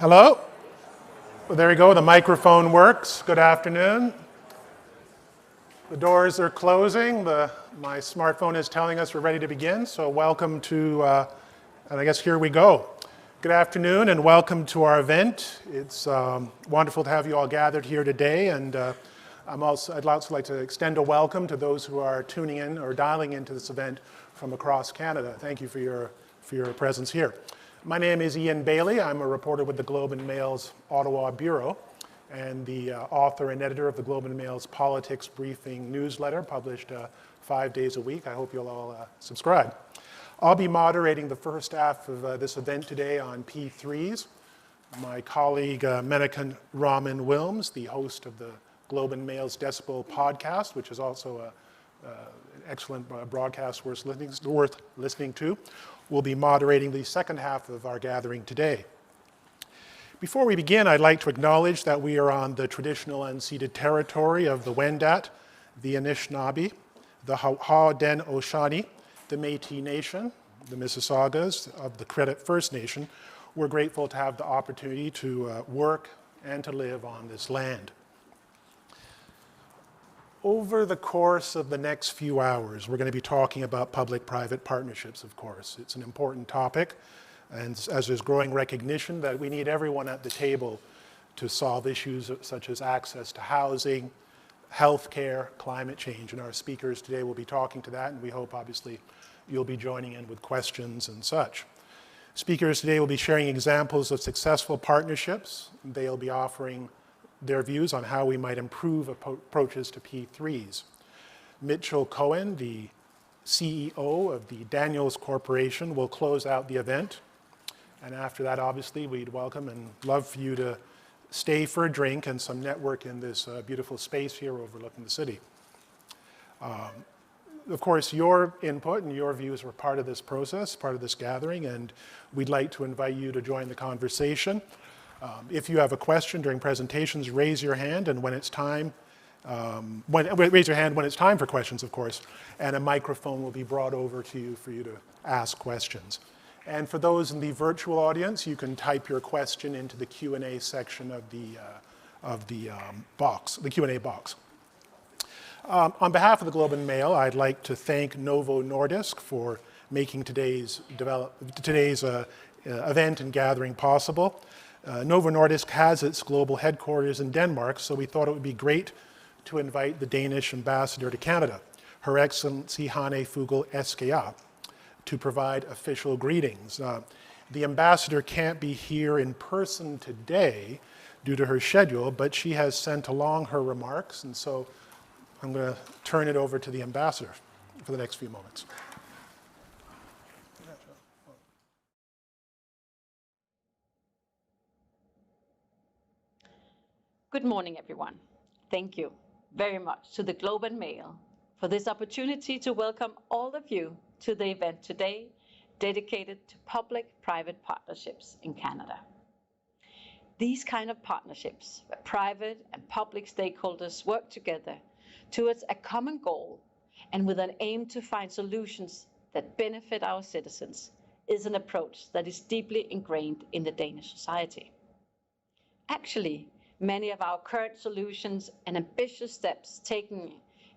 Hello? Well, there you go, the microphone works. Good afternoon. The doors are closing. My smartphone is telling us we're ready to begin, so welcome to, and I guess here we go. Good afternoon and welcome to our event. It's wonderful to have you all gathered here today, and I'd also like to extend a welcome to those who are tuning in or dialing into this event from across Canada. Thank you for your presence here. My name is Ian Bailey. I'm a reporter with the Globe and Mail's Ottawa Bureau and the author and editor of the Globe and Mail's Politics Briefing newsletter, published 5 days a week. I hope you'll all subscribe. I'll be moderating the first half of this event today on P3s. My colleague Menakan Raman Wilms, the host of the Globe and Mail's Decibel podcast, which is also an excellent broadcast worth listening to, will be moderating the second half of our gathering today. Before we begin, I'd like to acknowledge that we are on the traditional unceded territory of the Wendat, the Anishinaabe, the Haudenosaunee, the Métis Nation, the Mississaugas of the Credit First Nation. We're grateful to have the opportunity to work and to live on this land. Over the course of the next few hours, we're going to be talking about public-private partnerships, of course. It's an important topic, and as there's growing recognition that we need everyone at the table to solve issues such as access to housing, healthcare, climate change, and our speakers today will be talking to that, and we hope, obviously, you'll be joining in with questions and such. Speakers today will be sharing examples of successful partnerships. They'll be offering their views on how we might improve approaches to P3s. Mitchell Cohen, the CEO of the Daniels Corporation, will close out the event. And after that, obviously, we'd welcome and love for you to stay for a drink and some network in this beautiful space here overlooking the city. Of course, your input and your views were part of this process, part of this gathering, and we'd like to invite you to join the conversation. If you have a question during presentations, raise your hand, and when it's time, raise your hand when it's time for questions, of course, and a microphone will be brought over to you for you to ask questions. And for those in the virtual audience, you can type your question into the Q&A section of the box, the Q&A box. On behalf of the Globe and Mail, I'd like to thank Novo Nordisk for making today's event and gathering possible. Novo Nordisk has its global headquarters in Denmark, so we thought it would be great to invite the Danish ambassador to Canada, Her Excellency Hanne Fugel SKA, to provide official greetings. The ambassador can't be here in person today due to her schedule, but she has sent along her remarks, and so I'm going to turn it over to the ambassador for the next few moments. Good morning, everyone. Thank you very much to the Globe and Mail for this opportunity to welcome all of you to the event today dedicated to public-private partnerships in Canada. These kind of partnerships, where private and public stakeholders work together towards a common goal and with an aim to find solutions that benefit our citizens, is an approach that is deeply ingrained in the Danish society. Actually, many of our current solutions and ambitious steps taken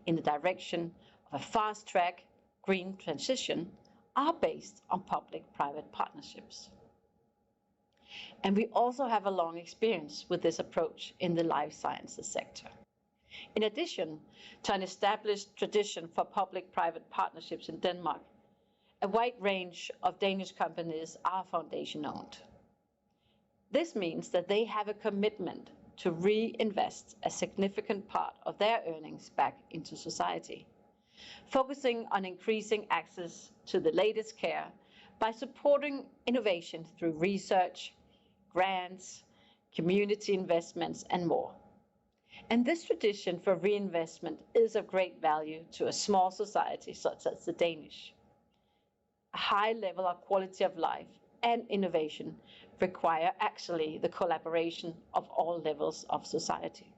in the direction of a fast-track green transition are based on public-private partnerships. And we also have a long experience with this approach in the life sciences sector. In addition to an established tradition for public-private partnerships in Denmark, a wide range of Danish companies are foundation-owned. This means that they have a commitment to reinvest a significant part of their earnings back into society, focusing on increasing access to the latest care by supporting innovation through research, grants, community investments, and more. And this tradition for reinvestment is of great value to a small society such as the Danish. A high level of quality of life and innovation require actually the collaboration of all levels of society.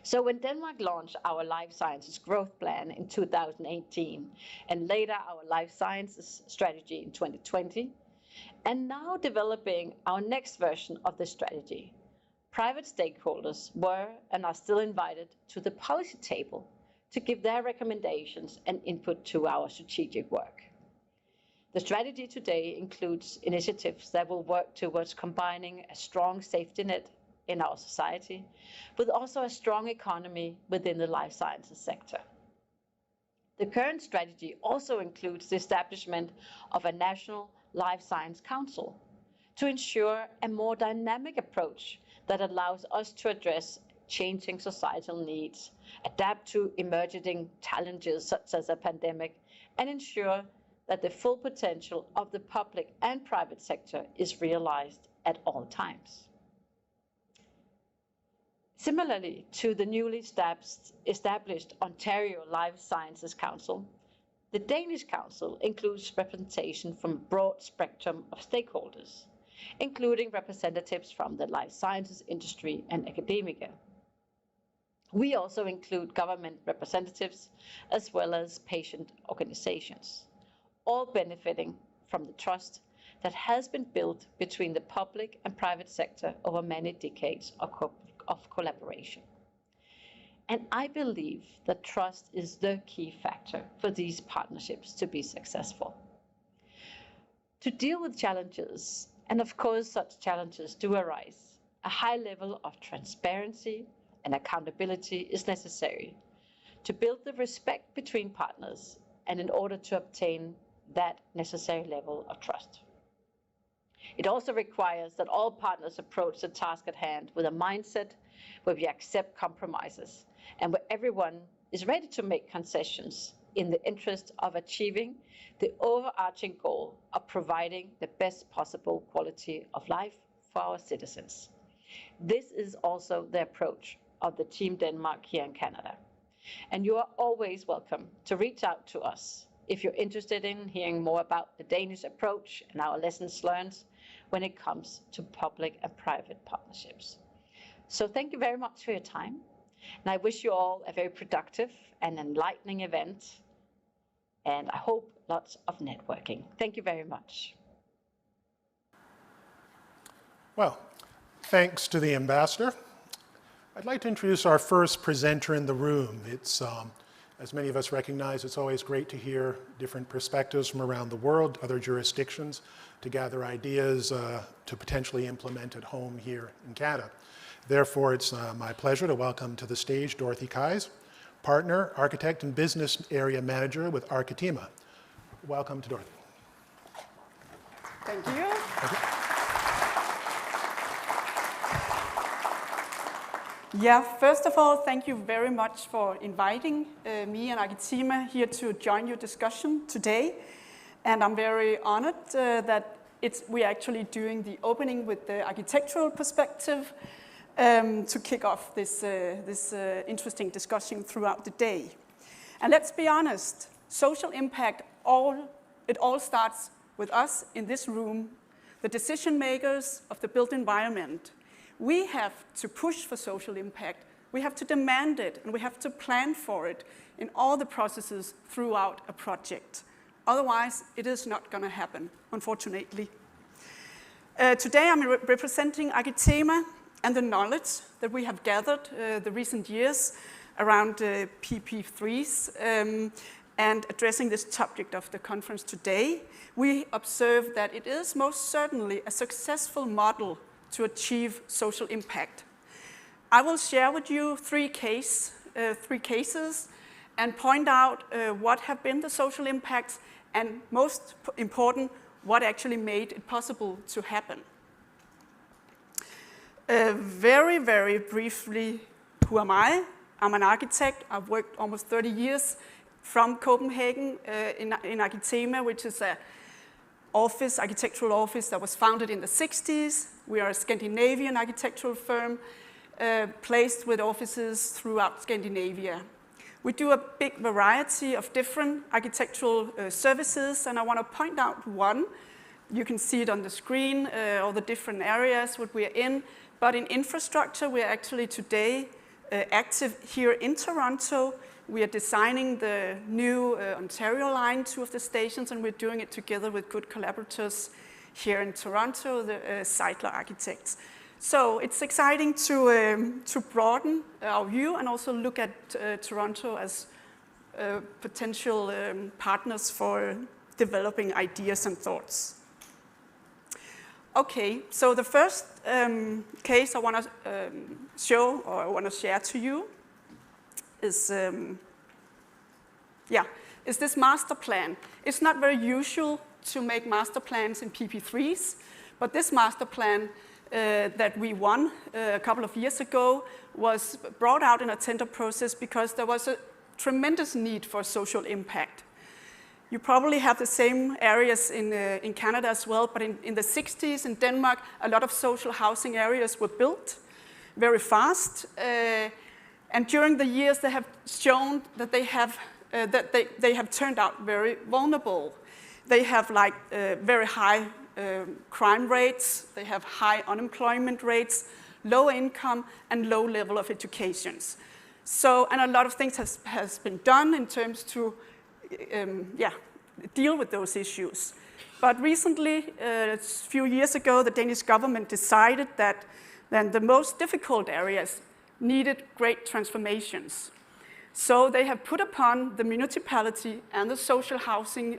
So when Denmark launched our Life Sciences Growth Plan in 2018, and later our Life Sciences Strategy in 2020, And now developing our next version of the strategy. Private stakeholders were and are still invited to the policy table to give their recommendations and input to our strategic work. The strategy today includes initiatives that will work towards combining a strong safety net in our society with also a strong economy within the life sciences sector. The current strategy also includes the establishment of a National Life Science Council to ensure a more dynamic approach that allows us to address changing societal needs, adapt to emerging challenges such as a pandemic, and ensure that the full potential of the public and private sector is realized at all times. Similarly to the newly established Ontario Life Sciences Council, the Danish Council includes representation from a broad spectrum of stakeholders, including representatives from the life sciences industry and academia. We also include government representatives as well as patient organizations, all benefiting from the trust that has been built between the public and private sector over many decades of collaboration. And I believe that trust is the key factor for these partnerships to be successful. To deal with challenges, and of course such challenges do arise, a high level of transparency and accountability is necessary to build the respect between partners and in order to obtain that necessary level of trust. It also requires that all partners approach the task at hand with a mindset where we accept compromises and where everyone is ready to make concessions in the interest of achieving the overarching goal of providing the best possible quality of life for our citizens. This is also the approach of the Team Denmark here in Canada. And you are always welcome to reach out to us if you're interested in hearing more about the Danish approach and our lessons learned when it comes to public and private partnerships. So thank you very much for your time. And I wish you all a very productive and enlightening event. And I hope lots of networking. Thank you very much. Well, thanks to the ambassador. I'd like to introduce our first presenter in the room. It's, as many of us recognize, it's always great to hear different perspectives from around the world, other jurisdictions, to gather ideas to potentially implement at home here in Canada. Therefore, it's my pleasure to welcome to the stage Dorothy Kais, partner, architect, and business area manager with Arkitema. Welcome to Dorothy. Thank you. Thank you. Yeah, first of all, thank you very much for inviting me and Arkitema here to join your discussion today. And I'm very honored that we're actually doing the opening with the architectural perspective to kick off this interesting discussion throughout the day. And let's be honest, social impact, it all starts with us in this room, the decision makers of the built environment. We have to push for social impact. We have to demand it, and we have to plan for it in all the processes throughout a project. Otherwise, it is not going to happen, unfortunately. Today, I'm representing Arkitema and the knowledge that we have gathered the recent years around PP3s and addressing this topic of the conference today. We observe that it is most certainly a successful model to achieve social impact. I will share with you three cases and point out what have been the social impacts and most important, what actually made it possible to happen. Very, very briefly, who am I? I'm an architect. I've worked almost 30 years from Copenhagen in Arkitema, which is an architectural office that was founded in the 60s. We are a Scandinavian architectural firm placed with offices throughout Scandinavia. We do a big variety of different architectural services, and I want to point out one. You can see it on the screen, all the different areas what we are in. But in infrastructure, we are actually today active here in Toronto. We are designing the new Ontario line, 2 of the stations, and we're doing it together with good collaborators here in Toronto, the Seidler Architects. So it's exciting to broaden our view and also look at Toronto as potential partners for developing ideas and thoughts. Okay, so the first case I want to show or I want to share to you is this master plan. It's not very usual to make master plans in PP3s, but this master plan that we won a couple of years ago was brought out in a tender process because there was a tremendous need for social impact. You probably have the same areas in Canada as well, but in the 60s in Denmark, a lot of social housing areas were built very fast. And during the years, they have shown that they have turned out very vulnerable. They have very high crime rates, they have high unemployment rates, low income, and low level of educations. So, and a lot of things has been done in terms to deal with those issues. But recently, a few years ago, the Danish government decided that then the most difficult areas needed great transformations. So they have put upon the municipality and the social housing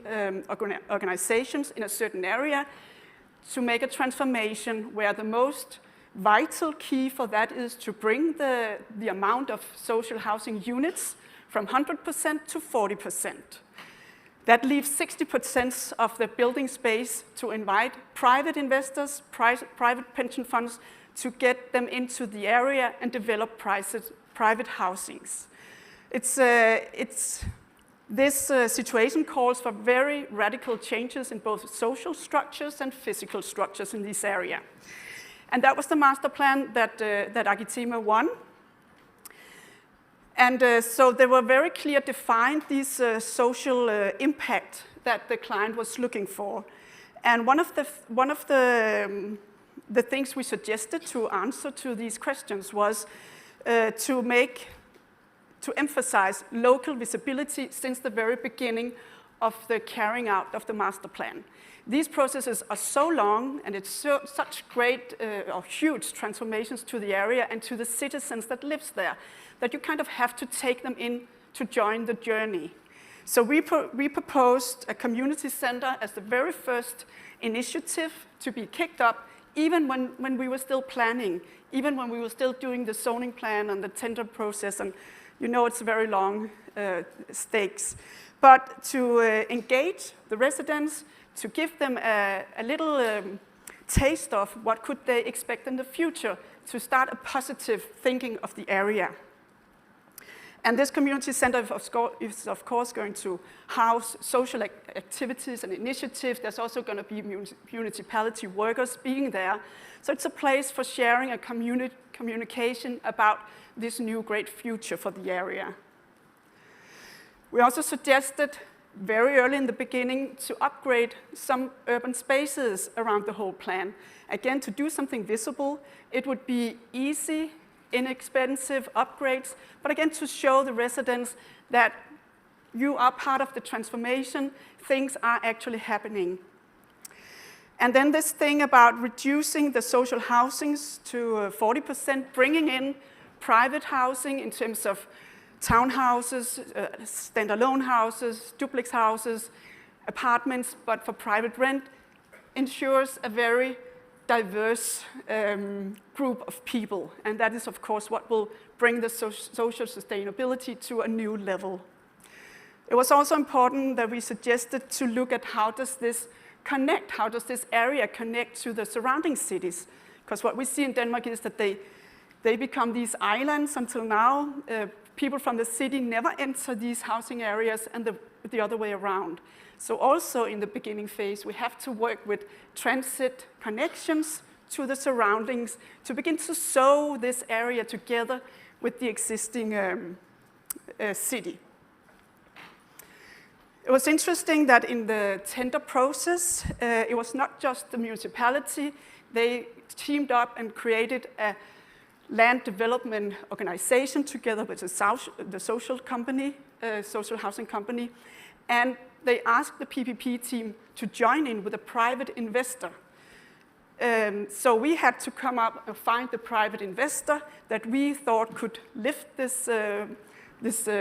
organizations in a certain area to make a transformation where the most vital key for that is to bring the amount of social housing units from 100% to 40%. That leaves 60% of the building space to invite private investors, private pension funds to get them into the area and develop private housings. This situation calls for very radical changes in both social structures and physical structures in this area. And that was the master plan that Arkitema won. And so they were very clear defined these social impact that the client was looking for. And one of the things we suggested to answer to these questions was to emphasize local visibility since the very beginning of the carrying out of the master plan. These processes are so long, and it's such great or huge transformations to the area and to the citizens that lives there, that you kind of have to take them in to join the journey. So we proposed a community center as the very first initiative to be kicked up, even when we were still planning, even when we were still doing the zoning plan and the tender process, and you know it's very long stakes. But to engage the residents, to give them a little taste of what could they expect in the future, to start a positive thinking of the area. And this community center is of course going to house social activities and initiatives. There's also going to be municipality workers being there. So it's a place for sharing a communication about this new great future for the area. We also suggested very early in the beginning to upgrade some urban spaces around the whole plan. Again, to do something visible, it would be easy, inexpensive upgrades, but again, to show the residents that you are part of the transformation, things are actually happening. And then this thing about reducing the social housings to 40%, bringing in private housing in terms of townhouses, standalone houses, duplex houses, apartments, but for private rent, ensures a very diverse group of people. And that is, of course, what will bring the social sustainability to a new level. It was also important that we suggested to look at how does this connect, how does this area connect to the surrounding cities? Because what we see in Denmark is that they become these islands until now. People from the city never enter these housing areas, and the other way around. So also in the beginning phase, we have to work with transit connections to the surroundings to begin to sew this area together with the existing city. It was interesting that in the tender process, it was not just the municipality. They teamed up and created a land development organization together with the social housing company, and they asked the PPP team to join in with a private investor So we had to come up and find the private investor that we thought could lift this,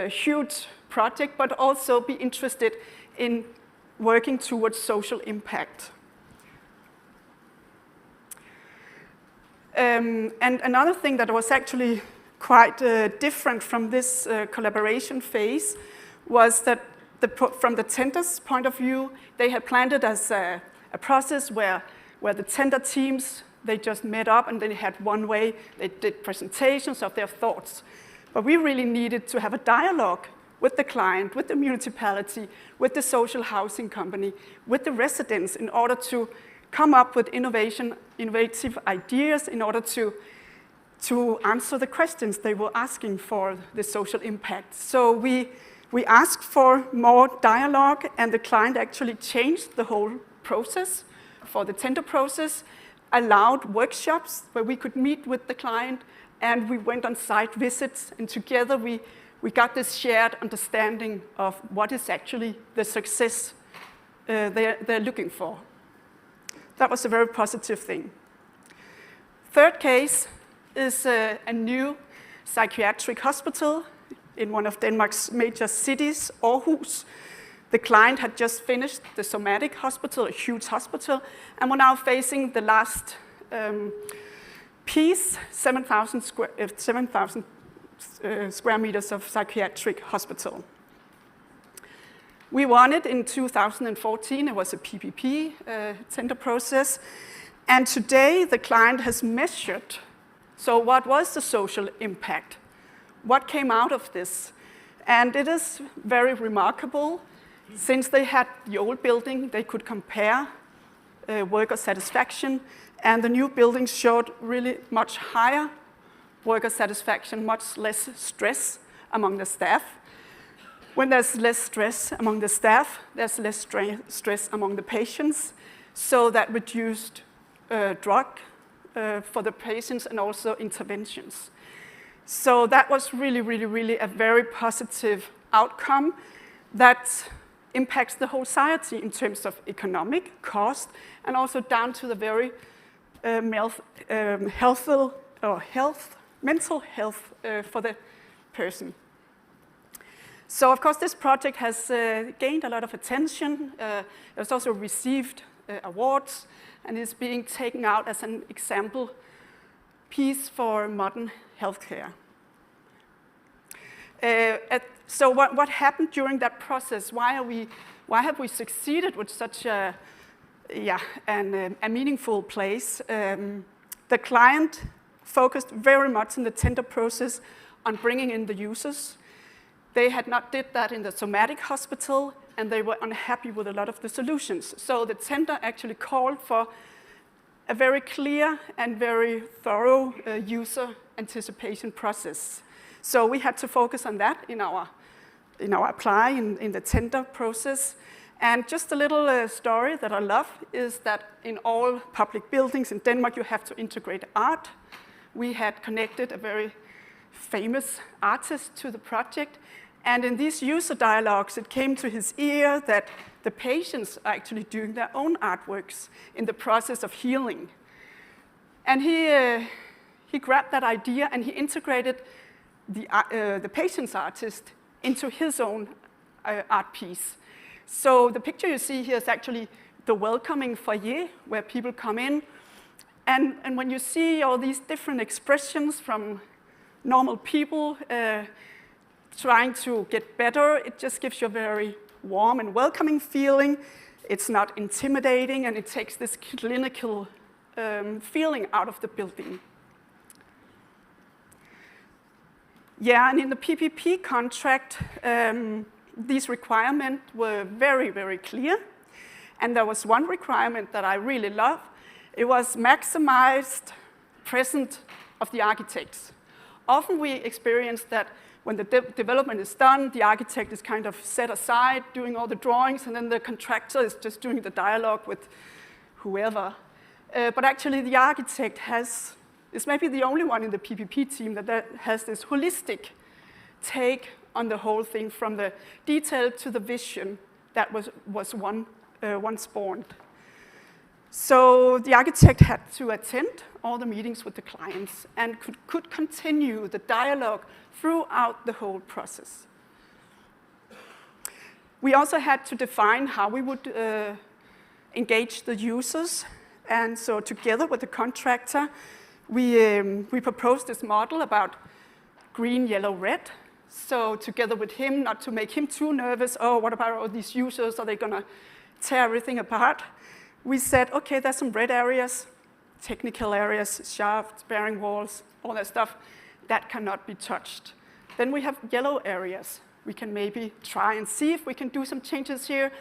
huge project, but also be interested in working towards social impact. And another thing that was actually quite different from this collaboration phase was that from the tender's point of view, they had planned it as a process where the tender teams, they just met up and they had one way, they did presentations of their thoughts. But we really needed to have a dialogue with the client, with the municipality, with the social housing company, with the residents in order to come up with innovative ideas in order to answer the questions they were asking for the social impact. So we asked for more dialogue, and the client actually changed the whole process for the tender process, allowed workshops where we could meet with the client, and we went on site visits, and together we got this shared understanding of what is actually the success they're looking for. That was a very positive thing. Third case is a new psychiatric hospital in one of Denmark's major cities, Aarhus. The client had just finished the somatic hospital, a huge hospital, and we're now facing the last piece, 7,000 square meters of psychiatric hospital. We won it in 2014. It was a PPP tender process. And today the client has measured, so what was the social impact? What came out of this? And it is very remarkable. Since they had the old building, they could compare worker satisfaction, and the new building showed really much higher worker satisfaction, much less stress among the staff. When there's less stress among the staff, there's less stress among the patients, so that reduced drug for the patients and also interventions. So that was really a very positive outcome that impacts the whole society in terms of economic cost and also down to the very mental health for the person. So of course this project has gained a lot of attention. It's also received awards and is being taken out as an example piece for modern healthcare. So what happened during that process? Why have we succeeded with such a meaningful place? The client focused very much in the tender process on bringing in the users. They had not did that in the somatic hospital, and they were unhappy with a lot of the solutions. So the tender actually called for a very clear and very thorough user anticipation process. So we had to focus on that in our apply in the tender process. And just a little story that I love is that in all public buildings in Denmark, you have to integrate art. We had connected a very famous artist to the project. And in these user dialogues, it came to his ear that the patients are actually doing their own artworks in the process of healing. And he grabbed that idea and he integrated the patient's artist into his own art piece. So the picture you see here is actually the welcoming foyer where people come in. And when you see all these different expressions from normal people trying to get better, it just gives you a very warm and welcoming feeling. It's not intimidating, and it takes this clinical feeling out of the building. Yeah, and in the PPP contract, these requirements were very, very clear. And there was one requirement that I really love. It was maximized presence of the architects. Often we experience that when the development is done, the architect is kind of set aside doing all the drawings, and then the contractor is just doing the dialogue with whoever. But actually the architect is maybe the only one in the PPP team that has this holistic take on the whole thing, from the detail to the vision that was once born. So the architect had to attend all the meetings with the clients and could continue the dialogue throughout the whole process. We also had to define how we would engage the users. And so together with the contractor, we proposed this model about green, yellow, red. So together with him, not to make him too nervous, oh, what about all these users? Are they going to tear everything apart? We said, okay, there's some red areas, technical areas, shafts, bearing walls, all that stuff, that cannot be touched. Then we have yellow areas. We can maybe try and see if we can do some changes here.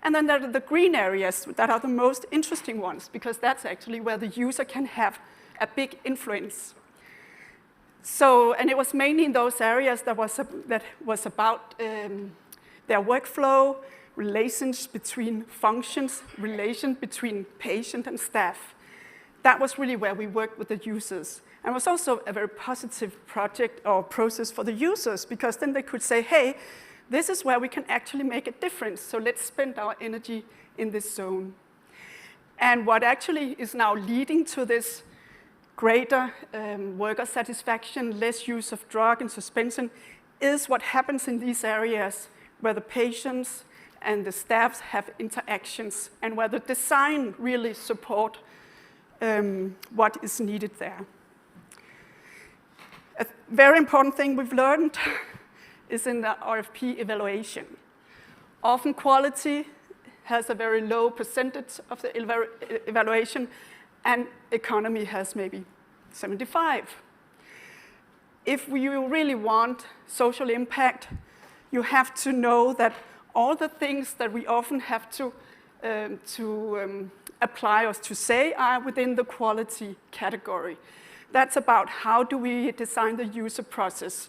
And then there are the green areas that are the most interesting ones, because that's actually where the user can have a big influence. So, and it was mainly in those areas that was about their workflow, relations between functions, relation between patient and staff. That was really where we worked with the users. And it was also a very positive project or process for the users, because then they could say, hey, this is where we can actually make a difference, so let's spend our energy in this zone. And what actually is now leading to this greater worker satisfaction, less use of drug and suspension, is what happens in these areas where the patients and the staffs have interactions, and where the design really support what is needed there. A very important thing we've learned is in the RFP evaluation. Often quality has a very low percentage of the evaluation, and economy has maybe 75. If you really want social impact, you have to know that all the things that we often have to apply or to say are within the quality category. That's about how do we design the user process,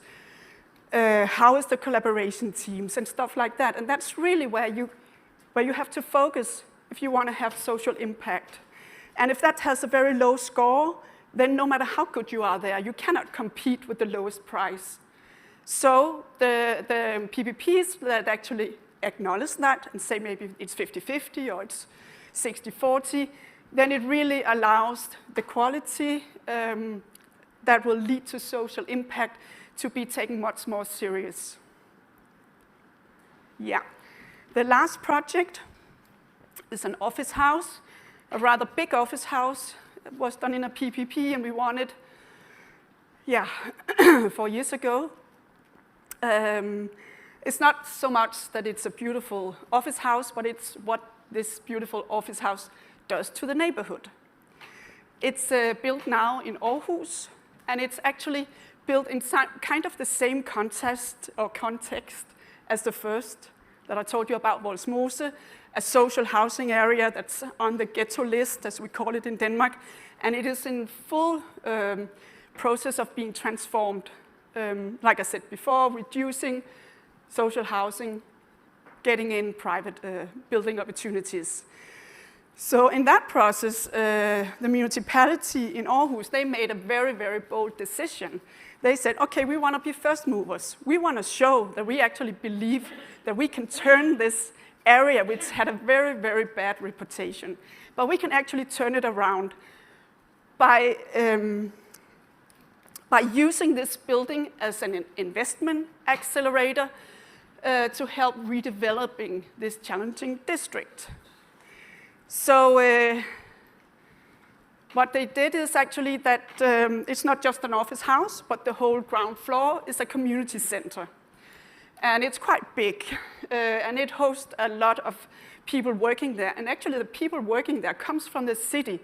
how is the collaboration teams and stuff like that. And that's really where you have to focus if you want to have social impact. And if that has a very low score, then no matter how good you are there, you cannot compete with the lowest price. So the PPPs that actually acknowledge that and say maybe it's 50-50 or it's 60-40, then it really allows the quality that will lead to social impact to be taken much more serious. Yeah. The last project is an office house, a rather big office house. It was done in a PPP, and we won it, 4 years ago. It's not so much that it's a beautiful office house, but it's what this beautiful office house does to the neighborhood. It's built now in Aarhus, and it's actually built in kind of the same context as the first that I told you about, Vollsmose, a social housing area that's on the ghetto list, as we call it in Denmark, and it is in full process of being transformed. Like I said before, reducing social housing, getting in private building opportunities. So in that process, the municipality in Aarhus, they made a very, very bold decision. They said, okay, we want to be first movers. We want to show that we actually believe that we can turn this area, which had a very, very bad reputation, but we can actually turn it around by using this building as an investment accelerator to help redeveloping this challenging district. So what they did is actually that it's not just an office house, but the whole ground floor is a community center. And it's quite big, and it hosts a lot of people working there. And actually the people working there comes from the city,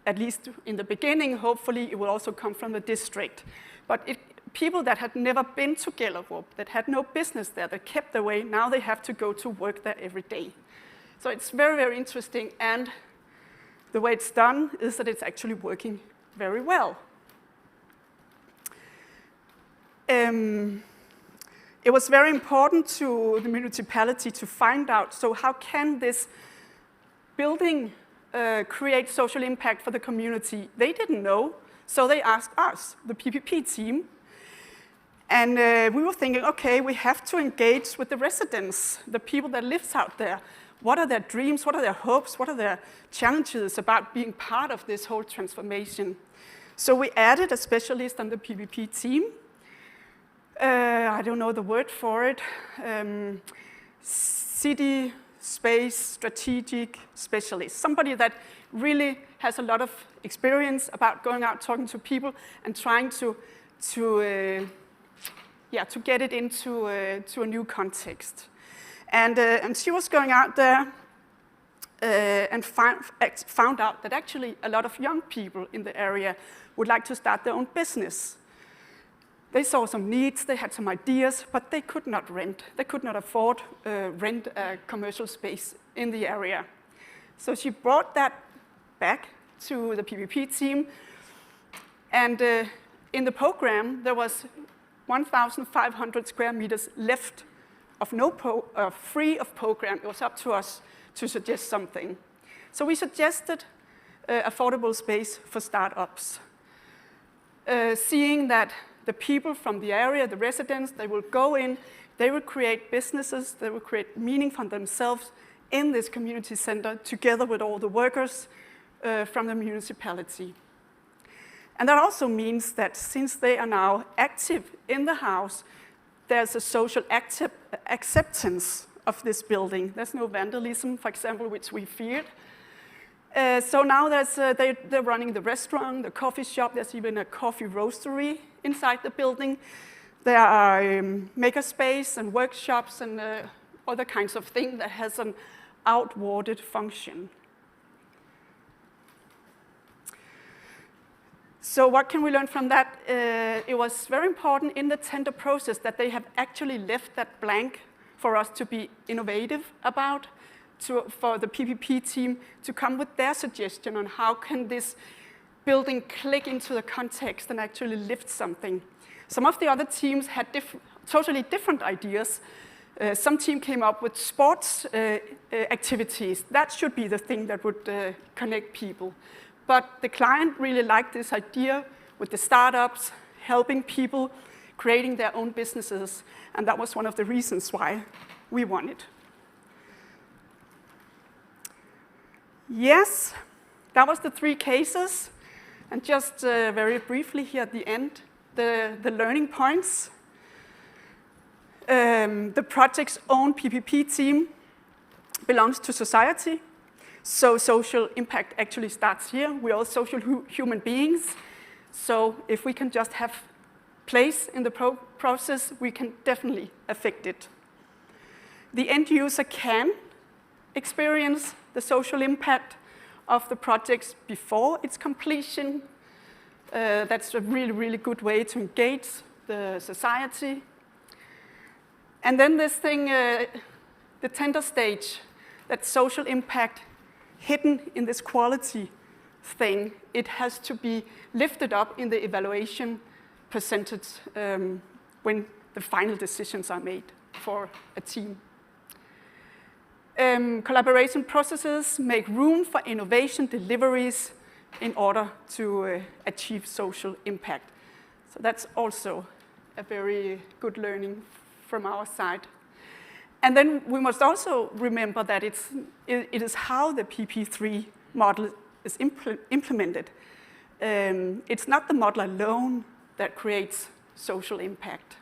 at least in the beginning. Hopefully it will also come from the district. But people that had never been to Gellerup, that had no business there, that kept away, now they have to go to work there every day. So it's very, very interesting, and the way it's done is that it's actually working very well. It was very important to the municipality to find out, so how can this building create social impact for the community? They didn't know, so they asked us, the PPP team. And we were thinking, okay, we have to engage with the residents, the people that live out there. What are their dreams? What are their hopes? What are their challenges about being part of this whole transformation? So we added a specialist on the PPP team. I don't know the word for it. City, space, strategic specialist. Somebody that really has a lot of experience about going out, talking to people, and trying to get it into to a new context. And she was going out there and found out that actually a lot of young people in the area would like to start their own business. They saw some needs, they had some ideas, but they could not rent. They could not afford rent a commercial space in the area. So she brought that back to the PPP team. And in the program, there was 1,500 square meters left of free of program. It was up to us to suggest something. So we suggested affordable space for startups, seeing that the people from the area, the residents, they will go in, they will create businesses, they will create meaning for themselves in this community center together with all the workers from the municipality. And that also means that since they are now active in the house, there's a social acceptance of this building. There's no vandalism, for example, which we feared. So now they're running the restaurant, the coffee shop. There's even a coffee roastery inside the building. There are makerspace and workshops and other kinds of things that has an outwarded function. So what can we learn from that? It was very important in the tender process that they have actually left that blank for us to be innovative about, for the PPP team to come with their suggestion on how can this building click into the context and actually lift something. Some of the other teams had totally different ideas. Some team came up with sports activities. That should be the thing that would connect people. But the client really liked this idea with the startups, helping people, creating their own businesses, and that was one of the reasons why we won it. Yes, that was the 3 cases, and just very briefly here at the end, the learning points. The project's own PPP team belongs to society. So social impact actually starts here. We're all social human beings. So if we can just have place in the process, we can definitely affect it. The end user can experience the social impact of the projects before its completion. That's a really, really good way to engage the society. And then this thing, the tender stage, that social impact hidden in this quality thing, it has to be lifted up in the evaluation percentage when the final decisions are made for a team. Collaboration processes make room for innovation deliveries in order to achieve social impact. So that's also a very good learning from our side. And then we must also remember that it is how the PP3 model is implemented. It's not the model alone that creates social impact.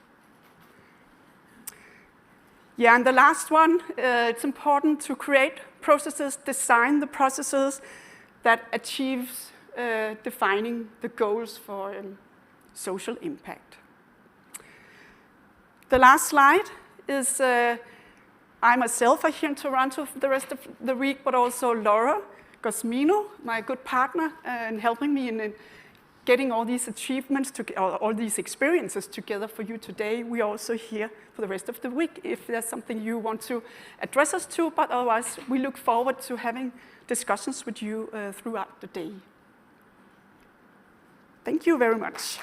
Yeah, and the last one, it's important to create processes, design the processes that achieves defining the goals for social impact. The last slide is I myself are here in Toronto for the rest of the week, but also Laura Gosmino, my good partner, and helping me in getting all these achievements, all these experiences together for you today. We are also here for the rest of the week if there's something you want to address us to, but otherwise we look forward to having discussions with you throughout the day. Thank you very much.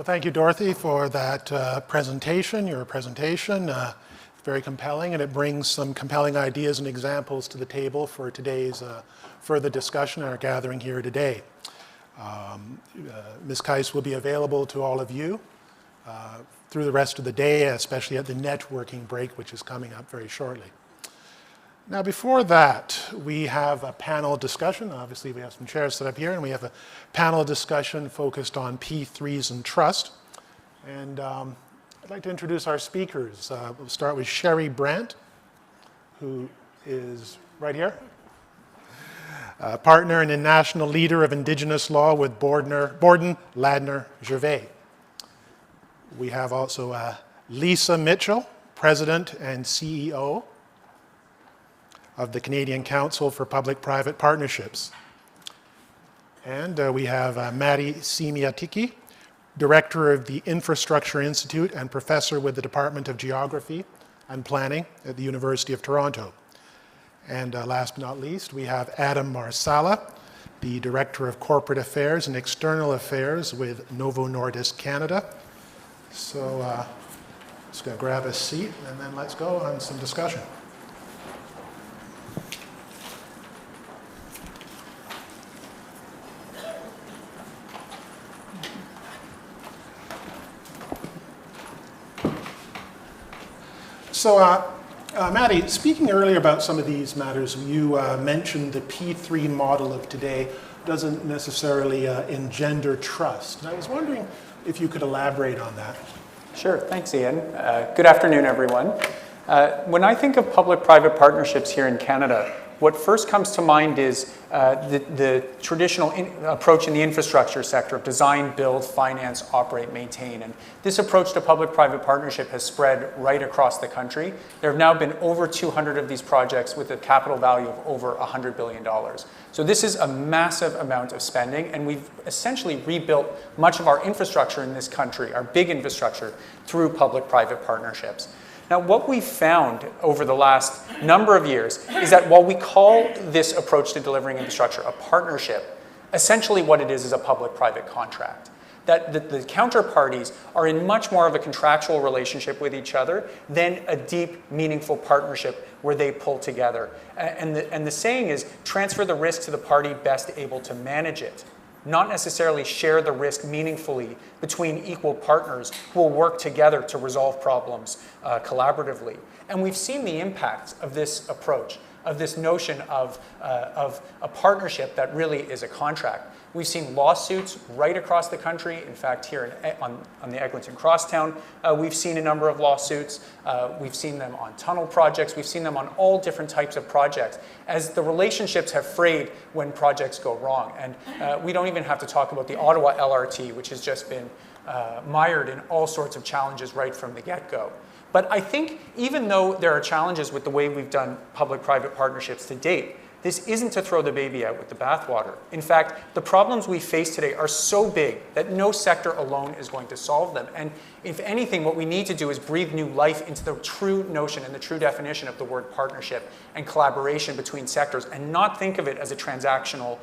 Well, thank you, Dorothy, for that presentation, your presentation. Very compelling, and it brings some compelling ideas and examples to the table for today's further discussion and our gathering here today. Ms. Kais will be available to all of you through the rest of the day, especially at the networking break, which is coming up very shortly. Now, before that, we have a panel discussion. Obviously, we have some chairs set up here, and we have a panel discussion focused on P3s and trust. And I'd like to introduce our speakers. We'll start with Sherry Brandt, who is right here, partner and a national leader of Indigenous law with Borden, Ladner, Gervais. We have also Lisa Mitchell, President and CEO of the Canadian Council for Public-Private Partnerships. And we have Matti Semiatiki, Director of the Infrastructure Institute and Professor with the Department of Geography and Planning at the University of Toronto. And last but not least, we have Adam Marsala, the Director of Corporate Affairs and External Affairs with Novo Nordisk Canada. So just gonna grab a seat and then let's go on some discussion. So, Matti, speaking earlier about some of these matters, you mentioned the P3 model of today doesn't necessarily engender trust. And I was wondering if you could elaborate on that. Sure, thanks, Ian. Good afternoon, everyone. When I think of public-private partnerships here in Canada, what first comes to mind is the traditional approach in the infrastructure sector of design, build, finance, operate, maintain. And this approach to public-private partnership has spread right across the country. There have now been over 200 of these projects with a capital value of over $100 billion. So this is a massive amount of spending, and we've essentially rebuilt much of our infrastructure in this country, our big infrastructure, through public-private partnerships. Now, what we've found over the last number of years is that while we call this approach to delivering infrastructure a partnership, essentially what it is a public-private contract. That the counterparties are in much more of a contractual relationship with each other than a deep, meaningful partnership where they pull together. And the saying is, transfer the risk to the party best able to manage it, not necessarily share the risk meaningfully between equal partners who will work together to resolve problems collaboratively. And we've seen the impacts of this approach, of this notion of a partnership that really is a contract. We've seen lawsuits right across the country. In fact, here on the Eglinton Crosstown, we've seen a number of lawsuits. We've seen them on tunnel projects. We've seen them on all different types of projects as the relationships have frayed when projects go wrong. And we don't even have to talk about the Ottawa LRT, which has just been mired in all sorts of challenges right from the get-go. But I think even though there are challenges with the way we've done public-private partnerships to date, this isn't to throw the baby out with the bathwater. In fact, the problems we face today are so big that no sector alone is going to solve them. And if anything, what we need to do is breathe new life into the true notion and the true definition of the word partnership and collaboration between sectors, and not think of it as a transactional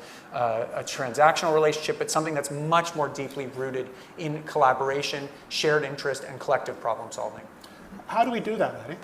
relationship, but something that's much more deeply rooted in collaboration, shared interest, and collective problem solving. How do we do that, Matti?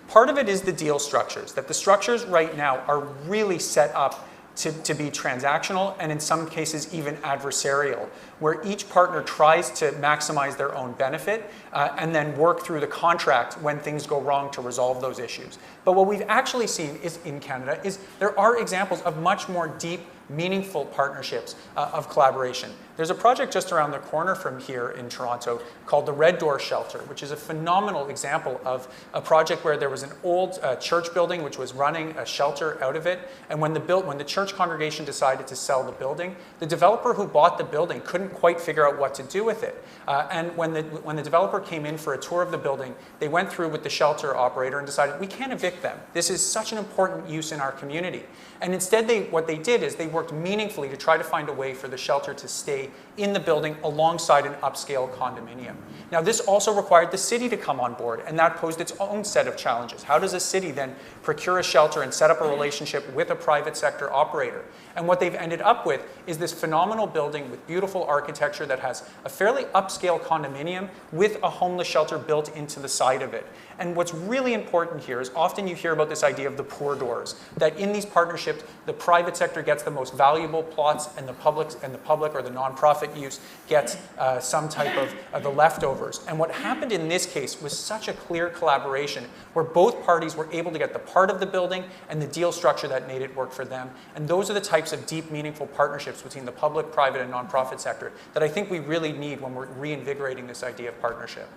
Part of it is the deal structures, that the structures right now are really set up to be transactional and in some cases even adversarial, where each partner tries to maximize their own benefit and then work through the contract when things go wrong to resolve those issues. But what we've actually seen is in Canada is there are examples of much more deep, meaningful partnerships of collaboration. There's a project just around the corner from here in Toronto called the Red Door Shelter, which is a phenomenal example of a project where there was an old church building which was running a shelter out of it. And when the church congregation decided to sell the building, the developer who bought the building couldn't quite figure out what to do with it. And when the developer came in for a tour of the building, they went through with the shelter operator and decided, we can't evict them. This is such an important use in our community. And instead, what they did is they worked meaningfully to try to find a way for the shelter to stay in the building alongside an upscale condominium. Now, this also required the city to come on board, and that posed its own set of challenges. How does a city then procure a shelter and set up a relationship with a private sector operator? And what they've ended up with is this phenomenal building with beautiful architecture that has a fairly upscale condominium with a homeless shelter built into the side of it. And what's really important here is often you hear about this idea of the poor doors, that in these partnerships, the private sector gets the most valuable plots and the public or the nonprofit use gets some type of the leftovers. And what happened in this case was such a clear collaboration where both parties were able to get the part of the building and the deal structure that made it work for them. And those are the types of deep, meaningful partnerships between the public, private, and nonprofit sector that I think we really need when we're reinvigorating this idea of partnership.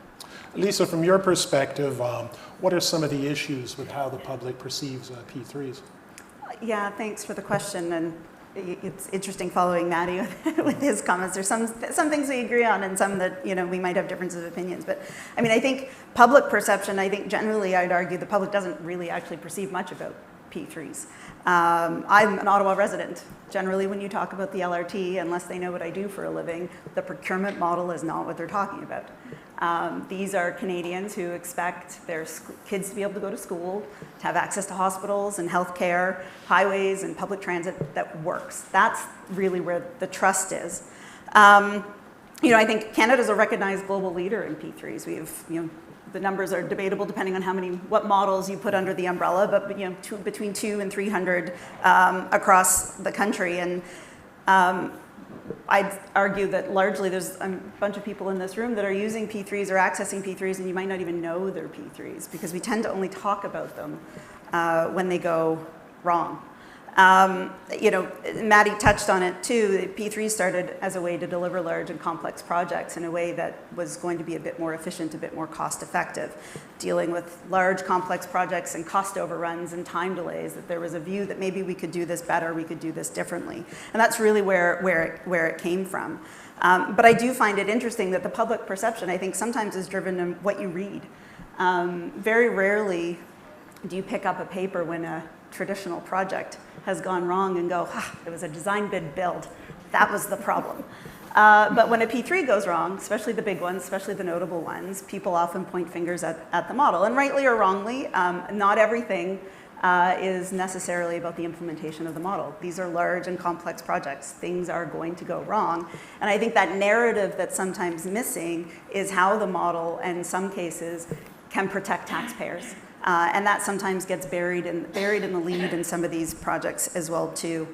Lisa, from your perspective, what are some of the issues with how the public perceives P3s? Yeah, thanks for the question. And it's interesting following Matty with his comments. There's some things we agree on and some that, we might have differences of opinions. But I mean, I think public perception, I think generally I'd argue the public doesn't really actually perceive much about P3s. I'm an Ottawa resident. Generally, when you talk about the LRT, unless they know what I do for a living, the procurement model is not what they're talking about. These are Canadians who expect their kids to be able to go to school, to have access to hospitals and healthcare, highways and public transit that works. That's really where the trust is. I think Canada's a recognized global leader in P3s. We've, the numbers are debatable depending on what models you put under the umbrella, but between 200 and 300 across the country. And I'd argue that largely there's a bunch of people in this room that are using P3s or accessing P3s, and you might not even know they're P3s because we tend to only talk about them when they go wrong. Matty touched on it too. P3 started as a way to deliver large and complex projects in a way that was going to be a bit more efficient, a bit more cost effective, dealing with large complex projects and cost overruns and time delays, that there was a view that maybe we could do this better, we could do this differently. And that's really where it came from. But I do find it interesting that the public perception, I think, sometimes is driven in what you read. Very rarely do you pick up a paper when a traditional project has gone wrong and go, it was a design bid build. That was the problem. But when a P3 goes wrong, especially the big ones, especially the notable ones, people often point fingers at the model. And rightly or wrongly, not everything is necessarily about the implementation of the model. These are large and complex projects. Things are going to go wrong. And I think that narrative that's sometimes missing is how the model, in some cases, can protect taxpayers. And that sometimes gets buried in the lead in some of these projects as well too.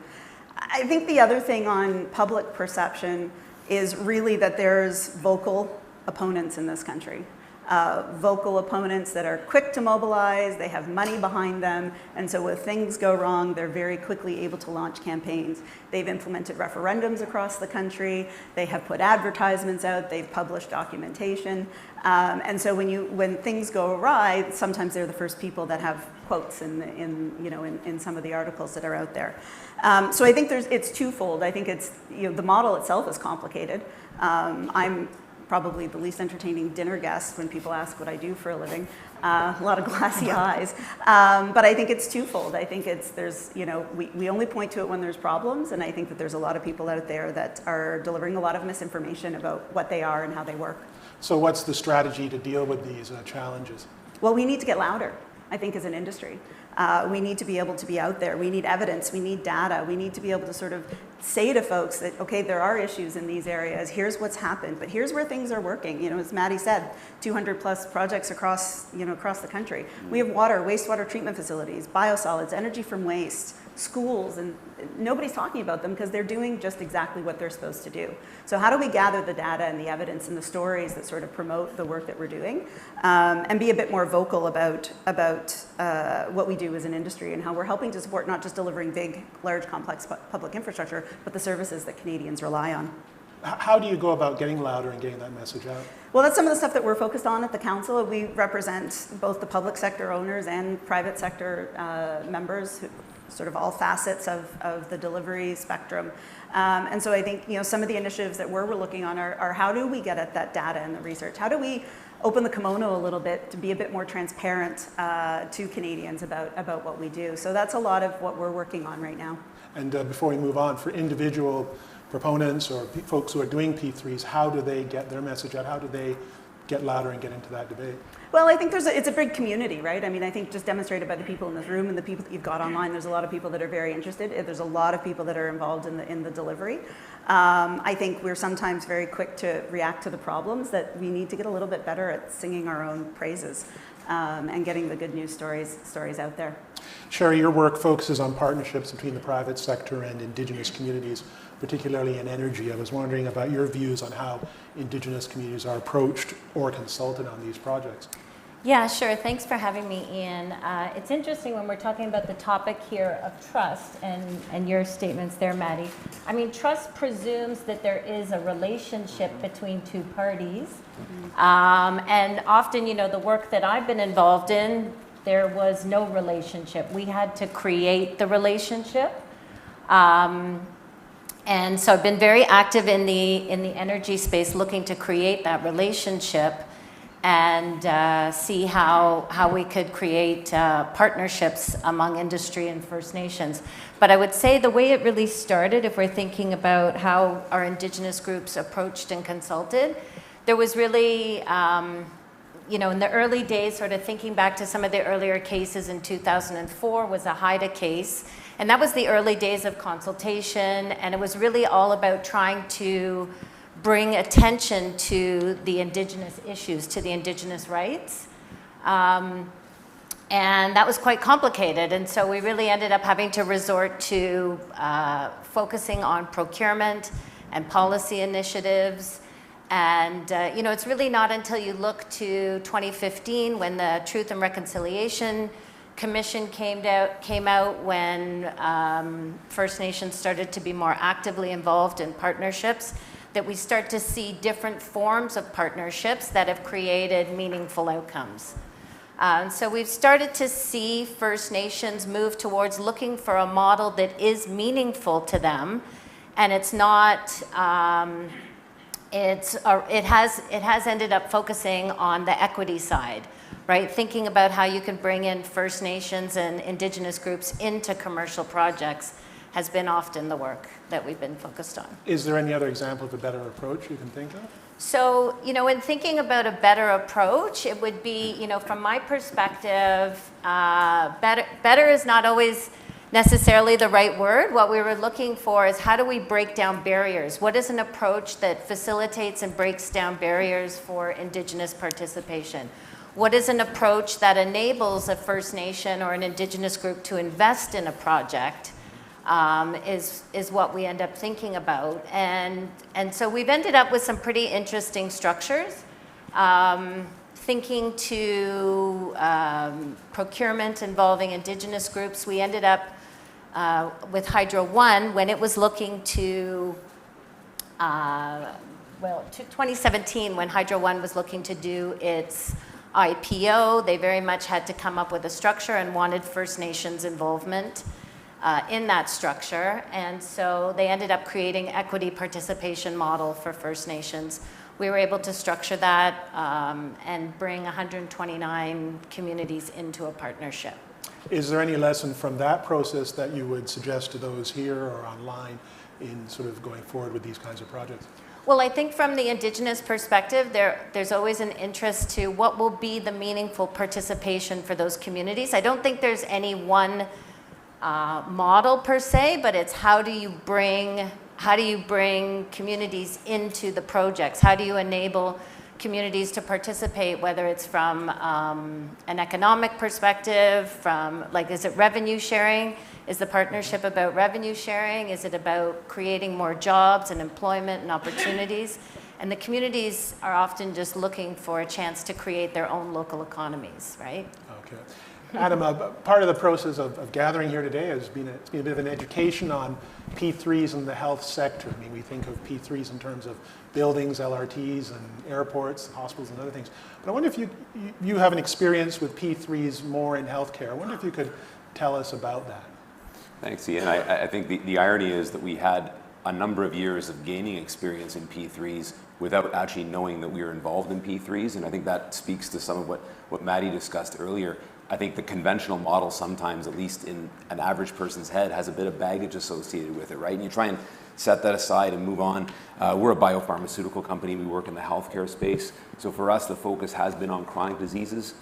I think the other thing on public perception is really that there's vocal opponents in this country. Vocal opponents that are quick to mobilize, they have money behind them, and so when things go wrong, they're very quickly able to launch campaigns. They've implemented referendums across the country, they have put advertisements out, they've published documentation, and so when things go awry, sometimes they're the first people that have quotes in some of the articles that are out there. So I think it's twofold. I think it's the model itself is complicated. I'm probably the least entertaining dinner guest when people ask what I do for a living. A lot of glassy eyes. But I think it's twofold. I think we only point to it when there's problems, and I think that there's a lot of people out there that are delivering a lot of misinformation about what they are and how they work. So what's the strategy to deal with these challenges? Well, we need to get louder, I think, as an industry. We need to be able to be out there. We need evidence. We need data. We need to be able to sort of say to folks that, okay, there are issues in these areas. Here's what's happened, but here's where things are working. As Matty said, 200 plus projects across the country. We have water, wastewater treatment facilities, biosolids, energy from waste, schools, and nobody's talking about them because they're doing just exactly what they're supposed to do. So how do we gather the data and the evidence and the stories that sort of promote the work that we're doing, and be a bit more vocal about what we do as an industry and how we're helping to support not just delivering big, large, complex public infrastructure, but the services that Canadians rely on. How do you go about getting louder and getting that message out? Well, that's some of the stuff that we're focused on at the council. We represent both the public sector owners and private sector members, sort of all facets of the delivery spectrum. And so I think some of the initiatives that we're looking on are how do we get at that data and the research? How do we open the kimono a little bit to be a bit more transparent to Canadians about what we do? So that's a lot of what we're working on right now. And before we move on, for individual proponents or folks who are doing P3s, how do they get their message out? How do they get louder and get into that debate? Well, I think it's a big community, right? I mean, I think just demonstrated by the people in this room and the people that you've got online, there's a lot of people that are very interested. There's a lot of people that are involved in the delivery. I think we're sometimes very quick to react to the problems, that we need to get a little bit better at singing our own praises and getting the good news stories out there. Sherry, your work focuses on partnerships between the private sector and Indigenous communities, particularly in energy. I was wondering about your views on how Indigenous communities are approached or consulted on these projects. Yeah, sure. Thanks for having me, Ian. It's interesting when we're talking about the topic here of trust and your statements there, Maddie. I mean, trust presumes that there is a relationship between two parties. And often, the work that I've been involved in, there was no relationship. We had to create the relationship. And so I've been very active in the energy space, looking to create that relationship and see how we could create partnerships among industry and First Nations. But I would say the way it really started, if we're thinking about how our Indigenous groups approached and consulted, there was really, in the early days, sort of thinking back to some of the earlier cases in 2004 was a Haida case. And that was the early days of consultation, and it was really all about trying to bring attention to the Indigenous issues, to the Indigenous rights. And that was quite complicated, and so we really ended up having to resort to focusing on procurement and policy initiatives. And it's really not until you look to 2015 when the Truth and Reconciliation Commission came out when First Nations started to be more actively involved in partnerships, that we start to see different forms of partnerships that have created meaningful outcomes. So we've started to see First Nations move towards looking for a model that is meaningful to them, and it's not. It has ended up focusing on the equity side, right? Thinking about how you can bring in First Nations and Indigenous groups into commercial projects has been often the work that we've been focused on. Is there any other example of a better approach you can think of? So, in thinking about a better approach, it would be, from my perspective, better is not always necessarily the right word. What we were looking for is how do we break down barriers? What is an approach that facilitates and breaks down barriers for Indigenous participation? What is an approach that enables a First Nation or an Indigenous group to invest in a project is what we end up thinking about. And so we've ended up with some pretty interesting structures. Thinking to procurement involving Indigenous groups, we ended up with Hydro One when it was looking to 2017 when Hydro One was looking to do its IPO, they very much had to come up with a structure and wanted First Nations involvement in that structure. And so they ended up creating equity participation model for First Nations. We were able to structure that and bring 129 communities into a partnership. Is there any lesson from that process that you would suggest to those here or online in sort of going forward with these kinds of projects? Well, I think from the Indigenous perspective, there's always an interest to what will be the meaningful participation for those communities. I don't think there's any one model per se, but it's how do you bring communities into the projects? How do you enable communities to participate, whether it's from an economic perspective, is it revenue sharing? Is the partnership about revenue sharing? Is it about creating more jobs and employment and opportunities? And the communities are often just looking for a chance to create their own local economies, right? Okay. Adam, part of the process of gathering here today has been a bit of an education on P3s in the health sector. I mean, we think of P3s in terms of buildings, LRTs, and airports, hospitals, and other things. But I wonder if you have an experience with P3s more in healthcare. I wonder if you could tell us about that. Thanks, Ian. I think the irony is that we had a number of years of gaining experience in P3s without actually knowing that we were involved in P3s, and I think that speaks to some of what Maddie discussed earlier. I think the conventional model sometimes, at least in an average person's head, has a bit of baggage associated with it, right? And you try and set that aside and move on. We're a biopharmaceutical company. We work in the healthcare space. So for us, the focus has been on chronic diseases,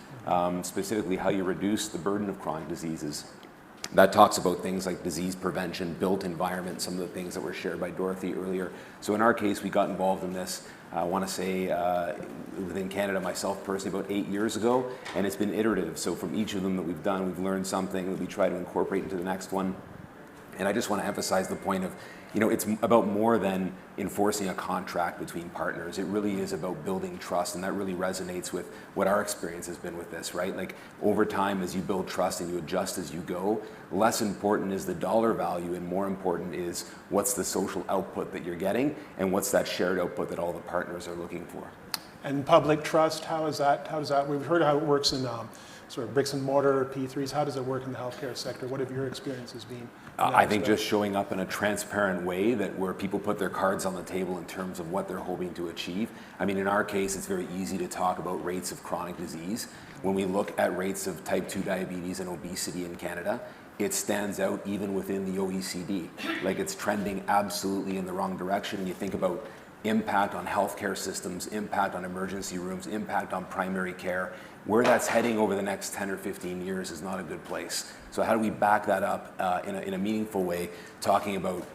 specifically how you reduce the burden of chronic diseases. That talks about things like disease prevention, built environment, some of the things that were shared by Dorothy earlier. So in our case, we got involved in this, I want to say, within Canada, myself personally, about 8 years ago, and it's been iterative. So from each of them that we've done, we've learned something that we try to incorporate into the next one. And I just want to emphasize the point of, it's about more than enforcing a contract between partners. It really is about building trust, and that really resonates with what our experience has been with this, right? Like over time, as you build trust and you adjust as you go, less important is the dollar value and more important is what's the social output that you're getting and what's that shared output that all the partners are looking for. And public trust, how does that, we've heard how it works in sort of bricks and mortar P3s. How does it work in the healthcare sector? What have your experiences been? I think just showing up in a transparent way that where people put their cards on the table in terms of what they're hoping to achieve. I mean, in our case, it's very easy to talk about rates of chronic disease. When we look at rates of type 2 diabetes and obesity in Canada, it stands out even within the OECD. Like it's trending absolutely in the wrong direction. And you think about impact on healthcare systems, impact on emergency rooms, impact on primary care. Where that's heading over the next 10 or 15 years is not a good place. So how do we back that up in a meaningful way, talking about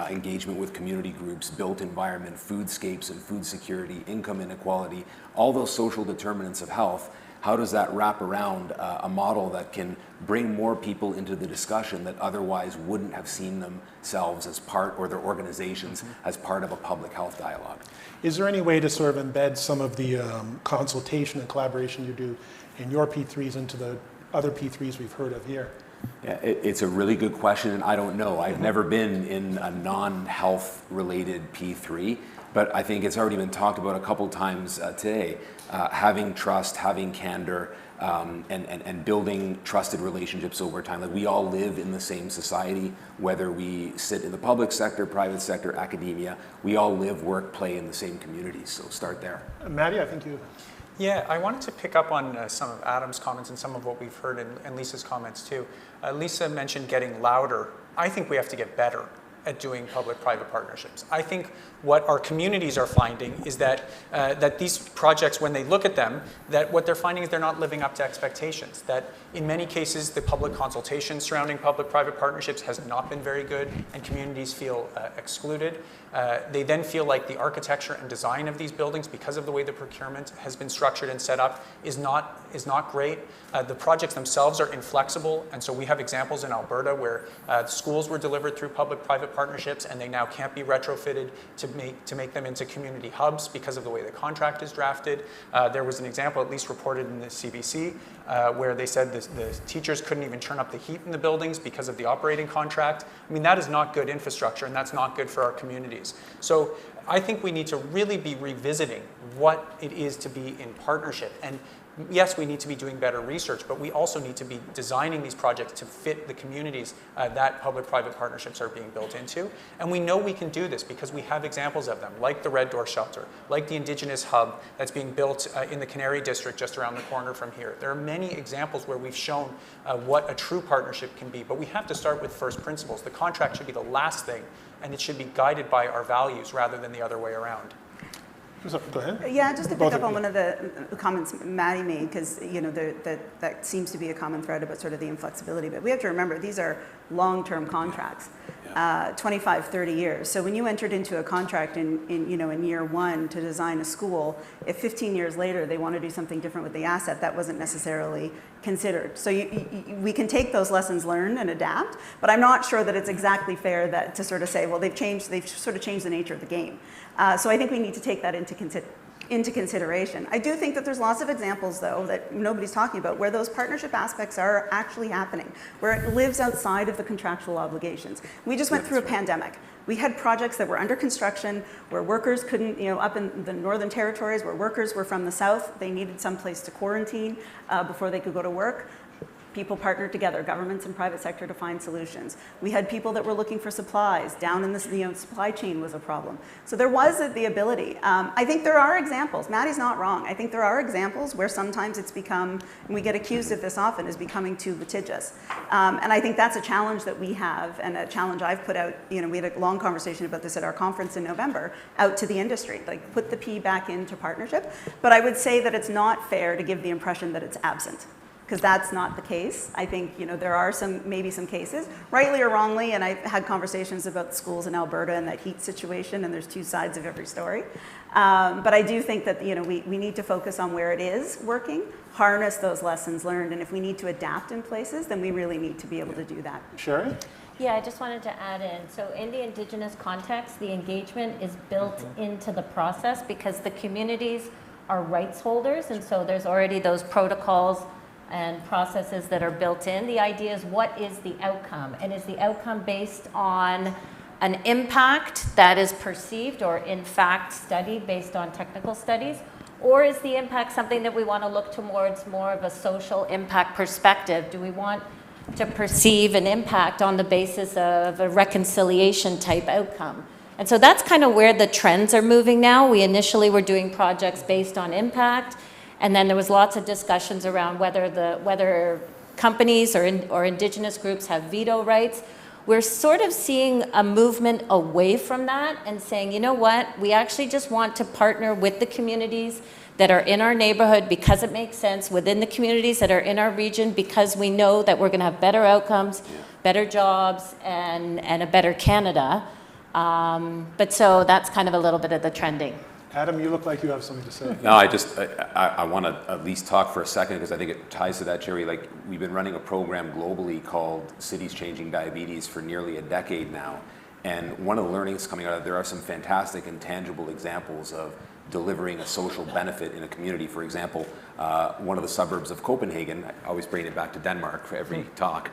engagement with community groups, built environment, foodscapes and food security, income inequality, all those social determinants of health. How does that wrap around a model that can bring more people into the discussion that otherwise wouldn't have seen themselves as part, or their organizations as part of a public health dialogue? Is there any way to sort of embed some of the consultation and collaboration you do in your P3s into the other P3s we've heard of here? Yeah, it's a really good question, and I don't know. I've never been in a non-health related P3, but I think it's already been talked about a couple times today. Having trust, having candor, and building trusted relationships over time. Like we all live in the same society, whether we sit in the public sector, private sector, academia, we all live, work, play in the same communities. So start there. Maddie, I think you... Yeah, I wanted to pick up on some of Adam's comments and some of what we've heard and Lisa's comments too. Lisa mentioned getting louder. I think we have to get better at doing public-private partnerships. I think what our communities are finding is that that these projects, when they look at them, that what they're finding is they're not living up to expectations. That in many cases, the public consultation surrounding public-private partnerships has not been very good, and communities feel excluded. They then feel like the architecture and design of these buildings, because of the way the procurement has been structured and set up, is not great. The projects themselves are inflexible, and so we have examples in Alberta where schools were delivered through public-private partnerships, and they now can't be retrofitted to make them into community hubs because of the way the contract is drafted. There was an example, at least reported in the CBC, where they said the teachers couldn't even turn up the heat in the buildings because of the operating contract. I mean, that is not good infrastructure, and that's not good for our communities. So I think we need to really be revisiting what it is to be in partnership. And yes, we need to be doing better research, but we also need to be designing these projects to fit the communities that public-private partnerships are being built into. And we know we can do this because we have examples of them, like the Red Door Shelter, like the Indigenous Hub that's being built in the Canary District just around the corner from here. There are many examples where we've shown what a true partnership can be, but we have to start with first principles. The contract should be the last thing, and it should be guided by our values rather than the other way around. Go ahead. Yeah, just to pick up on one of the comments Maddie made, because that seems to be a common thread about sort of the inflexibility. But we have to remember these are long-term contracts, 25, 30 years. So when you entered into a contract in year one to design a school, if 15 years later they want to do something different with the asset, that wasn't necessarily considered. So we can take those lessons learned and adapt, but I'm not sure that it's exactly fair to sort of say, well, they've sort of changed the nature of the game. So I think we need to take that into consideration. I do think that there's lots of examples, though, that nobody's talking about, where those partnership aspects are actually happening, where it lives outside of the contractual obligations. We just went through a pandemic. We had projects that were under construction where workers couldn't, up in the Northern Territories, where workers were from the south, they needed some place to quarantine before they could go to work. People partnered together, governments and private sector, to find solutions. We had people that were looking for supplies. Down in the supply chain was a problem. So there was the ability. I think there are examples. Maddie's not wrong. I think there are examples where sometimes it's become, and we get accused of this often, as becoming too litigious. And I think that's a challenge that we have, and a challenge I've put out. We had a long conversation about this at our conference in November, out to the industry, like put the P back into partnership. But I would say that it's not fair to give the impression that it's absent, because that's not the case. I think there are maybe some cases, rightly or wrongly, and I've had conversations about schools in Alberta and that heat situation, and there's two sides of every story. But I do think that we need to focus on where it is working, harness those lessons learned, and if we need to adapt in places, then we really need to be able to do that. Sherry? Yeah, I just wanted to add in. So in the Indigenous context, the engagement is built into the process because the communities are rights holders, and so there's already those protocols and processes that are built in. The idea is, what is the outcome? And is the outcome based on an impact that is perceived or in fact studied based on technical studies? Or is the impact something that we want to look towards more of a social impact perspective? Do we want to perceive an impact on the basis of a reconciliation type outcome? And so that's kind of where the trends are moving now. We initially were doing projects based on impact, and then there was lots of discussions around whether companies or Indigenous groups have veto rights. We're sort of seeing a movement away from that and saying, you know what, we actually just want to partner with the communities that are in our neighborhood because it makes sense, within the communities that are in our region, because we know that we're going to have better outcomes, better jobs, and a better Canada. But so that's kind of a little bit of the trending. Adam, you look like you have something to say. No, I want to at least talk for a second, because I think it ties to that, Jerry. Like, we've been running a program globally called Cities Changing Diabetes for nearly a decade now. And one of the learnings coming out of it, there are some fantastic and tangible examples of delivering a social benefit in a community. For example, one of the suburbs of Copenhagen, I always bring it back to Denmark for every talk,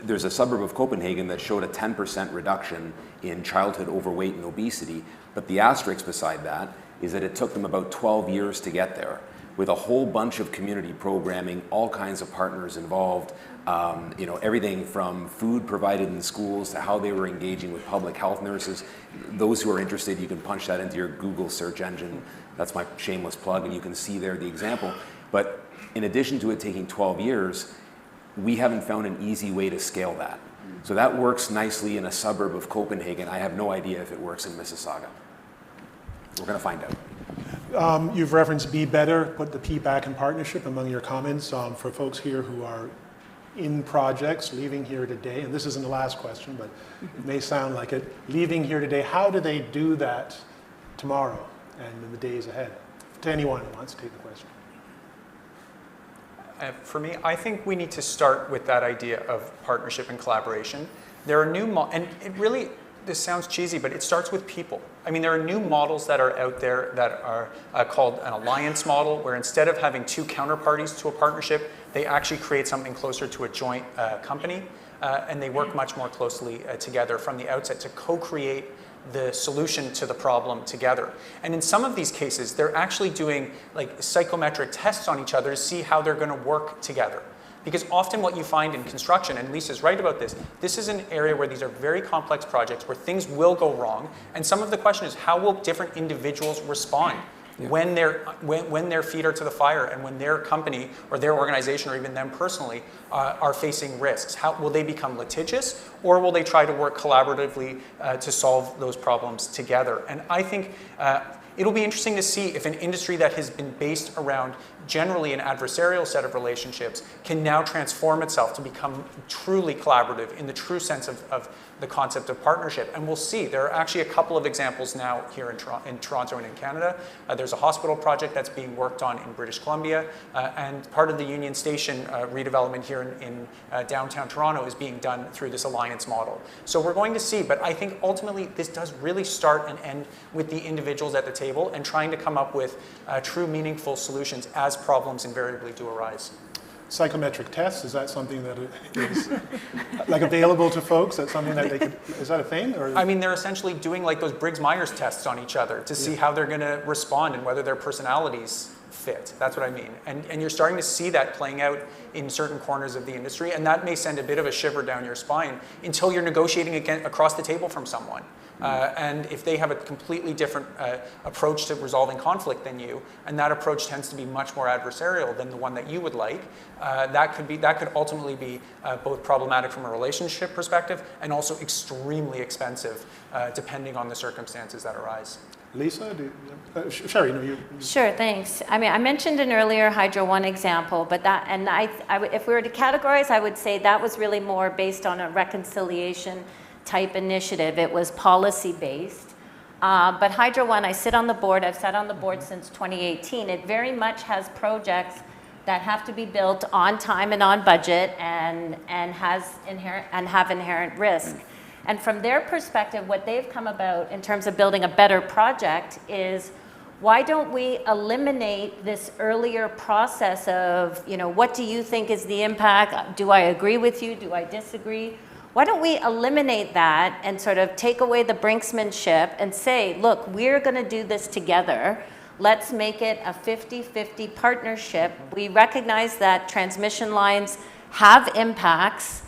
there's a suburb of Copenhagen that showed a 10% reduction in childhood overweight and obesity, but the asterisk beside that is that it took them about 12 years to get there, with a whole bunch of community programming, all kinds of partners involved, everything from food provided in schools to how they were engaging with public health nurses. Those who are interested, you can punch that into your Google search engine. That's my shameless plug, and you can see there the example. But in addition to it taking 12 years, we haven't found an easy way to scale that. So that works nicely in a suburb of Copenhagen. I have no idea if it works in Mississauga. We're going to find out. You've referenced Be Better, put the P back in partnership among your comments. For folks here who are in projects, leaving here today, and this isn't the last question, but it may sound like it, leaving here today, how do they do that tomorrow and in the days ahead? To anyone who wants to take the question. For me, I think we need to start with that idea of partnership and collaboration. There are new, and it really, this sounds cheesy, but it starts with people. I mean, there are new models that are out there that are called an alliance model, where instead of having two counterparties to a partnership, they actually create something closer to a joint company, and they work much more closely together from the outset to co-create the solution to the problem together. And in some of these cases, they're actually doing like psychometric tests on each other to see how they're going to work together. Because often what you find in construction, and Lisa's right about this is an area where these are very complex projects where things will go wrong. And some of the question is, how will different individuals respond when their feet are to the fire and when their company or their organization or even them personally are facing risks? How will they become litigious, or will they try to work collaboratively to solve those problems together? And I think it'll be interesting to see if an industry that has been based around generally an adversarial set of relationships can now transform itself to become truly collaborative in the true sense of the concept of partnership. And we'll see. There are actually a couple of examples now here in Toronto and in Canada. There's a hospital project that's being worked on in British Columbia, and part of the Union Station redevelopment here in downtown Toronto is being done through this alliance model. So we're going to see, but I think ultimately this does really start and end with the individuals at the table and trying to come up with true meaningful solutions as problems invariably do arise. Psychometric tests, is that something that is like available to folks? That's something that they could, is that a thing? Or? I mean, they're essentially doing like those Briggs-Myers tests on each other to see how they're going to respond and whether their personalities fit. That's what I mean. And you're starting to see that playing out in certain corners of the industry, and that may send a bit of a shiver down your spine until you're negotiating again across the table from someone. And if they have a completely different approach to resolving conflict than you, and that approach tends to be much more adversarial than the one that you would like, that could ultimately be both problematic from a relationship perspective and also extremely expensive, depending on the circumstances that arise. Lisa, Sherry, no, you. Sure, thanks. I mean, I mentioned an earlier Hydro One example, but if we were to categorize, I would say that was really more based on a reconciliation type initiative. It was policy based. But Hydro One, I sit on the board. I've sat on the board since 2018. It very much has projects that have to be built on time and on budget, and have inherent risk. And from their perspective, what they've come about in terms of building a better project is, why don't we eliminate this earlier process of, what do you think is the impact? Do I agree with you? Do I disagree? Why don't we eliminate that and sort of take away the brinksmanship and say, look, we're going to do this together. Let's make it a 50-50 partnership. We recognize that transmission lines have impacts.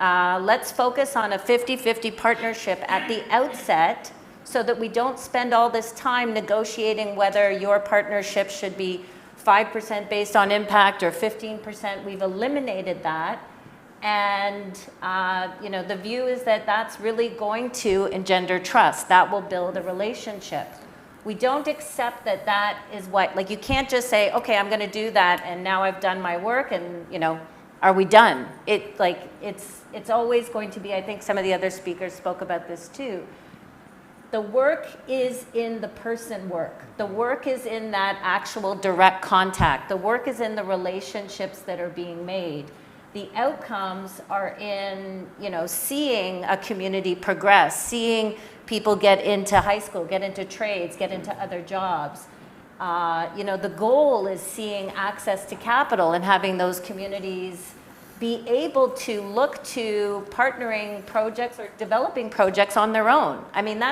Let's focus on a 50-50 partnership at the outset so that we don't spend all this time negotiating whether your partnership should be 5% based on impact or 15%. We've eliminated that. And the view is that that's really going to engender trust. That will build a relationship. We don't accept that that is what, you can't just say, okay, I'm going to do that and now I've done my work and, are we done? It's always going to be, I think some of the other speakers spoke about this too. The work is in the person work. The work is in that actual direct contact. The work is in the relationships that are being made. The outcomes are in, seeing a community progress, seeing people get into high school, get into trades, get into other jobs. The goal is seeing access to capital and having those communities be able to look to partnering projects or developing projects on their own. I mean,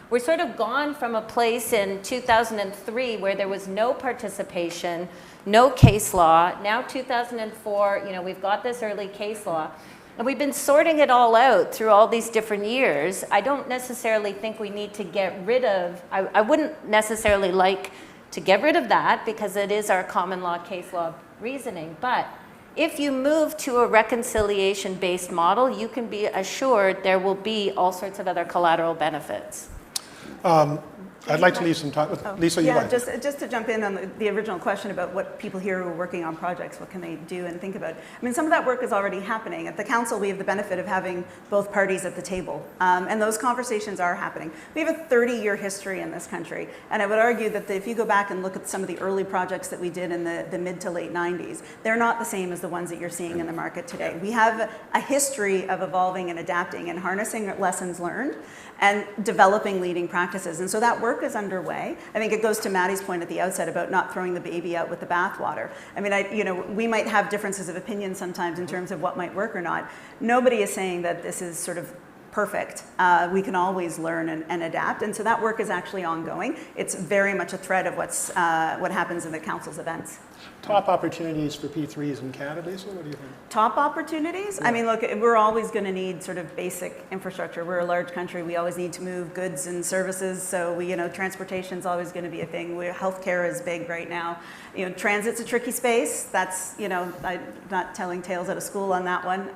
we're sort of gone from a place in 2003 where there was no participation, no case law. Now 2004, we've got this early case law. And we've been sorting it all out through all these different years. I don't necessarily think we need to get rid of, I wouldn't necessarily like to get rid of that because it is our common law case law reasoning. But if you move to a reconciliation-based model, you can be assured there will be all sorts of other collateral benefits. I'd like to leave some time with Lisa. You yeah, just to jump in on the original question about what people here who are working on projects, what can they do and think about? I mean, some of that work is already happening. At the council, we have the benefit of having both parties at the table, and those conversations are happening. We have a 30-year history in this country, and I would argue that if you go back and look at some of the early projects that we did in the mid to late 90s, they're not the same as the ones that you're seeing in the market today. We have a history of evolving and adapting and harnessing lessons learned and developing leading practices. And so that work is underway. I think it goes to Maddie's point at the outset about not throwing the baby out with the bathwater. I mean, we might have differences of opinion sometimes in terms of what might work or not. Nobody is saying that this is sort of perfect. We can always learn and adapt. And so that work is actually ongoing. It's very much a thread of what happens in the council's events. Top opportunities for P3s in Canada, Lisa, what do you think? Top opportunities? Yeah. I mean, look, we're always going to need sort of basic infrastructure. We're a large country. We always need to move goods and services. So transportation's always going to be a thing. Healthcare is big right now. Transit's a tricky space. That's, I'm not telling tales out of school on that one.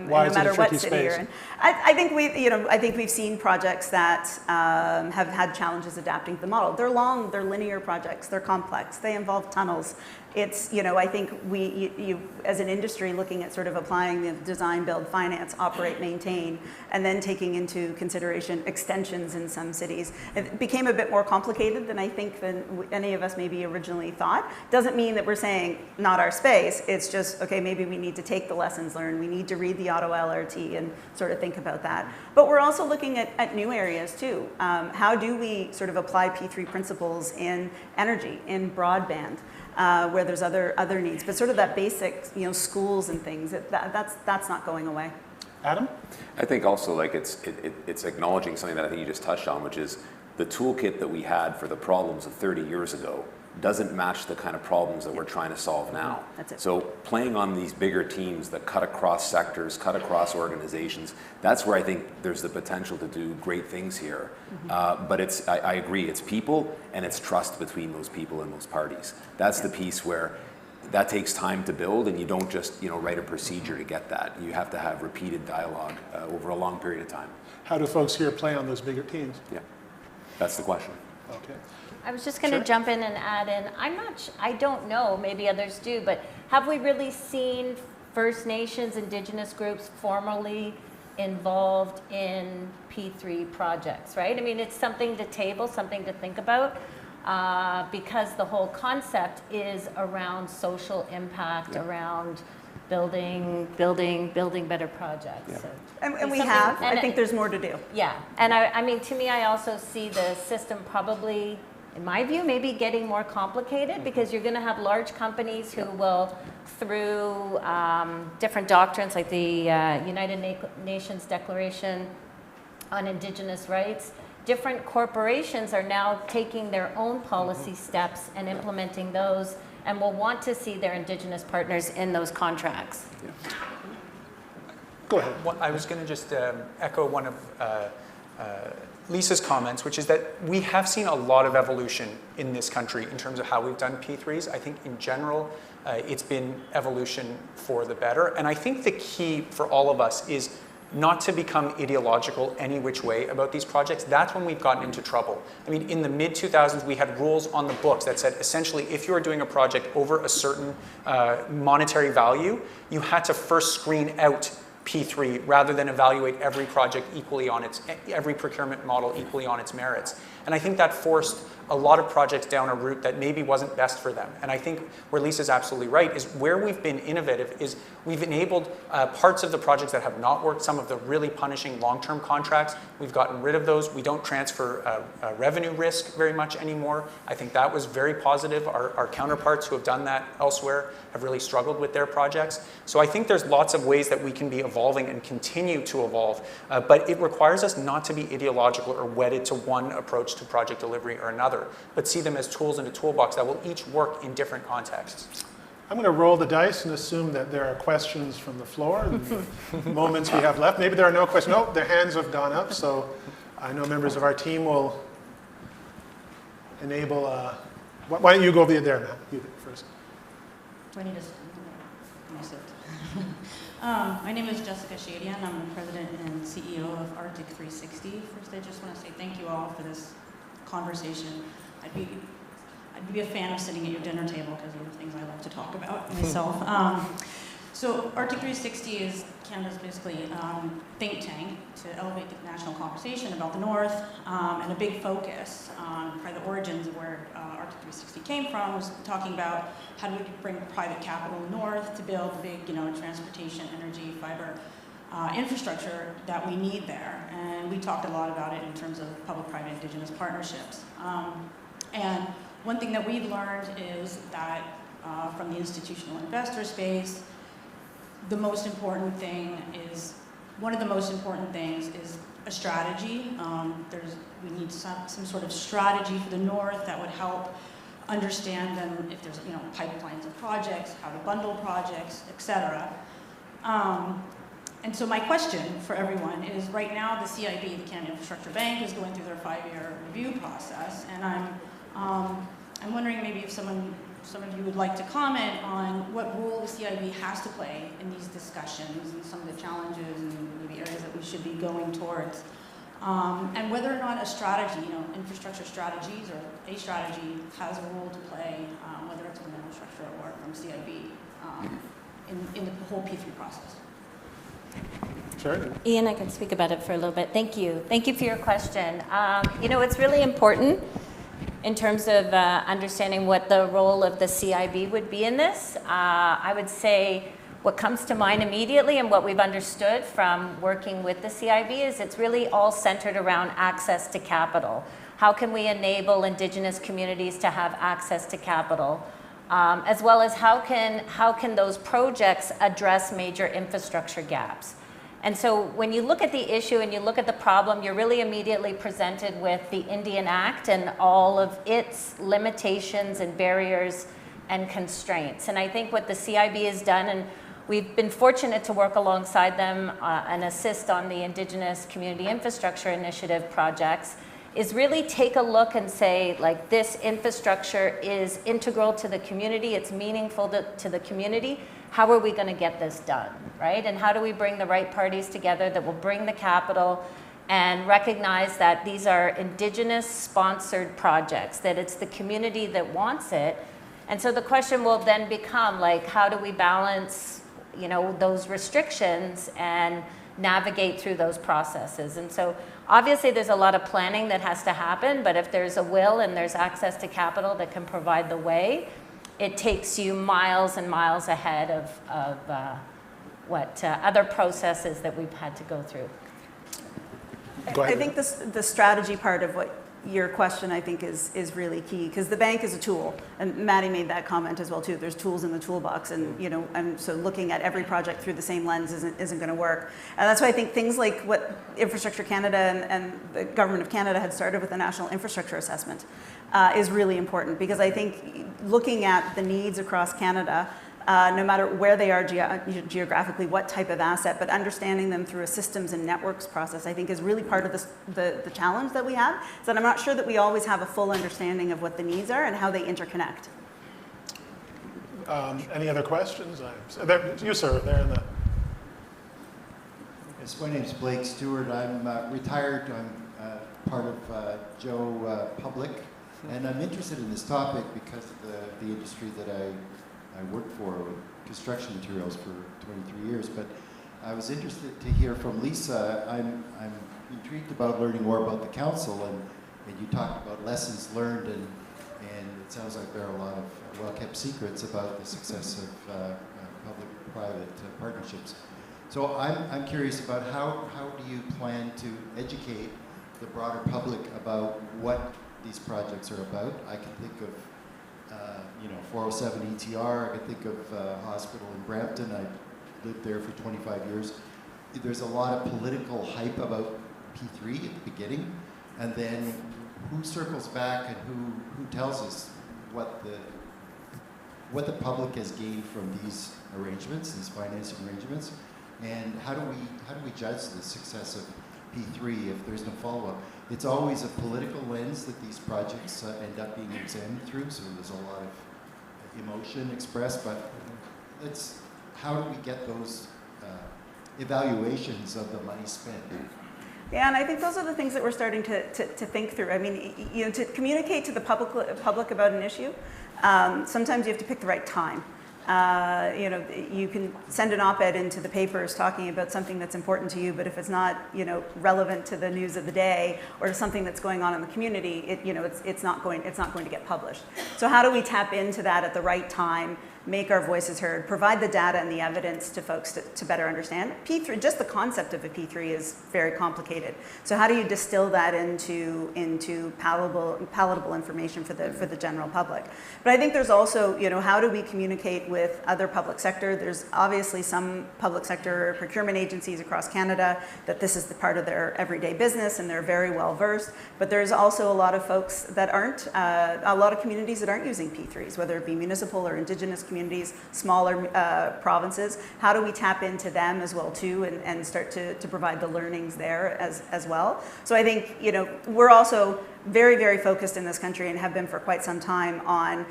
Why no is matter it a what tricky city space? you're in. I think we've seen projects that have had challenges adapting to the model. They're long, they're linear projects, they're complex, they involve tunnels. It's, I think you as an industry looking at sort of applying the design, build, finance, operate, maintain, and then taking into consideration extensions in some cities. It became a bit more complicated than any of us maybe originally thought. Doesn't mean that we're saying not our space. It's just, okay, maybe we need to take the lessons learned. We need to read the Ottawa LRT and sort of think about that. But we're also looking at new areas too. How do we sort of apply P3 principles in energy, in broadband? Where there's other needs, but sort of that basic, schools and things. That's not going away. Adam? I think also it's acknowledging something that I think you just touched on, which is the toolkit that we had for the problems of 30 years ago doesn't match the kind of problems that we're trying to solve now. That's it. So playing on these bigger teams that cut across sectors, cut across organizations, that's where I think there's the potential to do great things here. But I agree, it's people and it's trust between those people and those parties. That's the piece where that takes time to build, and you don't just write a procedure to get that. You have to have repeated dialogue over a long period of time. How do folks here play on those bigger teams? Yeah, that's the question. Okay. I was just going to jump in and add in, I don't know, maybe others do, but have we really seen First Nations, Indigenous groups formally involved in P3 projects, right? I mean, it's something to table, something to think about, because the whole concept is around social impact, around building better projects. Yeah. So And we something- have. and I think there's more to do. Yeah, and I mean, to me, I also see the system probably, in my view, maybe getting more complicated, because you're going to have large companies who will, through different doctrines like the United Nations Declaration on Indigenous Rights, different corporations are now taking their own policy steps and implementing those, and will want to see their Indigenous partners in those contracts. Go ahead. Well, I was going to just echo one of Lisa's comments, which is that we have seen a lot of evolution in this country in terms of how we've done P3s. I think in general, it's been evolution for the better. And I think the key for all of us is not to become ideological any which way about these projects. That's when we've gotten into trouble. I mean, in the mid-2000s, we had rules on the books that said, essentially, if you were doing a project over a certain monetary value, you had to first screen out P3 rather than evaluate every project equally on every procurement model equally on its merits. And I think that forced a lot of projects down a route that maybe wasn't best for them. And I think where Lisa's absolutely right is where we've been innovative is we've enabled parts of the projects that have not worked, some of the really punishing long-term contracts. We've gotten rid of those. We don't transfer revenue risk very much anymore. I think that was very positive. Our counterparts who have done that elsewhere have really struggled with their projects. So I think there's lots of ways that we can be evolving and continue to evolve, but it requires us not to be ideological or wedded to one approach to project delivery or another, but see them as tools in a toolbox that will each work in different contexts. I'm going to roll the dice and assume that there are questions from the floor in the moments we have left. Maybe there are no questions. No, their hands have gone up, so I know members of our team will enable. Why don't you go over there, Matt? You first. Do I need to sit? My name is Jessica Shadian. I'm the president and CEO of Arctic 360. First, I just want to say thank you all for this conversation. I'd be a fan of sitting at your dinner table because of the things I love to talk about myself. So Arctic 360 is Canada's basically think tank to elevate the national conversation about the North, and a big focus on the origins of where Arctic 360 came from was talking about how do we bring private capital north to build the big, transportation, energy, fiber infrastructure that we need there. And we talked a lot about it in terms of public-private Indigenous partnerships. And one thing that we've learned is that from the institutional investor space, one of the most important things is a strategy. We need some sort of strategy for the North that would help understand them if there's pipelines of projects, how to bundle projects, etc. And so my question for everyone is, right now the CIB, the Canada Infrastructure Bank, is going through their 5-year review process, and I'm wondering maybe if some of you would like to comment on what role the CIB has to play in these discussions and some of the challenges and maybe areas that we should be going towards, and whether or not a strategy, infrastructure strategies or a strategy has a role to play, whether it's from infrastructure or from CIB in the whole P3 process. Sure. Ian, I can speak about it for a little bit. Thank you. Thank you for your question. It's really important in terms of understanding what the role of the CIB would be in this. I would say what comes to mind immediately and what we've understood from working with the CIB is it's really all centered around access to capital. How can we enable Indigenous communities to have access to capital? As well as how can those projects address major infrastructure gaps? And so when you look at the issue and you look at the problem, you're really immediately presented with the Indian Act and all of its limitations and barriers and constraints. And I think what the CIB has done, and we've been fortunate to work alongside them and assist on the Indigenous Community Infrastructure Initiative projects, is really take a look and say, like, this infrastructure is integral to the community, it's meaningful to the community. How are we going to get this done, right? And how do we bring the right parties together that will bring the capital and recognize that these are Indigenous sponsored projects, that it's the community that wants it. And so the question will then become, like, how do we balance, you know, those restrictions and navigate through those processes? And so obviously there's a lot of planning that has to happen, but if there's a will and there's access to capital that can provide the way, it takes you miles and miles ahead of what other processes that we've had to go through. Go ahead. I think the strategy part of what your question, I think, is really key, because the bank is a tool, and Maddie made that comment as well too. There's tools in the toolbox, and you know, and so looking at every project through the same lens isn't going to work. And that's why I think things like what Infrastructure Canada and the Government of Canada had started with the National Infrastructure Assessment is really important, because I think looking at the needs across Canada, no matter where they are geographically, what type of asset, but understanding them through a systems and networks process, I think is really part of the challenge that we have, is that I'm not sure that we always have a full understanding of what the needs are and how they interconnect. Any other questions? You, sir, there in the... Yes, my name's Blake Stewart. I'm retired. I'm part of Joe Public, and I'm interested in this topic because of the industry that I worked for, construction materials, for 23 years. But I was interested to hear from Lisa. I'm intrigued about learning more about the council, and you talked about lessons learned, and it sounds like there are a lot of well-kept secrets about the success of public-private partnerships. So I'm curious about how do you plan to educate the broader public about what these projects are about? I can think of 407 ETR, I can think of a hospital in Brampton. I lived there for 25 years. There's a lot of political hype about P3 at the beginning, and then who circles back and who tells us what the public has gained from these arrangements, these financing arrangements, and how do we judge the success of P3 if there's no follow-up? It's always a political lens that these projects end up being examined through, so there's a lot of emotion expressed, but how do we get those evaluations of the money spent? Yeah, and I think those are the things that we're starting to think through. I mean, you know, to communicate to the public about an issue, sometimes you have to pick the right time. You know, you can send an op-ed into the papers talking about something that's important to you, but if it's not, you know, relevant to the news of the day or to something that's going on in the community, it's not going to get published. So how do we tap into that at the right time, make our voices heard, provide the data and the evidence to folks to better understand? P3, just the concept of a P3 is very complicated. So how do you distill that into palatable information for the general public? But I think there's also, you know, how do we communicate with other public sector? There's obviously some public sector procurement agencies across Canada that this is the part of their everyday business and they're very well versed. But there's also a lot of folks that aren't, a lot of communities that aren't using P3s, whether it be municipal or Indigenous communities, smaller provinces. How do we tap into them as well too, and start to provide the learnings there as well? So I think, you know, we're also very, very focused in this country and have been for quite some time on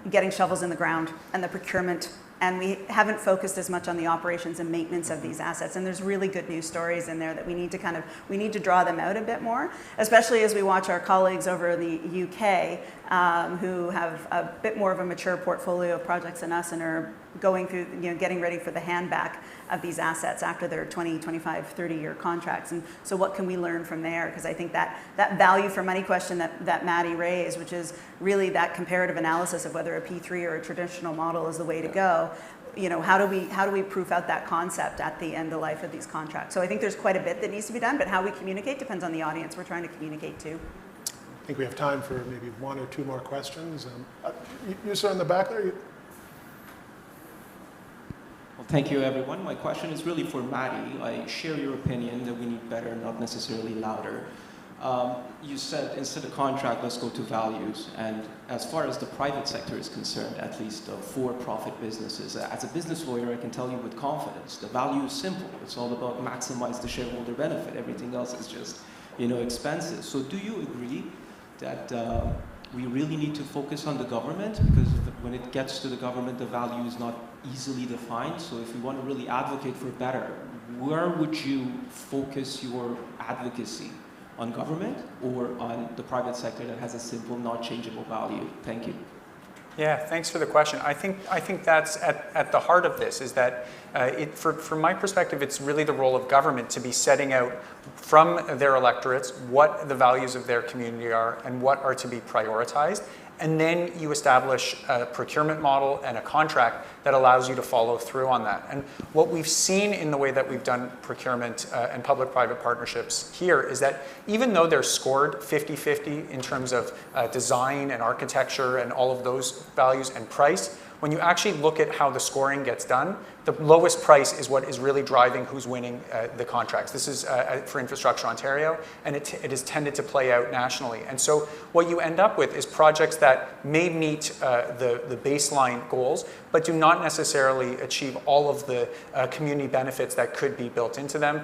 getting shovels in the ground and the procurement, and we haven't focused as much on the operations and maintenance of these assets. And there's really good news stories in there that we need to draw them out a bit more, especially as we watch our colleagues over in the UK who have a bit more of a mature portfolio of projects than us and are going through, you know, getting ready for the handback of these assets after their 20, 25, 30-year contracts. And so what can we learn from there? Because I think that value for money question that Maddie raised, which is really that comparative analysis of whether a P3 or a traditional model is the way to go, you know, how do we proof out that concept at the end of life of these contracts? So I think there's quite a bit that needs to be done, but how we communicate depends on the audience we're trying to communicate to. I think we have time for maybe one or two more questions. You sir in the back there. Well, thank you, everyone. My question is really for Maddie. I share your opinion that we need better, not necessarily louder. You said instead of contract, let's go to values. And as far as the private sector is concerned, at least for-profit businesses, as a business lawyer, I can tell you with confidence, the value is simple. It's all about maximize the shareholder benefit. Everything else is just, expenses. So do you agree that we really need to focus on the government? Because when it gets to the government, the value is not easily defined. So if you want to really advocate for better, where would you focus your advocacy? On government or on the private sector that has a simple, not changeable value? Thank you. Yeah, thanks for the question. I think that's at the heart of this, is that from my perspective, it's really the role of government to be setting out from their electorates what the values of their community are and what are to be prioritized. And then you establish a procurement model and a contract that allows you to follow through on that. And what we've seen in the way that we've done procurement and public-private partnerships here is that even though they're scored 50-50 in terms of design and architecture and all of those values and price, when you actually look at how the scoring gets done, the lowest price is what is really driving who's winning the contracts. This is for Infrastructure Ontario, and it has tended to play out nationally. And so what you end up with is projects that may meet the baseline goals, but do not necessarily achieve all of the community benefits that could be built into them,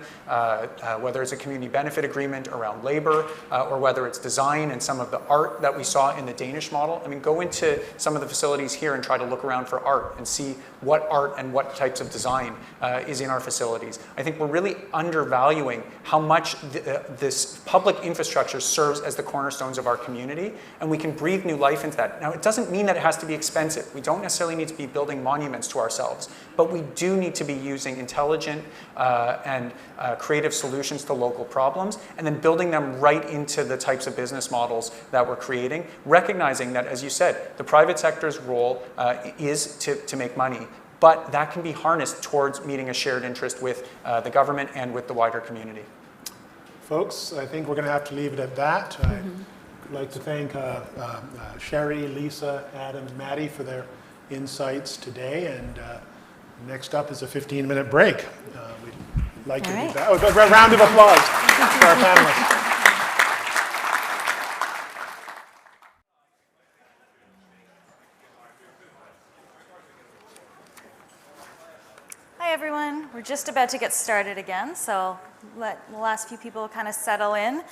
whether it's a community benefit agreement around labor, or whether it's design and some of the art that we saw in the Danish model. I mean, go into some of the facilities here and try to look around for art and see what art and what types of design is in our facilities. I think we're really undervaluing how much this public infrastructure serves as the cornerstones of our community, and we can breathe new life into that. Now, it doesn't mean that it has to be expensive. We don't necessarily need to be building monuments to ourselves, but we do need to be using intelligent and creative solutions to local problems, and then building them right into the types of business models that we're creating, recognizing that, as you said, the private sector's role is to make money, but that can be harnessed towards meeting a shared interest with the government and with the wider community. Folks, I think we're going to have to leave it at that. I'd like to thank Sherry, Lisa, Adam, Maddie for their insights today. And next up is a 15-minute break. We'd like to do that. Oh, a round of applause for our panelists. Hi everyone, we're just about to get started again, so let the last few people kind of settle in.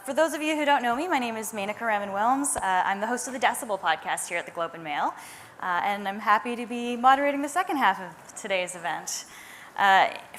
For those of you who don't know me, my name is Menaka Raman-Wilms. I'm the host of the Decibel podcast here at the Globe and Mail, and I'm happy to be moderating the second half of today's event.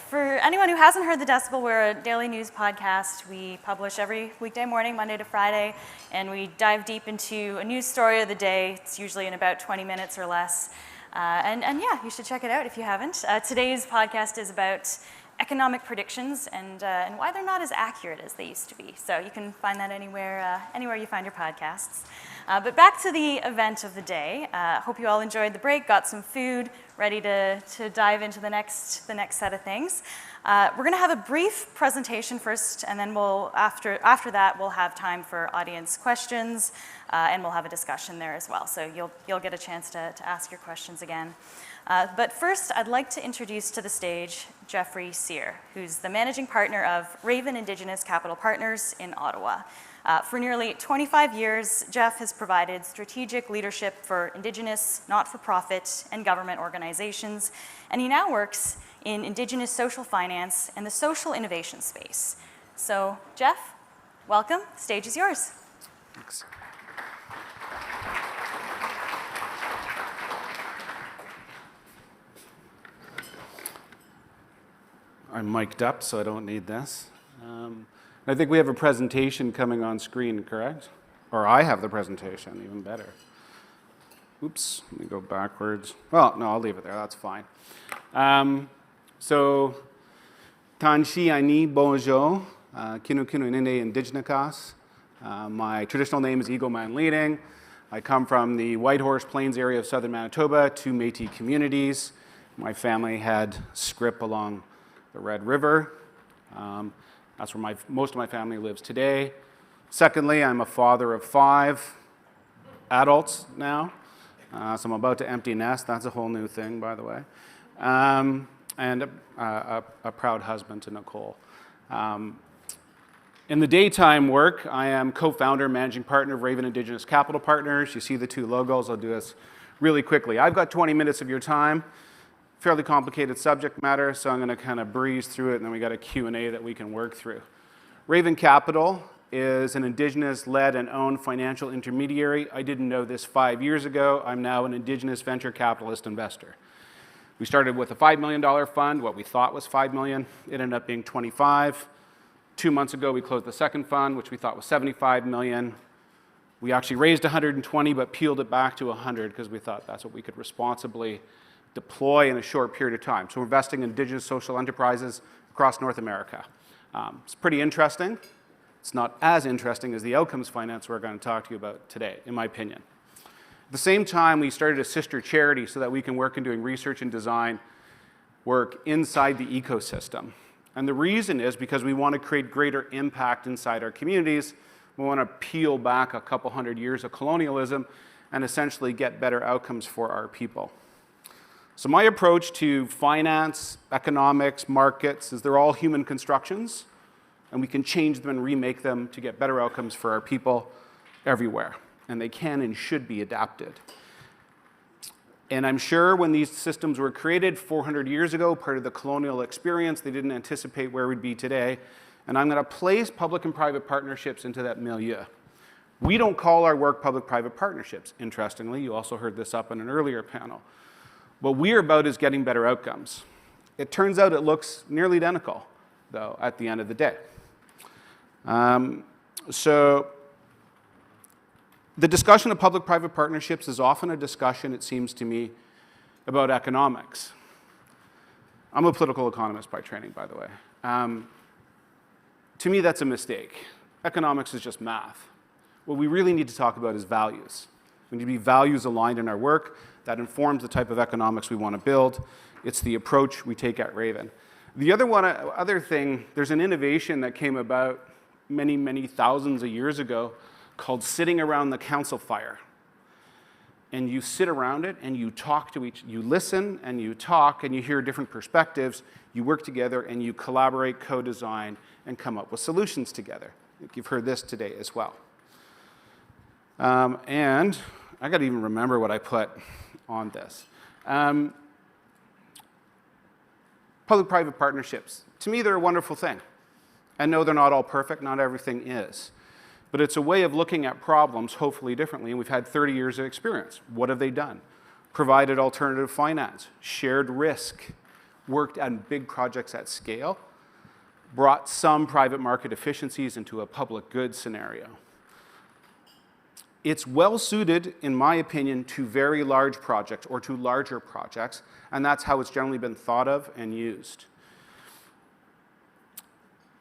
For anyone who hasn't heard the Decibel, we're a daily news podcast. We publish every weekday morning, Monday to Friday, and we dive deep into a news story of the day. It's usually in about 20 minutes or less. And yeah, you should check it out if you haven't. Today's podcast is about economic predictions and why they're not as accurate as they used to be. So you can find that anywhere you find your podcasts. But back to the event of the day. Hope you all enjoyed the break, got some food, ready to dive into the next set of things. We're going to have a brief presentation first, and then after that we'll have time for audience questions, and we'll have a discussion there as well. So you'll get a chance to ask your questions again. But first, I'd like to introduce to the stage Jeffrey Sear, who's the managing partner of Raven Indigenous Capital Partners in Ottawa. For nearly 25 years, Jeff has provided strategic leadership for Indigenous, not-for-profit, and government organizations, and he now works in Indigenous social finance and the social innovation space. So, Jeff, welcome. The stage is yours. Thanks. I'm mic'd up, so I don't need this. I think we have a presentation coming on screen, correct? Or I have the presentation, even better. Oops, let me go backwards. Well, no, I'll leave it there, that's fine. So, Tanshi Ani Bonjour, Kinu Kinu Ninde Indigenikas. My traditional name is Eagle Man Leading. I come from the Whitehorse Plains area of southern Manitoba, 2 Métis communities. My family had scrip along the Red River. That's where most of my family lives today. Secondly, I'm a father of 5 adults now. So I'm about to empty nest. That's a whole new thing, by the way. and a proud husband to Nicole. In the daytime work, I am co-founder and managing partner of Raven Indigenous Capital Partners. You see the two logos. I'll do this really quickly. I've got 20 minutes of your time. Fairly complicated subject matter, so I'm going to kind of breeze through it, and then we got a Q&A that we can work through. Raven Capital is an Indigenous-led and owned financial intermediary. I didn't know this 5 years ago. I'm now an Indigenous venture capitalist investor. We started with a $5 million fund, what we thought was $5 million. It ended up being 25. 2 months ago, we closed the second fund, which we thought was 75 million. We actually raised 120, but peeled it back to 100 because we thought that's what we could responsibly deploy in a short period of time. So we're investing in Indigenous social enterprises across North America. It's pretty interesting. It's not as interesting as the outcomes finance we're going to talk to you about today, in my opinion. At the same time, we started a sister charity so that we can work in doing research and design work inside the ecosystem. And the reason is because we want to create greater impact inside our communities. We want to peel back a couple hundred years of colonialism and essentially get better outcomes for our people. So my approach to finance, economics, markets is they're all human constructions, and we can change them and remake them to get better outcomes for our people everywhere. And they can and should be adapted. And I'm sure when these systems were created 400 years ago, part of the colonial experience, they didn't anticipate where we'd be today. And I'm going to place public and private partnerships into that milieu. We don't call our work public-private partnerships. Interestingly, you also heard this up in an earlier panel. What we're about is getting better outcomes. It turns out it looks nearly identical, though, at the end of the day. The discussion of public-private partnerships is often a discussion, it seems to me, about economics. I'm a political economist by training, by the way. To me, that's a mistake. Economics is just math. What we really need to talk about is values. We need to be values aligned in our work. That informs the type of economics we want to build. It's the approach we take at Raven. The other thing, there's an innovation that came about many, many thousands of years ago called sitting around the council fire. And you sit around it and you talk to you listen and you talk and you hear different perspectives. You work together and you collaborate, co-design, and come up with solutions together. I think you've heard this today as well. And I got to even remember what I put on this. Public-private partnerships. To me, they're a wonderful thing. And no, they're not all perfect. Not everything is. But it's a way of looking at problems, hopefully differently, and we've had 30 years of experience. What have they done? Provided alternative finance, shared risk, worked on big projects at scale, brought some private market efficiencies into a public good scenario. It's well suited, in my opinion, to very large projects or to larger projects, and that's how it's generally been thought of and used.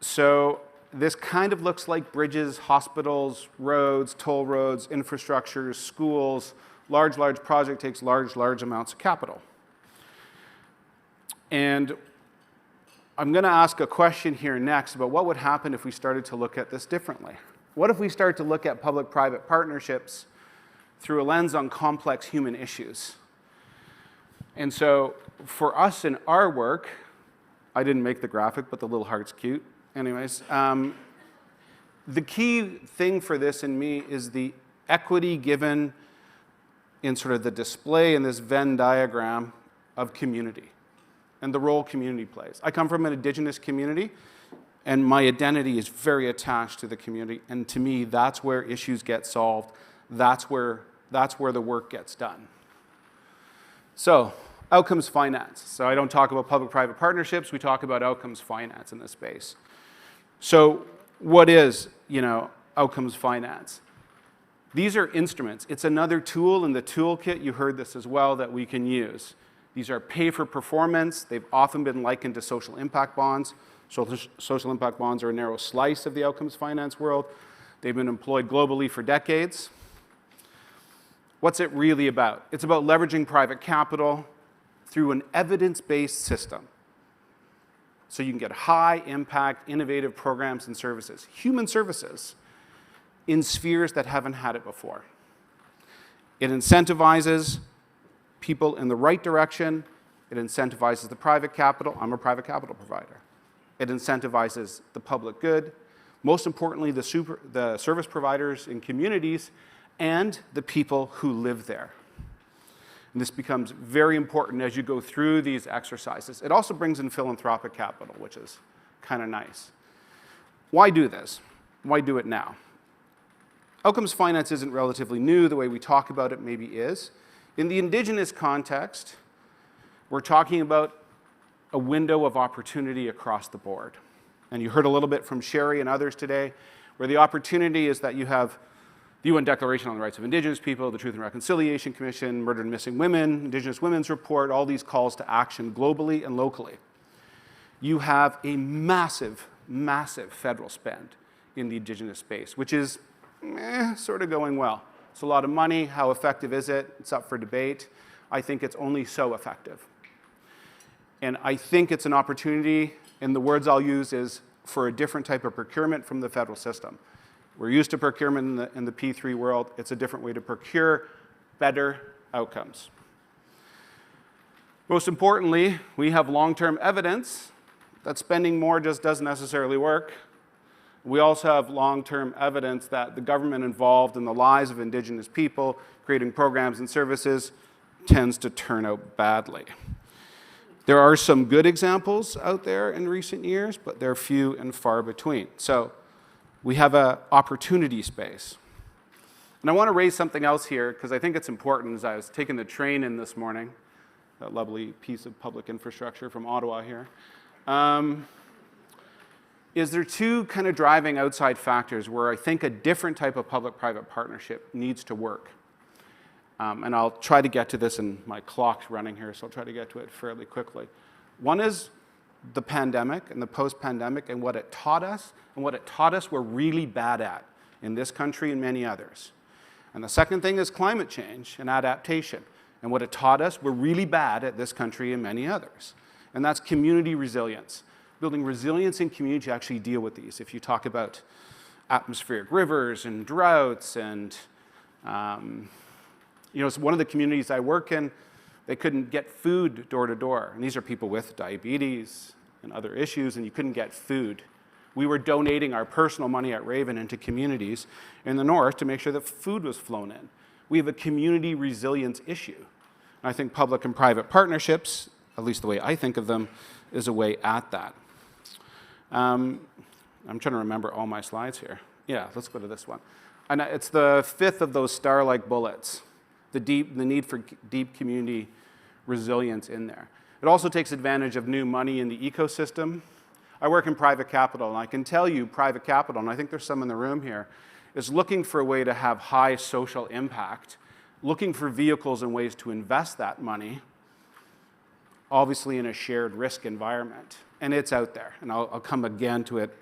So this kind of looks like bridges, hospitals, roads, toll roads, infrastructures, schools. Large project takes large amounts of capital. And I'm going to ask a question here next about what would happen if we started to look at this differently. What if we start to look at public-private partnerships through a lens on complex human issues? And so for us in our work, I didn't make the graphic, but the little heart's cute. Anyways, the key thing for this in me is the equity given in sort of the display in this Venn diagram of community and the role community plays. I come from an Indigenous community, and my identity is very attached to the community. And to me, that's where issues get solved. That's where the work gets done. So, outcomes finance. So I don't talk about public-private partnerships. We talk about outcomes finance in this space. So what is, outcomes finance? These are instruments. It's another tool in the toolkit. You heard this as well that we can use. These are pay for performance. They've often been likened to social impact bonds. Social impact bonds are a narrow slice of the outcomes finance world. They've been employed globally for decades. What's it really about? It's about leveraging private capital through an evidence-based system. So you can get high-impact, innovative programs and services, human services, in spheres that haven't had it before. It incentivizes people in the right direction It incentivizes the private capital. I'm a private capital provider. It incentivizes the public good. Most importantly, the service providers in communities and the people who live there. And this becomes very important as you go through these exercises. It also brings in philanthropic capital, which is kind of nice. Why do this? Why do it now? Outcomes finance isn't relatively new. The way we talk about it maybe is. In the Indigenous context, we're talking about a window of opportunity across the board. And you heard a little bit from Sherry and others today, where the opportunity is that you have the UN Declaration on the Rights of Indigenous People, the Truth and Reconciliation Commission, Murdered and Missing Women, Indigenous Women's Report, all these calls to action globally and locally. You have a massive, massive federal spend in the Indigenous space, which is sort of going well. It's a lot of money. How effective is it? It's up for debate. I think it's only so effective. And I think it's an opportunity, and the words I'll use is for a different type of procurement from the federal system. We're used to procurement in the P3 world. It's a different way to procure better outcomes. Most importantly, we have long-term evidence that spending more just doesn't necessarily work. We also have long-term evidence that the government involved in the lives of Indigenous people, creating programs and services, tends to turn out badly. There are some good examples out there in recent years, but they're few and far between. So we have an opportunity space. And I want to raise something else here, because I think it's important. As I was taking the train in this morning, that lovely piece of public infrastructure from Ottawa here, is there two kind of driving outside factors where I think a different type of public-private partnership needs to work. And I'll try to get to this, and my clock's running here, so I'll try to get to it fairly quickly. One is the pandemic and the post-pandemic and what it taught us, and what it taught us we're really bad at in this country and many others. And the second thing is climate change and adaptation, and what it taught us we're really bad at this country and many others. And that's community resilience. Building resilience in community to actually deal with these. If you talk about atmospheric rivers and droughts and it's one of the communities I work in, they couldn't get food door to door. And these are people with diabetes and other issues, and you couldn't get food. We were donating our personal money at Raven into communities in the north to make sure that food was flown in. We have a community resilience issue. And I think public and private partnerships, at least the way I think of them, is a way at that. I'm trying to remember all my slides here. Yeah, let's go to this one. And it's the fifth of those star-like bullets. The need for deep community resilience in there. It also takes advantage of new money in the ecosystem. I work in private capital, and I can tell you private capital, and I think there's some in the room here, is looking for a way to have high social impact, looking for vehicles and ways to invest that money, obviously in a shared risk environment. And it's out there, and I'll come again to it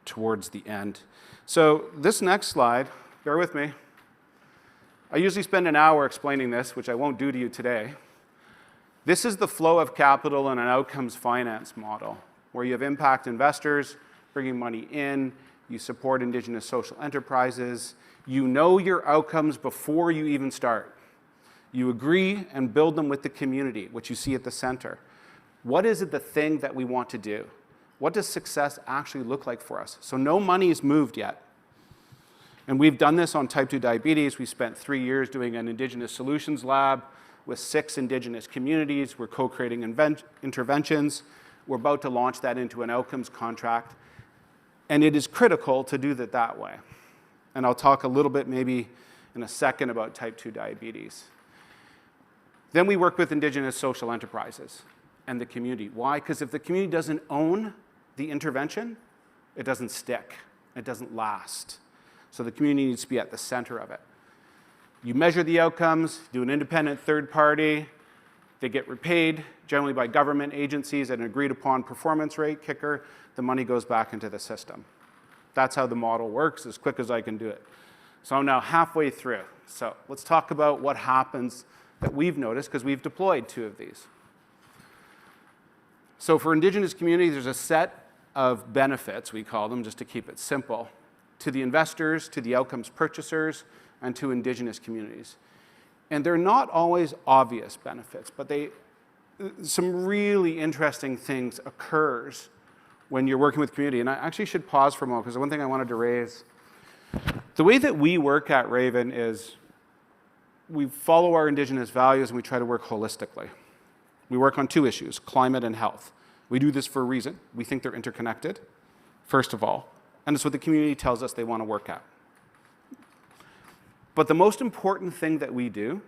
towards the end. So this next slide, bear with me. I usually spend an hour explaining this, which I won't do to you today. This is the flow of capital in an outcomes finance model, where you have impact investors bringing money in, you support Indigenous social enterprises, you know your outcomes before you even start. You agree and build them with the community, which you see at the center. What is it the thing that we want to do? What does success actually look like for us? So no money is moved yet. And we've done this on type 2 diabetes. We spent 3 years doing an Indigenous Solutions Lab with 6 Indigenous communities. We're co-creating interventions. We're about to launch that into an outcomes contract. And it is critical to do that way. And I'll talk a little bit maybe in a second about type 2 diabetes. Then we work with Indigenous social enterprises and the community. Why? Because if the community doesn't own the intervention, it doesn't stick. It doesn't last. So the community needs to be at the center of it. You measure the outcomes, do an independent third party. They get repaid, generally by government agencies at an agreed upon performance rate kicker. The money goes back into the system. That's how the model works, as quick as I can do it. So I'm now halfway through. So let's talk about what happens that we've noticed, because we've deployed 2 of these. So for Indigenous communities, there's a set of benefits, we call them, just to keep it simple, to the investors, to the outcomes purchasers, and to Indigenous communities. And they're not always obvious benefits, but some really interesting things occurs when you're working with community. And I actually should pause for a moment, because one thing I wanted to raise, the way that we work at Raven is we follow our Indigenous values and we try to work holistically. We work on 2 issues, climate and health. We do this for a reason. We think they're interconnected, first of all, and it's what the community tells us they want to work at. But the most important thing that we do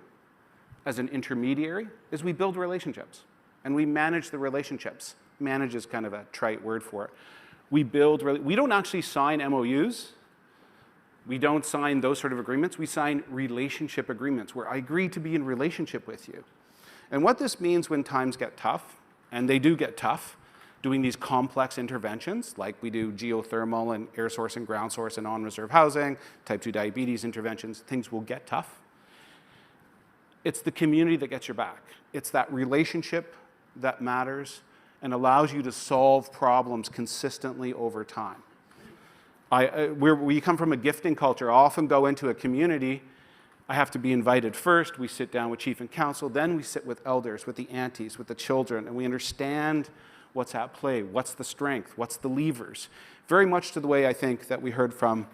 as an intermediary is we build relationships, and we manage the relationships. Manage is kind of a trite word for it. We don't actually sign MOUs. We don't sign those sort of agreements. We sign relationship agreements where I agree to be in relationship with you. And what this means when times get tough, and they do get tough, doing these complex interventions, like we do geothermal and air source and ground source and on-reserve housing, type 2 diabetes interventions, things will get tough. It's the community that gets your back. It's that relationship that matters and allows you to solve problems consistently over time. We come from a gifting culture. I often go into a community, I have to be invited first. We sit down with chief and council, then we sit with elders, with the aunties, with the children, and we understand what's at play, what's the strength, what's the levers. Very much to the way I think that we heard from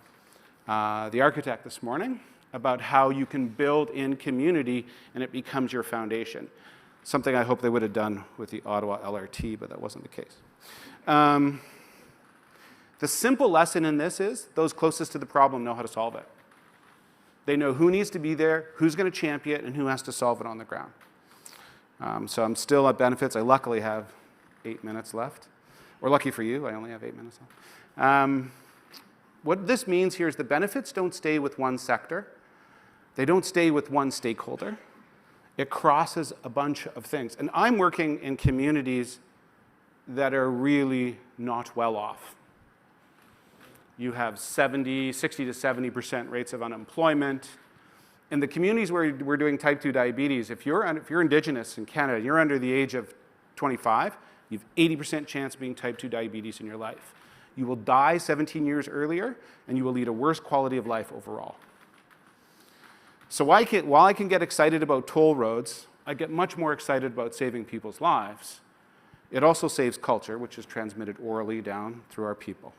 the architect this morning about how you can build in community and it becomes your foundation. Something I hope they would have done with the Ottawa LRT, but that wasn't the case. The simple lesson in this is those closest to the problem know how to solve it. They know who needs to be there, who's going to champion it, and who has to solve it on the ground. So I'm still at benefits. I luckily have 8 minutes left. Or lucky for you, I only have 8 minutes left. What this means here is the benefits don't stay with one sector. They don't stay with one stakeholder. It crosses a bunch of things. And I'm working in communities that are really not well off. You have 60 to 70% rates of unemployment. In the communities where we're doing type 2 diabetes, if you're Indigenous in Canada, you're under the age of 25, you have 80% chance of being type 2 diabetes in your life. You will die 17 years earlier, and you will lead a worse quality of life overall. So while I can get excited about toll roads, I get much more excited about saving people's lives. It also saves culture, which is transmitted orally down through our people.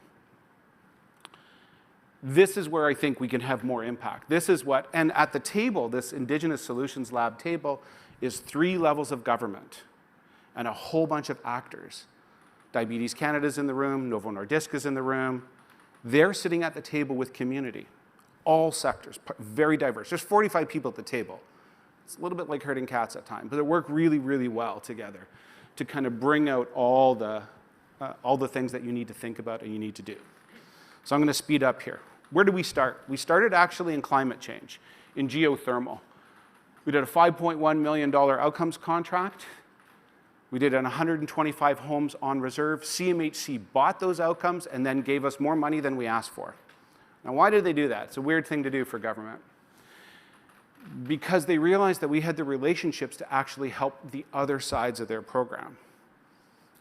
This is where I think we can have more impact. This is what, and at the table, this Indigenous Solutions Lab table is 3 levels of government and a whole bunch of actors. Diabetes Canada's in the room, Novo Nordisk is in the room. They're sitting at the table with community, all sectors, very diverse. There's 45 people at the table. It's a little bit like herding cats at times, but they work really, really well together to kind of bring out all the things that you need to think about and you need to do. So I'm going to speed up here. Where did we start? We started actually in climate change, in geothermal. We did a $5.1 million outcomes contract. We did 125 homes on reserve. CMHC bought those outcomes and then gave us more money than we asked for. Now, why did they do that? It's a weird thing to do for government. Because they realized that we had the relationships to actually help the other sides of their program.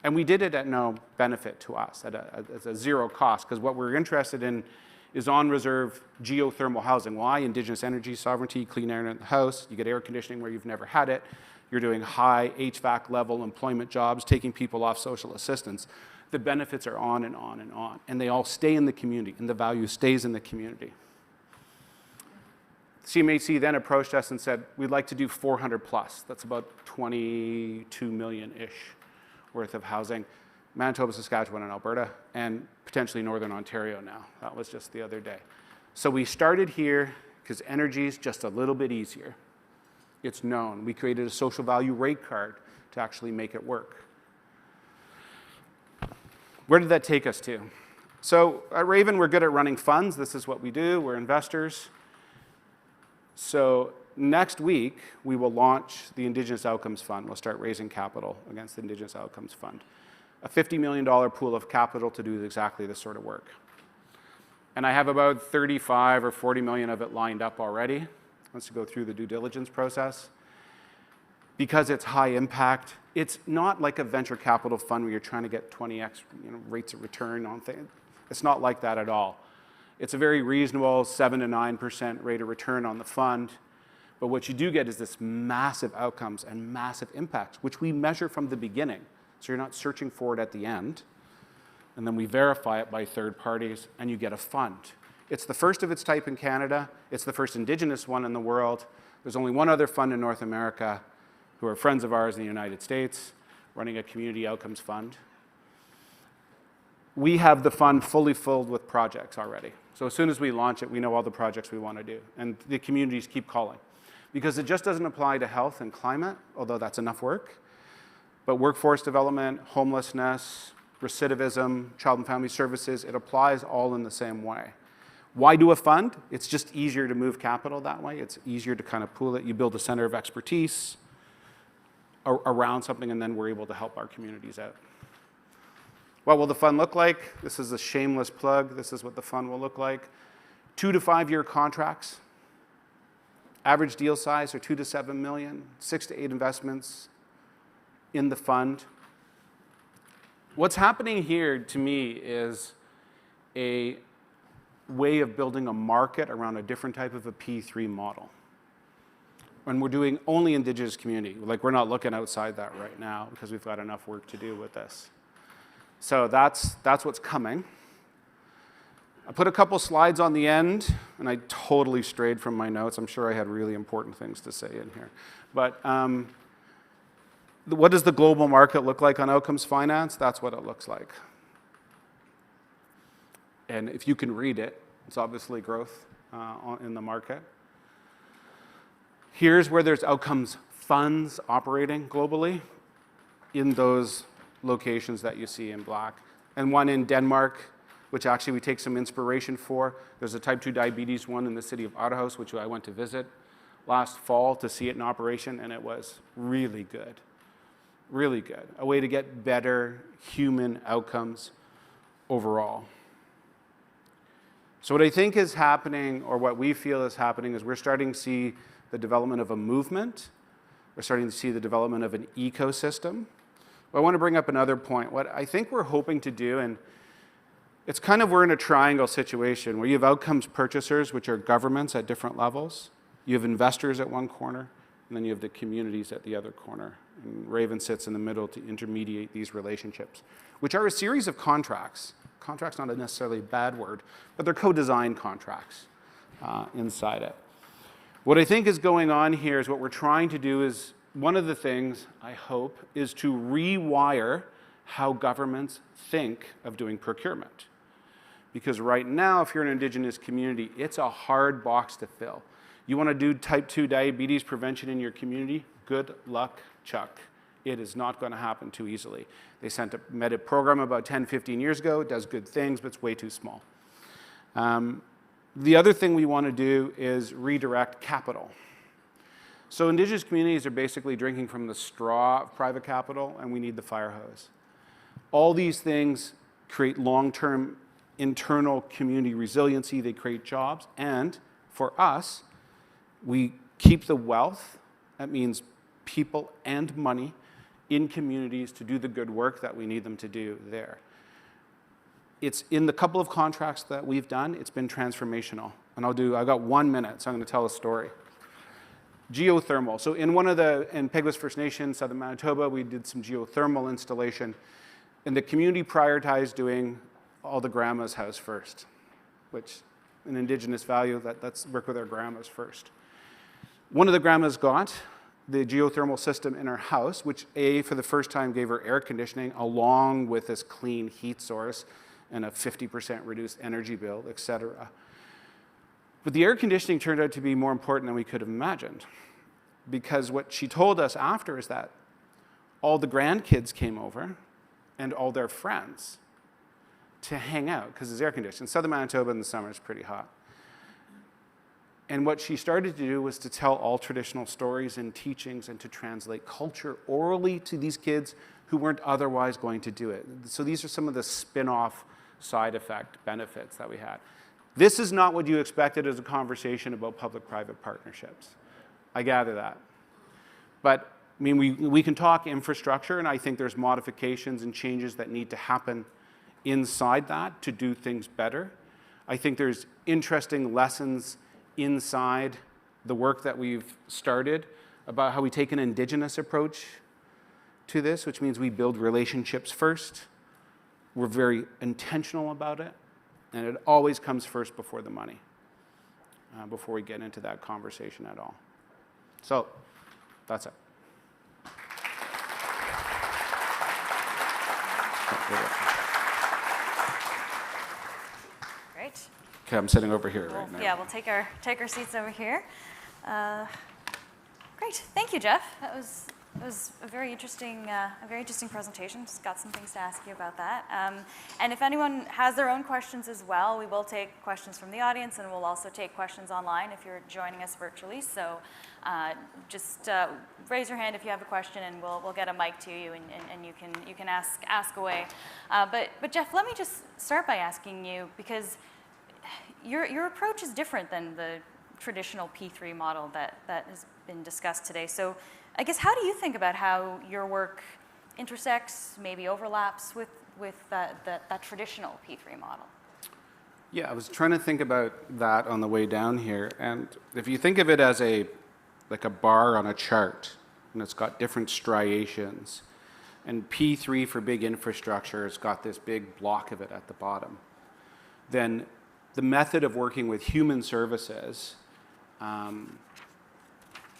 And we did it at no benefit to us, at a zero cost, because what we're interested in is on-reserve geothermal housing. Why? Indigenous energy sovereignty, clean air in the house. You get air conditioning where you've never had it. You're doing high HVAC level employment jobs, taking people off social assistance. The benefits are on and on and on. And they all stay in the community, and the value stays in the community. CMHC then approached us and said, we'd like to do 400 plus. That's about 22 million-ish worth of housing. Manitoba, Saskatchewan, and Alberta, and potentially Northern Ontario now. That was just the other day. So we started here because energy is just a little bit easier. It's known. We created a social value rate card to actually make it work. Where did that take us to? So at Raven, we're good at running funds. This is what we do. We're investors. So next week, we will launch the Indigenous Outcomes Fund. We'll start raising capital against the Indigenous Outcomes Fund. A $50 million pool of capital to do exactly this sort of work. And I have about 35 or 40 million of it lined up already. Once you go through the due diligence process. Because it's high impact, it's not like a venture capital fund where you're trying to get 20x rates of return on things. It's not like that at all. It's a very reasonable 7 to 9% rate of return on the fund. But what you do get is this massive outcomes and massive impacts, which we measure from the beginning. So you're not searching for it at the end. And then we verify it by third parties, and you get a fund. It's the first of its type in Canada. It's the first Indigenous one in the world. There's only one other fund in North America who are friends of ours in the United States, running a community outcomes fund. We have the fund fully filled with projects already. So as soon as we launch it, we know all the projects we want to do. And the communities keep calling. Because it just doesn't apply to health and climate, although that's enough work. But workforce development, homelessness, recidivism, child and family services, it applies all in the same way. Why do a fund? It's just easier to move capital that way. It's easier to kind of pool it. You build a center of expertise around something, and then we're able to help our communities out. What will the fund look like? This is a shameless plug. This is what the fund will look like. 2 to 5 year contracts. Average deal size are $2 to $7 million, 6 to 8 investments in the fund. What's happening here to me is a way of building a market around a different type of a P3 model. And we're doing only Indigenous community. Like, we're not looking outside that right now because we've got enough work to do with this. So that's what's coming. I put a couple slides on the end, and I totally strayed from my notes. I'm sure I had really important things to say in here. But what does the global market look like on outcomes finance? That's what it looks like. And if you can read it, it's obviously growth in the market. Here's where there's outcomes funds operating globally in those locations that you see in black. And one in Denmark, which actually we take some inspiration for. There's a type 2 diabetes one in the city of Aarhus, which I went to visit last fall to see it in operation, and it was really good. Really good. A way to get better human outcomes overall. So what I think is happening, or what we feel is happening, is we're starting to see the development of a movement. We're starting to see the development of an ecosystem. But I want to bring up another point. What I think we're hoping to do, and it's kind of, we're in a triangle situation where you have outcomes purchasers, which are governments at different levels. You have investors at one corner, and then you have the communities at the other corner. And Raven sits in the middle to intermediate these relationships, which are a series of contracts. Contract's not necessarily a bad word, but they're co-designed contracts inside it. What I think is going on here is what we're trying to do is, one of the things, I hope, is to rewire how governments think of doing procurement. Because right now, if you're an Indigenous community, it's a hard box to fill. You want to do type 2 diabetes prevention in your community? Good luck, Chuck. It is not going to happen too easily. They sent a MEDIP program about 10, 15 years ago. It does good things, but it's way too small. The other thing we want to do is redirect capital. So Indigenous communities are basically drinking from the straw of private capital, and we need the fire hose. All these things create long-term internal community resiliency. They create jobs. And for us, we keep the wealth. That means people and money in communities to do the good work that we need them to do there. It's in the couple of contracts that we've done, it's been transformational. And I've got 1 minute, so I'm going to tell a story. Geothermal. So in Peguis First Nation, Southern Manitoba, we did some geothermal installation. And the community prioritized doing all the grandma's house first, which an Indigenous value, that's work with our grandmas first. One of the grandmas got the geothermal system in her house, which for the first time gave her air conditioning along with this clean heat source and a 50% reduced energy bill, et cetera. But the air conditioning turned out to be more important than we could have imagined, because what she told us after is that all the grandkids came over and all their friends to hang out because it's air conditioned. Southern Manitoba in the summer is pretty hot. And what she started to do was to tell all traditional stories and teachings and to translate culture orally to these kids who weren't otherwise going to do it. So these are some of the spin-off side effect benefits that we had. This is not what you expected as a conversation about public-private partnerships. I gather that. But I mean, we can talk infrastructure, and I think there's modifications and changes that need to happen inside that to do things better. I think there's interesting lessons inside the work that we've started about how we take an Indigenous approach to this, which means we build relationships first. We're very intentional about it, and it always comes first before the money, before we get into that conversation at all. So that's it. Great. Okay, I'm sitting over here right now. Yeah, we'll take our seats over here. Great, thank you, Jeff. That was a very interesting presentation. Just got some things to ask you about that. And if anyone has their own questions as well, we will take questions from the audience, and we'll also take questions online if you're joining us virtually. So just raise your hand if you have a question, and we'll get a mic to you, and you can ask away. But Jeff, let me just start by asking you, because your approach is different than the traditional P3 model that has been discussed today. So I guess, how do you think about how your work intersects, maybe overlaps with that traditional P3 model? Yeah, I was trying to think about that on the way down here. And if you think of it as like a bar on a chart, and it's got different striations, and P3 for big infrastructure has got this big block of it at the bottom, then the method of working with human services,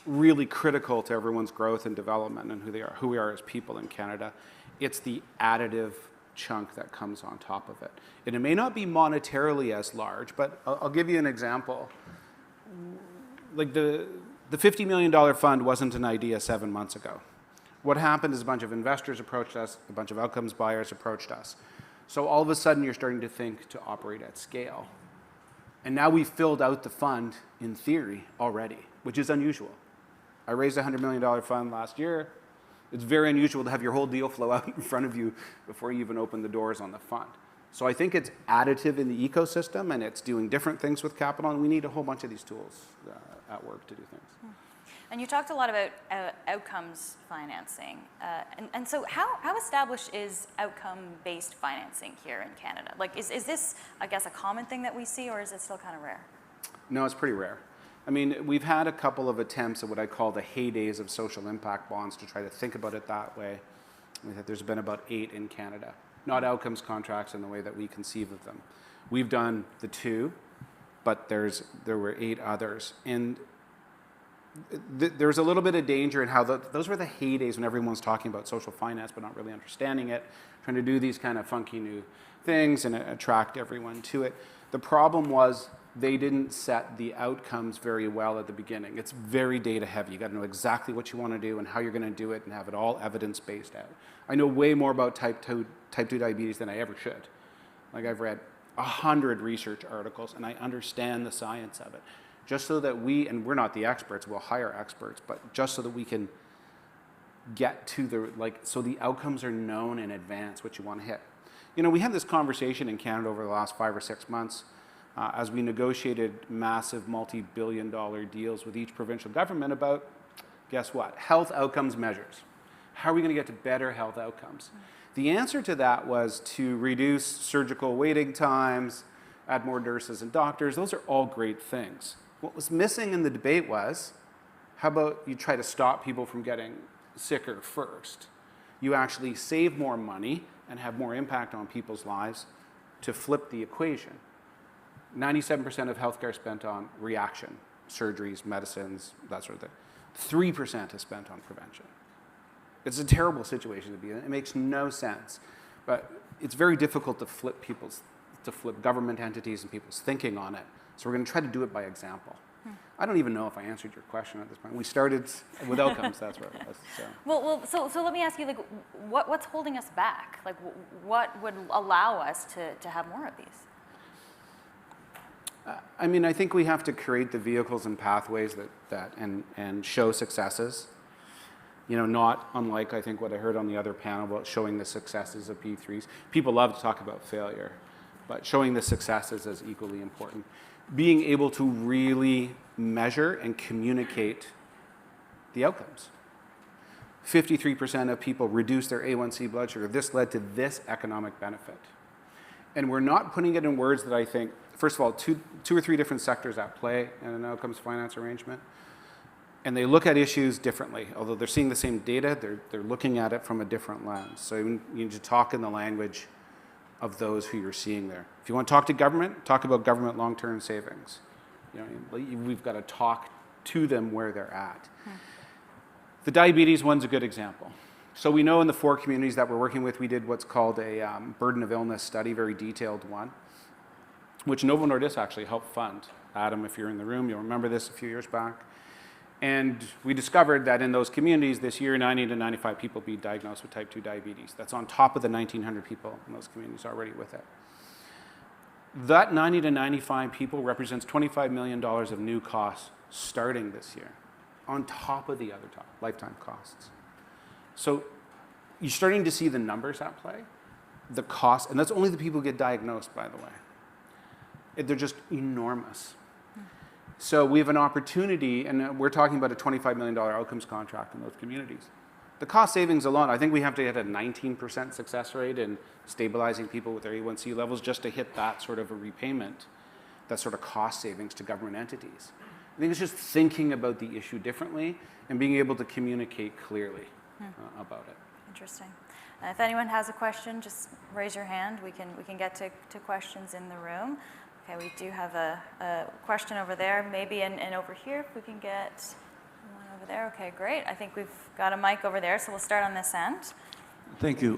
really critical to everyone's growth and development and who we are as people in Canada. It's the additive chunk that comes on top of it. And it may not be monetarily as large, but I'll give you an example. Like the $50 million fund wasn't an idea 7 months ago. What happened is a bunch of investors approached us, a bunch of outcomes buyers approached us. So all of a sudden you're starting to think to operate at scale. And now we've filled out the fund in theory already, which is unusual. I raised a $100 million fund last year. It's very unusual to have your whole deal flow out in front of you before you even open the doors on the fund. So I think it's additive in the ecosystem, and it's doing different things with capital, and we need a whole bunch of these tools at work to do things. And you talked a lot about outcomes financing. And so how established is outcome-based financing here in Canada? Like, is this, I guess, a common thing that we see, or is it still kind of rare? No, it's pretty rare. I mean, we've had a couple of attempts at what I call the heydays of social impact bonds to try to think about it that way. There's been about 8 in Canada, not outcomes contracts in the way that we conceive of them. We've done the 2, but there were 8 others. And there's a little bit of danger in how those were the heydays when everyone was talking about social finance but not really understanding it, trying to do these kind of funky new things and attract everyone to it. The problem was they didn't set the outcomes very well at the beginning. It's very data heavy. You got to know exactly what you want to do and how you're going to do it and have it all evidence-based out. I know way more about type 2 diabetes than I ever should. Like, I've read 100 research articles and I understand the science of it. Just so that and we're not the experts, we'll hire experts, but just so that we can get to so the outcomes are known in advance, what you want to hit. You know, we had this conversation in Canada over the last 5 or 6 months as we negotiated massive multi-billion-dollar deals with each provincial government about, guess what? Health outcomes measures. How are we going to get to better health outcomes? The answer to that was to reduce surgical waiting times, add more nurses and doctors. Those are all great things. What was missing in the debate was, how about you try to stop people from getting sicker first? You actually save more money and have more impact on people's lives to flip the equation. 97% of healthcare spent on reaction, surgeries, medicines, that sort of thing. 3% is spent on prevention. It's a terrible situation to be in. It makes no sense. But it's very difficult to flip government entities and people's thinking on it. So we're going to try to do it by example. I don't even know if I answered your question at this point. We started with outcomes, that's where it was. So. So let me ask you, like, what's holding us back? Like, what would allow us to have more of these? I mean, I think we have to create the vehicles and pathways and show successes. You know, not unlike, I think, what I heard on the other panel about showing the successes of P3s. People love to talk about failure, but showing the successes is equally important. Being able to really measure and communicate the outcomes. 53% of people reduced their A1C blood sugar. This led to this economic benefit. And we're not putting it in words that I think, first of all, two or three different sectors at play in an outcomes finance arrangement. And they look at issues differently. Although they're seeing the same data, they're looking at it from a different lens. So you need to talk in the language of those who you're seeing there. If you want to talk to government, talk about government long-term savings. You know, we've got to talk to them where they're at. The diabetes one's a good example. So we know in the 4 communities that we're working with, we did what's called a burden of illness study, very detailed one, which Novo Nordisk actually helped fund. Adam, if you're in the room, you'll remember this a few years back. And we discovered that in those communities this year, 90 to 95 people be diagnosed with type 2 diabetes. That's on top of the 1,900 people in those communities already with it. That 90 to 95 people represents $25 million of new costs starting this year, on top of the other lifetime costs. So you're starting to see the numbers at play, the cost, and that's only the people who get diagnosed, by the way. They're just enormous. So we have an opportunity, and we're talking about a $25 million outcomes contract in those communities. The cost savings alone, I think we have to hit a 19% success rate in stabilizing people with their A1C levels just to hit that sort of a repayment, that sort of cost savings to government entities. I think it's just thinking about the issue differently and being able to communicate clearly about it. Interesting. If anyone has a question, just raise your hand. We can get to questions in the room. Okay, we do have a question over there, maybe, and over here, if we can get one over there. Okay, great. I think we've got a mic over there, so we'll start on this end. Thank you.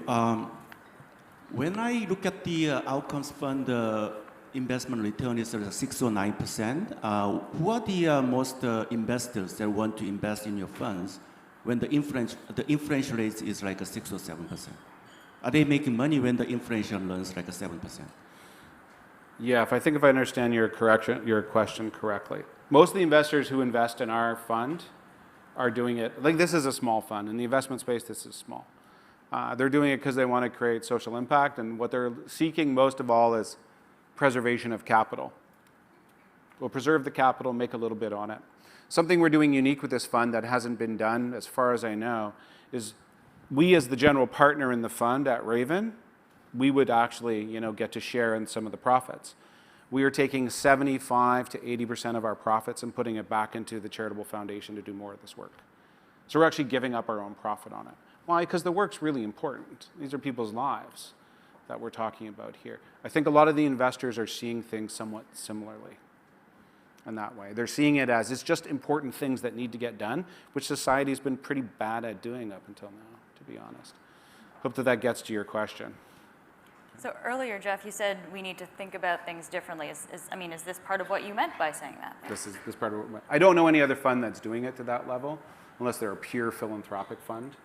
When I look at the outcomes fund investment return is 6 or 9%, who are the most investors that want to invest in your funds when the inflation rate is like a 6 or 7%? Are they making money when the inflation runs like a 7%? Yeah, if I understand your question correctly. Most of the investors who invest in our fund are doing it, like this is a small fund. In the investment space, this is small. They're doing it because they want to create social impact, and what they're seeking most of all is preservation of capital. We'll preserve the capital, make a little bit on it. Something we're doing unique with this fund that hasn't been done, as far as I know, is we as the general partner in the fund at Raven, we would actually, get to share in some of the profits. We are taking 75 to 80% of our profits and putting it back into the charitable foundation to do more of this work. So we're actually giving up our own profit on it. Why? Because the work's really important. These are people's lives that we're talking about here. I think a lot of the investors are seeing things somewhat similarly in that way. They're seeing it as it's just important things that need to get done, which society's been pretty bad at doing up until now, to be honest. Hope that gets to your question. So earlier, Jeff, you said we need to think about things differently. Is this part of what you meant by saying that? This part of what I don't know any other fund that's doing it to that level, unless they're a pure philanthropic fund.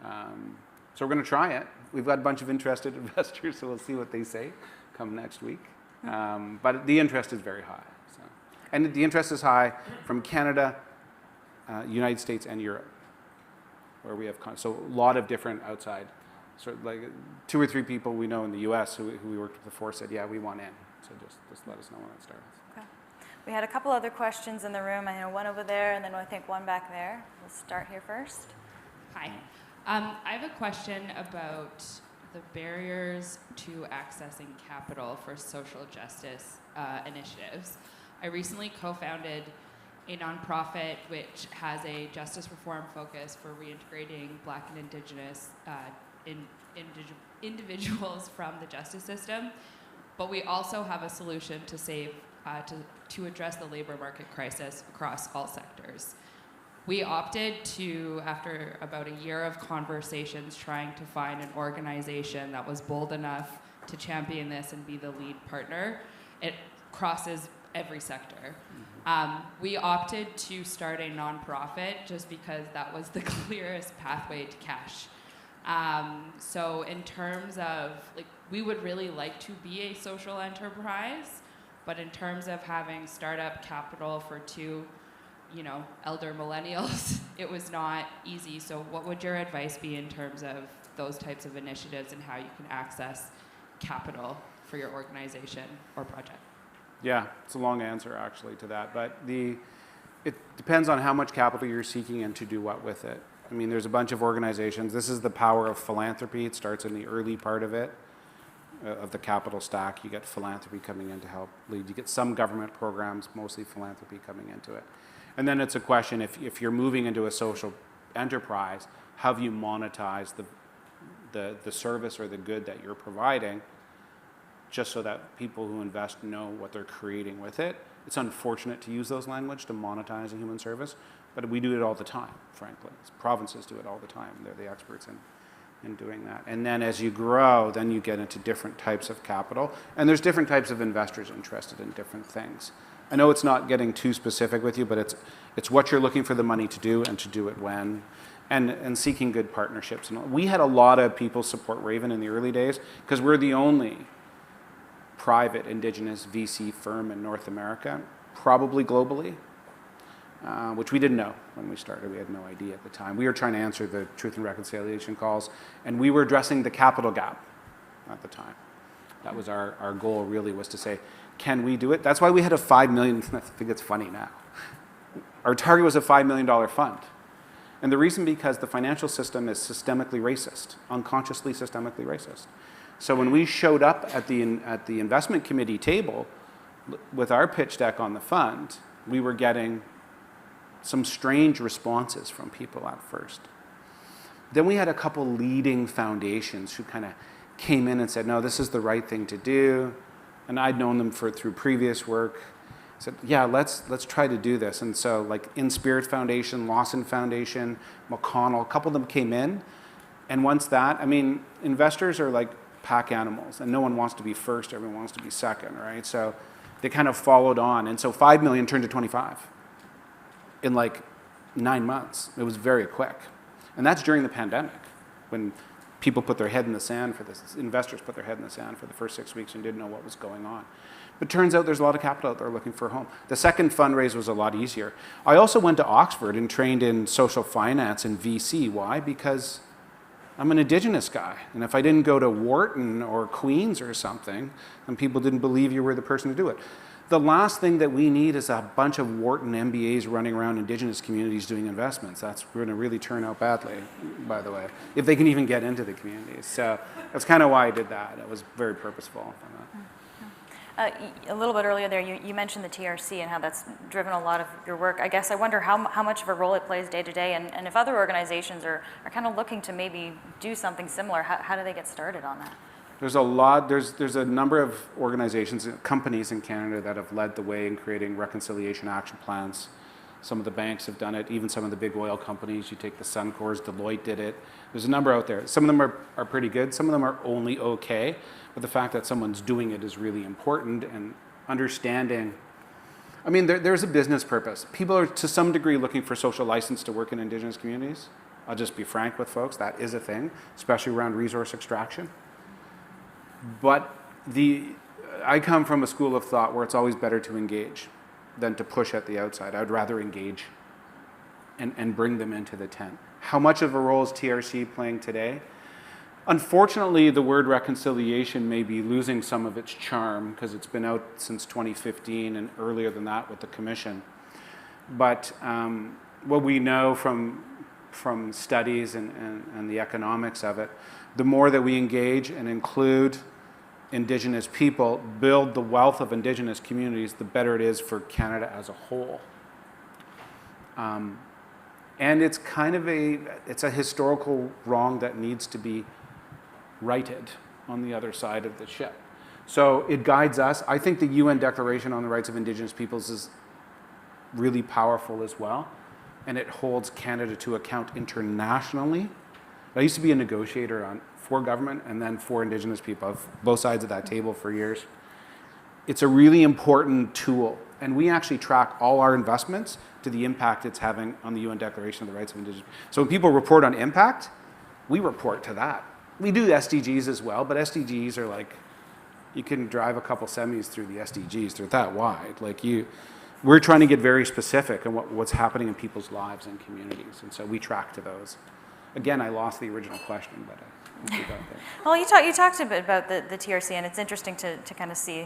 So we're going to try it. We've got a bunch of interested investors, so we'll see what they say come next week. But the interest is very high. So. And the interest is high from Canada, United States, and Europe, where we have so a lot of different outside. Sort of like 2 or 3 people we know in the U.S. who we worked with before said, yeah, we want in. So just let us know when it starts. Okay. We had a couple other questions in the room. I know one over there, and then I think one back there. We'll start here first. Hi. I have a question about the barriers to accessing capital for social justice initiatives. I recently co-founded a nonprofit which has a justice reform focus for reintegrating Black and Indigenous individuals from the justice system, but we also have a solution to address the labor market crisis across all sectors. We opted to, after about a year of conversations trying to find an organization that was bold enough to champion this and be the lead partner, it crosses every sector. We opted to start a nonprofit just because that was the clearest pathway to cash. So in terms of, we would really like to be a social enterprise, but in terms of having startup capital for 2, elder millennials, it was not easy. So what would your advice be in terms of those types of initiatives and how you can access capital for your organization or project? Yeah, it's a long answer actually to that, but it depends on how much capital you're seeking and to do what with it. I mean, there's a bunch of organizations. This is the power of philanthropy. It starts in the early part of it. of the capital stack. You get philanthropy coming in to help lead. You get some government programs, mostly philanthropy coming into it. And then it's a question, if you're moving into a social enterprise, how do you monetize the service or the good that you're providing, just so that people who invest know what they're creating with it. It's unfortunate to use those language to monetize a human service, but we do it all the time, frankly. Provinces do it all the time. They're the experts in doing that. And then as you grow, then you get into different types of capital. And there's different types of investors interested in different things. I know it's not getting too specific with you, but it's what you're looking for the money to do and to do it when. And seeking good partnerships. And we had a lot of people support Raven in the early days because we're the only private Indigenous VC firm in North America, probably globally, which we didn't know when we started. We had no idea at the time. We were trying to answer the Truth and Reconciliation calls, and we were addressing the capital gap at the time. That was our goal, really, was to say, can we do it? That's why we had a $5 million, I think it's funny now. Our target was a $5 million fund. And the reason because the financial system is systemically racist, unconsciously systemically racist. So when we showed up at the investment committee table with our pitch deck on the fund, we were getting some strange responses from people at first. Then we had a couple leading foundations who kind of came in and said, no, this is the right thing to do. And I'd known them through previous work. Said, yeah, let's try to do this. And so like In Spirit Foundation, Lawson Foundation, McConnell, a couple of them came in. And once that, I mean, investors are like pack animals, and no one wants to be first, everyone wants to be second, right? So they kind of followed on. And so 5 million turned to 25 in like 9 months. It was very quick. And that's during the pandemic, when people put their head in the sand for this, investors put their head in the sand for the first 6 weeks and didn't know what was going on. But turns out there's a lot of capital out there looking for a home. The second fundraise was a lot easier. I also went to Oxford and trained in social finance and VC. Why? Because I'm an Indigenous guy. And if I didn't go to Wharton or Queen's or something, then people didn't believe you were the person to do it. The last thing that we need is a bunch of Wharton MBAs running around Indigenous communities doing investments. That's going to really turn out badly, by the way, if they can even get into the communities. So that's kind of why I did that. It was very purposeful. A little bit earlier there, you mentioned the TRC and how that's driven a lot of your work. I guess I wonder how much of a role it plays day to day, and if other organizations are kind of looking to maybe do something similar, how do they get started on that? There's a lot, there's a number of organizations, companies in Canada that have led the way in creating reconciliation action plans. Some of the banks have done it, even some of the big oil companies. You take the Suncors, Deloitte did it. There's a number out there. Some of them are pretty good, some of them are only okay, but the fact that someone's doing it is really important, and understanding, I mean, there's a business purpose. People are to some degree looking for social license to work in Indigenous communities. I'll just be frank with folks, that is a thing, especially around resource extraction. But I come from a school of thought where it's always better to engage than to push at the outside. I'd rather engage and bring them into the tent. How much of a role is TRC playing today? Unfortunately, the word reconciliation may be losing some of its charm because it's been out since 2015 and earlier than that with the Commission. But what we know from studies and the economics of it, the more that we engage and include Indigenous people, build the wealth of Indigenous communities, the better it is for Canada as a whole. And it's kind of it's a historical wrong that needs to be righted on the other side of the ship. So it guides us. I think the UN Declaration on the Rights of Indigenous Peoples is really powerful as well, and it holds Canada to account internationally. I used to be a negotiator for government and then for Indigenous people, both sides of that table for years. It's a really important tool, and we actually track all our investments to the impact it's having on the UN Declaration of the Rights of Indigenous People. So when people report on impact, we report to that. We do SDGs as well, but SDGs are like, you can drive a couple semis through the SDGs, they're that wide. We're trying to get very specific on what's happening in people's lives and communities, and so we track to those. Again, I lost the original question, but I got there. Well, you talked a bit about the TRC, and it's interesting to kind of see,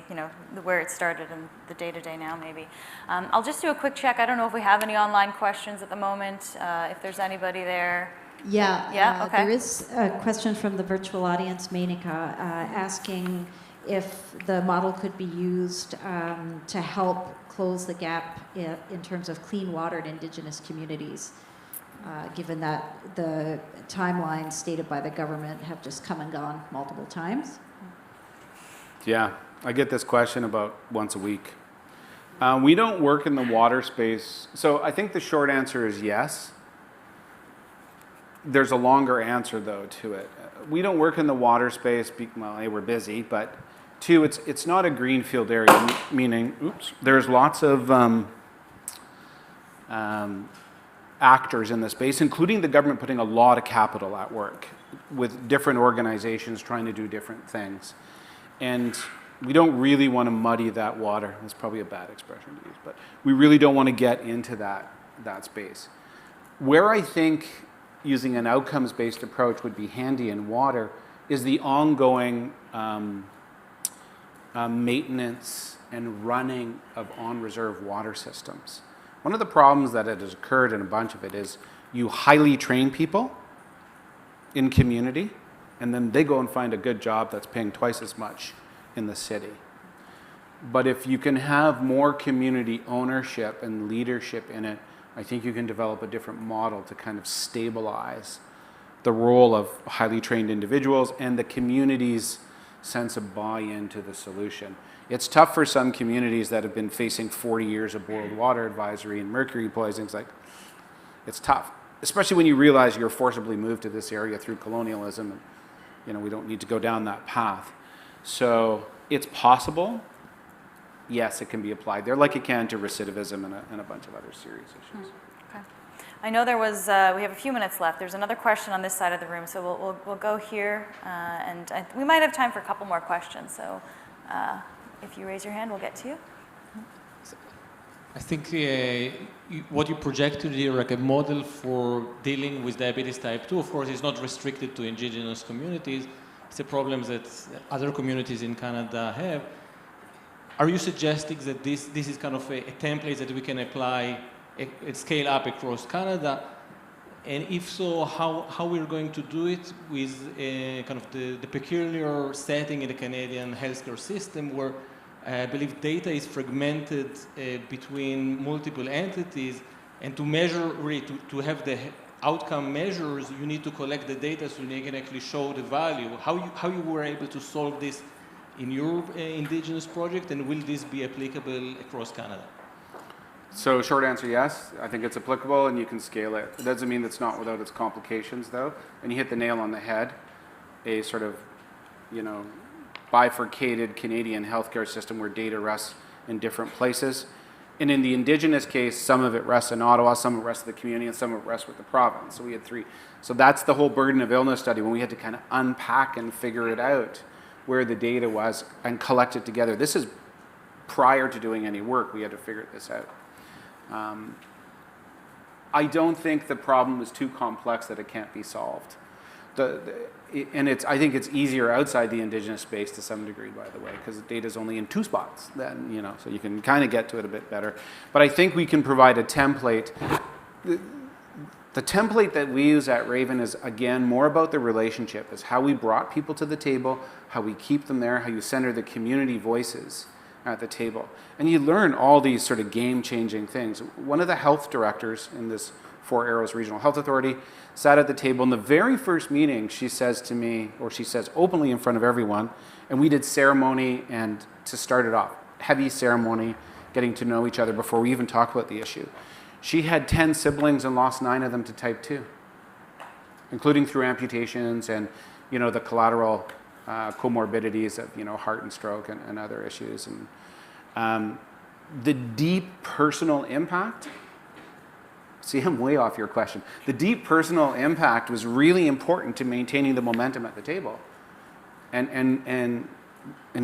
where it started and the day-to-day now, maybe. I'll just do a quick check. I don't know if we have any online questions at the moment. If there's anybody there. Yeah. Yeah, okay. There is a question from the virtual audience, Menika, asking if the model could be used to help close the gap in terms of clean water in Indigenous communities, given that the timelines stated by the government have just come and gone multiple times. Yeah, I get this question about once a week. We don't work in the water space, so I think the short answer is yes. There's a longer answer, though, to it. We don't work in the water space, well, A, we're busy, but two, it's not a greenfield area, meaning, there's lots of actors in the space, including the government putting a lot of capital at work with different organizations trying to do different things. And we don't really want to muddy that water. That's probably a bad expression to use, but we really don't want to get into that space. Where I think using an outcomes-based approach would be handy in water is the ongoing maintenance and running of on-reserve water systems. One of the problems that has occurred in a bunch of it is you highly train people in community, and then they go and find a good job that's paying twice as much in the city. But if you can have more community ownership and leadership in it, I think you can develop a different model to kind of stabilize the role of highly trained individuals and the community's sense of buy-in to the solution. It's tough for some communities that have been facing 40 years of boiled water advisory and mercury poisonings. Like, it's tough, especially when you realize you're forcibly moved to this area through colonialism. And, you know, we don't need to go down that path. So it's possible. Yes, it can be applied there, like it can to recidivism and a bunch of other serious issues. Okay. I know there was, we have a few minutes left. There's another question on this side of the room, so we'll go here, and we might have time for a couple more questions. So if you raise your hand, we'll get to you. I think what you projected here, like a model for dealing with diabetes type 2, of course, is not restricted to Indigenous communities. It's a problem that other communities in Canada have. Are you suggesting that this is kind of a template that we can apply, scale up across Canada? And if so, how we're going to do it with kind of the peculiar setting in the Canadian healthcare system where I believe data is fragmented between multiple entities, and to measure, really, to have the outcome measures, you need to collect the data so you can actually show the value. How you were able to solve this in your Indigenous project, and will this be applicable across Canada? So short answer, yes. I think it's applicable and you can scale it. It doesn't mean it's not without its complications, though. And you hit the nail on the head. A sort of, you know, bifurcated Canadian healthcare system where data rests in different places. And in the Indigenous case, some of it rests in Ottawa, some of it rests in the community, and some of it rests with the province. So we had three. So that's the whole burden of illness study, when we had to kind of unpack and figure it out where the data was and collect it together. This is prior to doing any work. We had to figure this out. I don't think the problem is too complex that it can't be solved. I think it's easier outside the Indigenous space to some degree, by the way, because the data is only in 2 spots. Then, you know, so you can kind of get to it a bit better. But I think we can provide a template. The template that we use at Raven is, again, more about the relationship. Is how we brought people to the table, how we keep them there, how you center the community voices at the table. And you learn all these sort of game-changing things. One of the health directors in this Four Arrows Regional Health Authority sat at the table. In the very first meeting, she says to me, or she says openly in front of everyone, and we did ceremony, and to start it off, heavy ceremony, getting to know each other before we even talk about the issue. She had 10 siblings and lost 9 of them to type 2, including through amputations and, you know, the collateral comorbidities of, you know, heart and stroke and other issues. And the deep personal impact, see, I'm way off your question. The deep personal impact was really important to maintaining the momentum at the table, and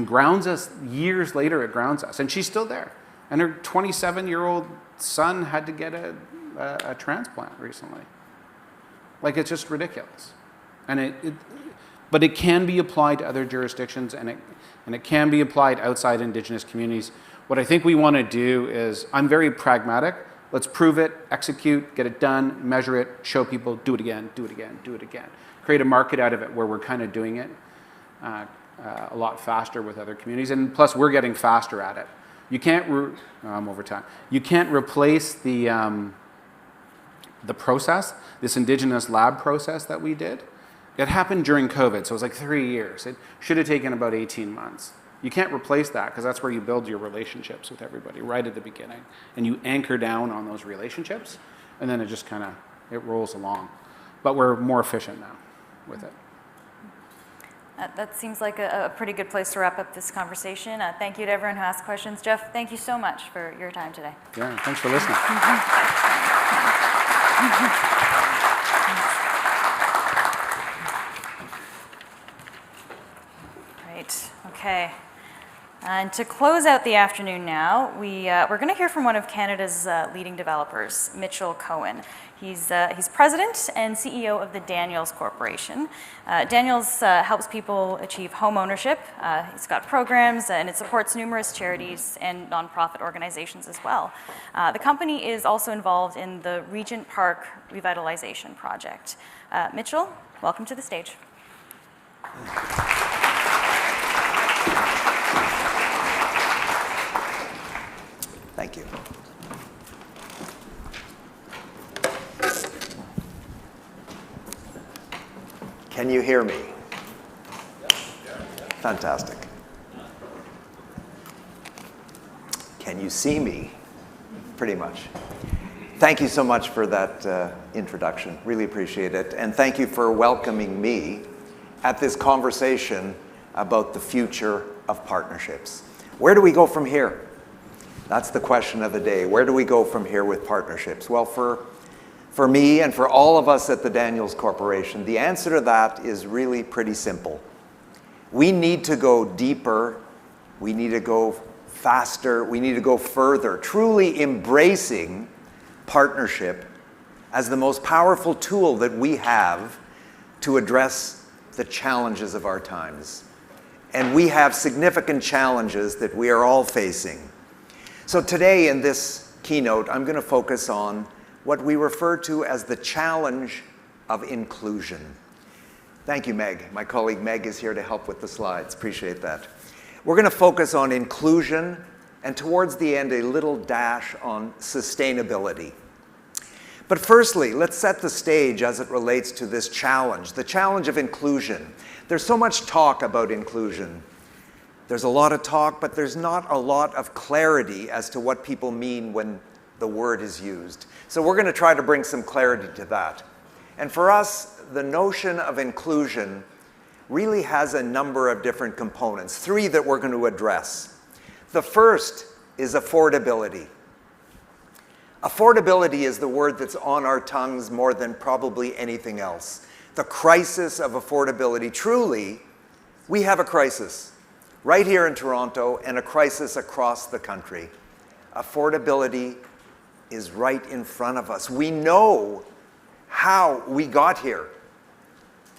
grounds us. Years later, it grounds us, and she's still there. And her 27-year-old son had to get a transplant recently. Like, it's just ridiculous. And but it can be applied to other jurisdictions, and it can be applied outside Indigenous communities. What I think we want to do is, I'm very pragmatic. Let's prove it, execute, get it done, measure it, show people, do it again, do it again, do it again. Create a market out of it where we're kind of doing it a lot faster with other communities, and plus we're getting faster at it. You can't, I'm over time. You can't replace the process, this Indigenous lab process that we did. It happened during COVID, so it was like 3 years. It should have taken about 18 months. You can't replace that because that's where you build your relationships with everybody right at the beginning. And you anchor down on those relationships, and then it just kind of, it rolls along. But we're more efficient now with it. That seems like a pretty good place to wrap up this conversation. Thank you to everyone who asked questions. Jeff, thank you so much for your time today. Yeah, thanks for listening. Great, okay. And to close out the afternoon now, we're going to hear from one of Canada's leading developers, Mitchell Cohen. He's president and CEO of the Daniels Corporation. Daniels helps people achieve home ownership. He's got programs and it supports numerous charities and nonprofit organizations as well. The company is also involved in the Regent Park Revitalization Project. Mitchell, welcome to the stage. Thank you. Can you hear me? Fantastic. Can you see me? Pretty much. Thank you so much for that introduction. Really appreciate it. And thank you for welcoming me at this conversation about the future of partnerships. Where do we go from here? That's the question of the day. Where do we go from here with partnerships? Well, for me and for all of us at the Daniels Corporation, the answer to that is really pretty simple. We need to go deeper, we need to go faster, we need to go further, truly embracing partnership as the most powerful tool that we have to address the challenges of our times. And we have significant challenges that we are all facing. So today in this keynote, I'm going to focus on what we refer to as the challenge of inclusion. Thank you, Meg. My colleague Meg is here to help with the slides. Appreciate that. We're going to focus on inclusion and towards the end, a little dash on sustainability. But firstly, let's set the stage as it relates to this challenge, the challenge of inclusion. There's so much talk about inclusion. There's a lot of talk, but there's not a lot of clarity as to what people mean when the word is used. So we're going to try to bring some clarity to that. And for us, the notion of inclusion really has a number of different components, 3 that we're going to address. The first is affordability. Affordability is the word that's on our tongues more than probably anything else. The crisis of affordability. Truly, we have a crisis right here in Toronto and a crisis across the country. Affordability is right in front of us. We know how we got here.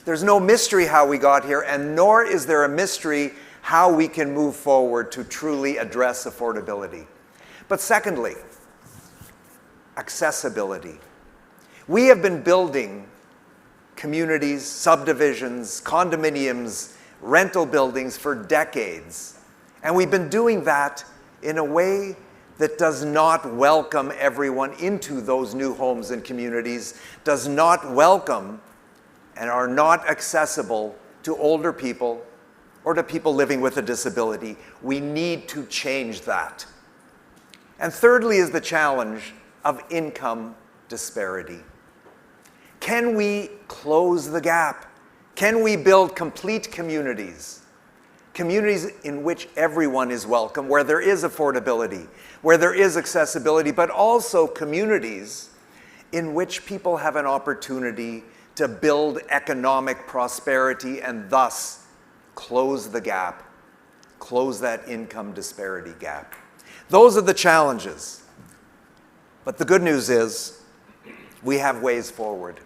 There's no mystery how we got here, and nor is there a mystery how we can move forward to truly address affordability. But secondly, accessibility. We have been building communities, subdivisions, condominiums, rental buildings for decades. And we've been doing that in a way that does not welcome everyone into those new homes and communities, does not welcome and are not accessible to older people or to people living with a disability. We need to change that. And thirdly is the challenge of income disparity. Can we close the gap? Can we build complete communities? Communities in which everyone is welcome, where there is affordability, where there is accessibility, but also communities in which people have an opportunity to build economic prosperity and thus close the gap, close that income disparity gap. Those are the challenges. But the good news is we have ways forward.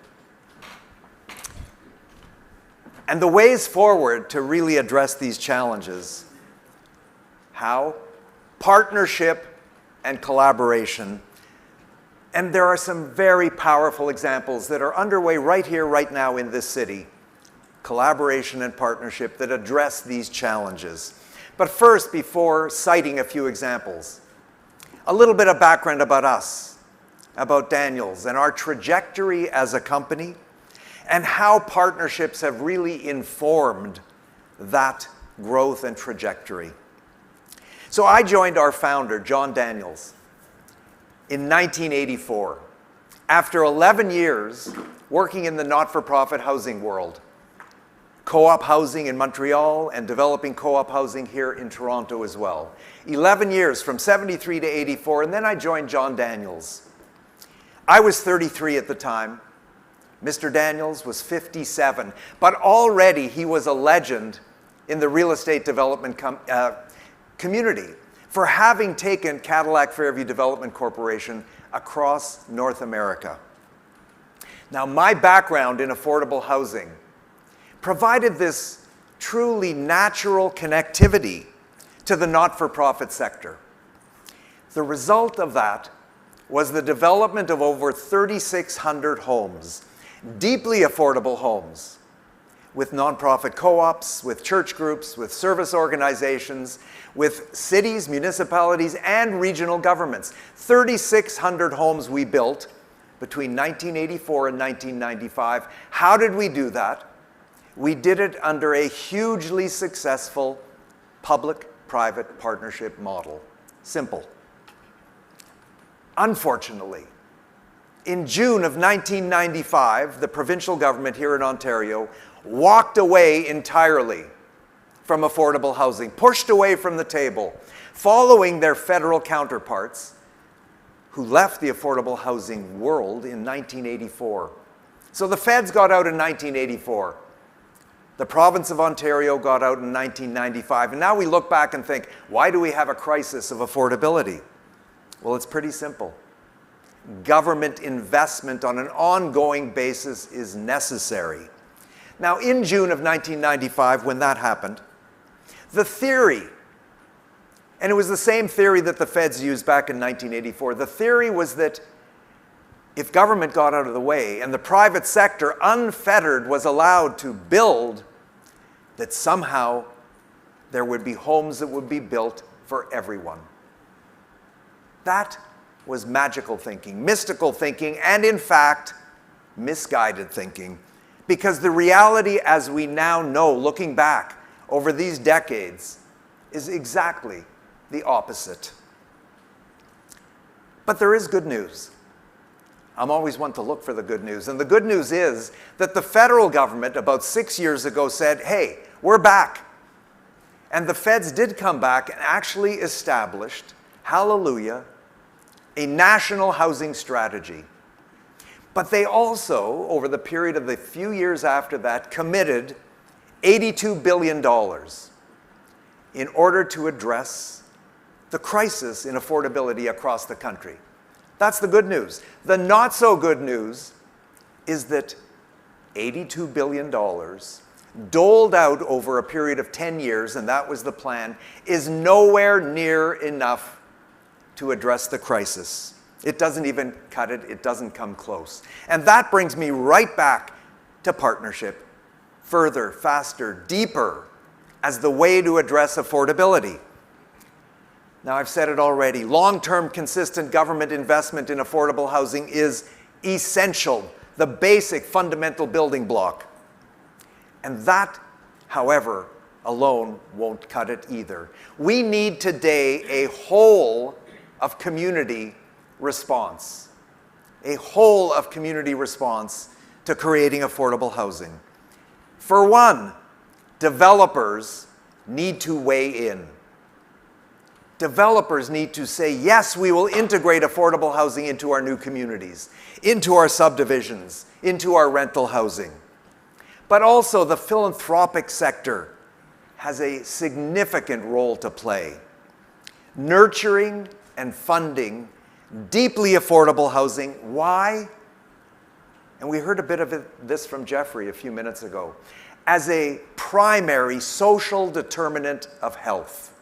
And the ways forward to really address these challenges, how? Partnership and collaboration. And there are some very powerful examples that are underway right here, right now in this city. Collaboration and partnership that address these challenges. But first, before citing a few examples, a little bit of background about us, about Daniels and our trajectory as a company, and how partnerships have really informed that growth and trajectory. So I joined our founder, John Daniels, in 1984, after 11 years working in the not-for-profit housing world, co-op housing in Montreal and developing co-op housing here in Toronto as well. 11 years from 73 to 84, and then I joined John Daniels. I was 33 at the time. Mr. Daniels was 57, but already he was a legend in the real estate development community for having taken Cadillac Fairview Development Corporation across North America. Now, my background in affordable housing provided this truly natural connectivity to the not-for-profit sector. The result of that was the development of over 3,600 homes, deeply affordable homes, with nonprofit co-ops, with church groups, with service organizations, with cities, municipalities, and regional governments. 3,600 homes we built between 1984 and 1995. How did we do that? We did it under a hugely successful public-private partnership model. Simple. Unfortunately, in June of 1995, the provincial government here in Ontario walked away entirely from affordable housing, pushed away from the table, following their federal counterparts who left the affordable housing world in 1984. So the feds got out in 1984. The province of Ontario got out in 1995. And now we look back and think, why do we have a crisis of affordability? Well, it's pretty simple. Government investment on an ongoing basis is necessary. Now, in June of 1995, when that happened, the theory, and it was the same theory that the feds used back in 1984, the theory was that if government got out of the way and the private sector, unfettered, was allowed to build, that somehow there would be homes that would be built for everyone. That was magical thinking, mystical thinking, and in fact, misguided thinking. Because the reality, as we now know, looking back over these decades, is exactly the opposite. But there is good news. I'm always one to look for the good news. And the good news is that the federal government about 6 years ago said, hey, we're back. And the feds did come back and actually established, hallelujah, a national housing strategy. But they also, over the period of the few years after that, committed $82 billion in order to address the crisis in affordability across the country. That's the good news. The not so good news is that $82 billion doled out over a period of 10 years, and that was the plan, is nowhere near enough to address the crisis. It doesn't even cut it. It doesn't come close. And that brings me right back to partnership. Further, faster, deeper, as the way to address affordability. Now, I've said it already. Long-term, consistent government investment in affordable housing is essential, the basic fundamental building block. And that, however, alone won't cut it either. We need today a whole of community response, a whole of community response to creating affordable housing. For one, developers need to weigh in. Developers need to say, yes, we will integrate affordable housing into our new communities, into our subdivisions, into our rental housing. But also the philanthropic sector has a significant role to play. Nurturing and funding deeply affordable housing. Why? And we heard a bit of this from Jeffrey a few minutes ago. As a primary social determinant of health.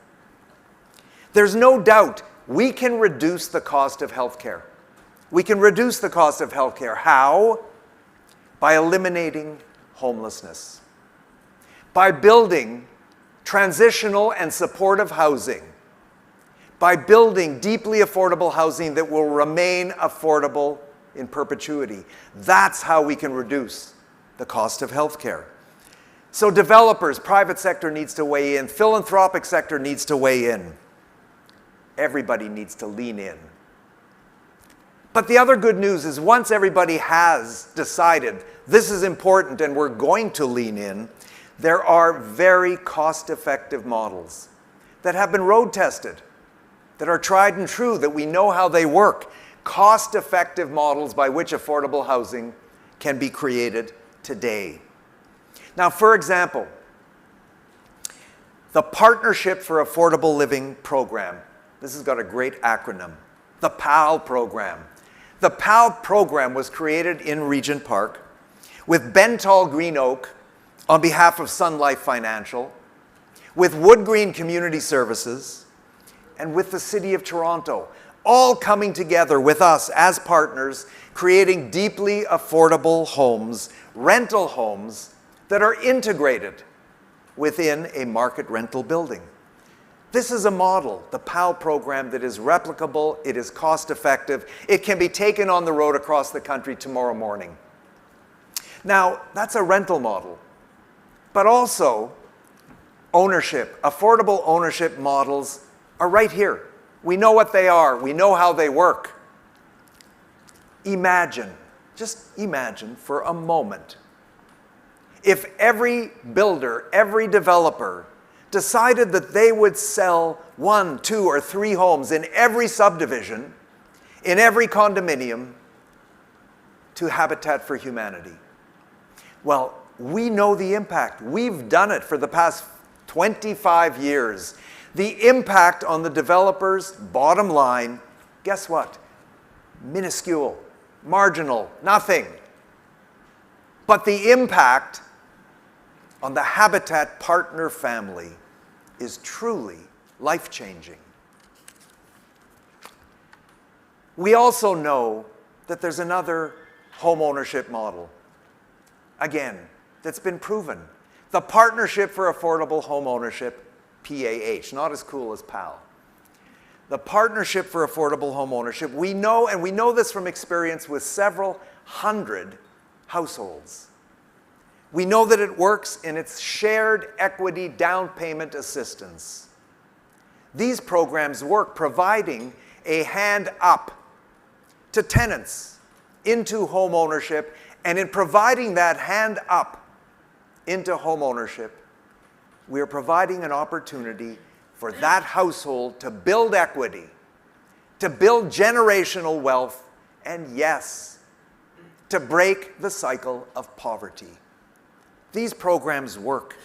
There's no doubt we can reduce the cost of healthcare. We can reduce the cost of healthcare. How? By eliminating homelessness. By building transitional and supportive housing. By building deeply affordable housing that will remain affordable in perpetuity. That's how we can reduce the cost of healthcare. So developers, private sector needs to weigh in, philanthropic sector needs to weigh in. Everybody needs to lean in. But the other good news is once everybody has decided this is important and we're going to lean in, there are very cost-effective models that have been road tested, that are tried and true, that we know how they work. Cost-effective models by which affordable housing can be created today. Now, for example, the Partnership for Affordable Living program. This has got a great acronym. The PAL program. The PAL program was created in Regent Park with Bentall Green Oak on behalf of Sun Life Financial, with Wood Green Community Services, and with the City of Toronto, all coming together with us as partners, creating deeply affordable homes, rental homes, that are integrated within a market rental building. This is a model, the PAL program, that is replicable, it is cost-effective, it can be taken on the road across the country tomorrow morning. Now, that's a rental model, but also ownership, affordable ownership models are right here. We know what they are, we know how they work. Imagine, just imagine for a moment, if every builder, every developer decided that they would sell 1, 2, or 3 homes in every subdivision, in every condominium, to Habitat for Humanity. Well, we know the impact. We've done it for the past 25 years. The impact on the developer's bottom line, guess what? Minuscule, marginal, nothing. But the impact on the Habitat partner family is truly life-changing. We also know that there's another home ownership model, again, that's been proven. The Partnership for Affordable Home Ownership, PAH, not as cool as PAL. The Partnership for Affordable Home Ownership, we know, and we know this from experience with several hundred households. We know that it works in its shared equity down payment assistance. These programs work providing a hand up to tenants into home ownership, and in providing that hand up into home ownership, we are providing an opportunity for that household to build equity, to build generational wealth, and yes, to break the cycle of poverty. These programs work.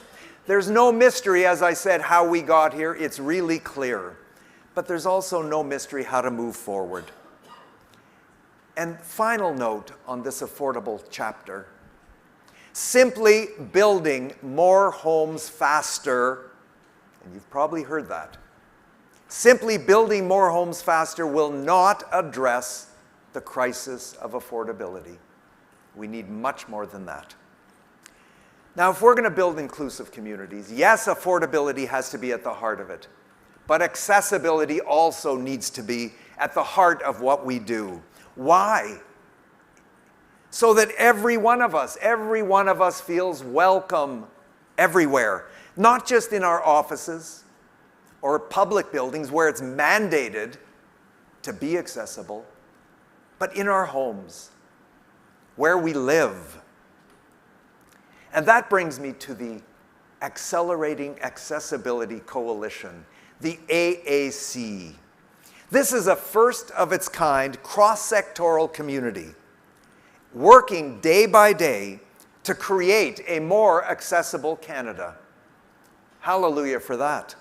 There's no mystery, as I said, how we got here. It's really clear. But there's also no mystery how to move forward. And final note on this affordable chapter, simply building more homes faster, and you've probably heard that, simply building more homes faster will not address the crisis of affordability. We need much more than that. Now, if we're going to build inclusive communities, yes, affordability has to be at the heart of it, but accessibility also needs to be at the heart of what we do. Why? So that every one of us feels welcome everywhere, not just in our offices or public buildings where it's mandated to be accessible, but in our homes, where we live. And that brings me to the Accelerating Accessibility Coalition, the AAC. This is a first-of-its-kind cross-sectoral community working day by day to create a more accessible Canada. Hallelujah for that.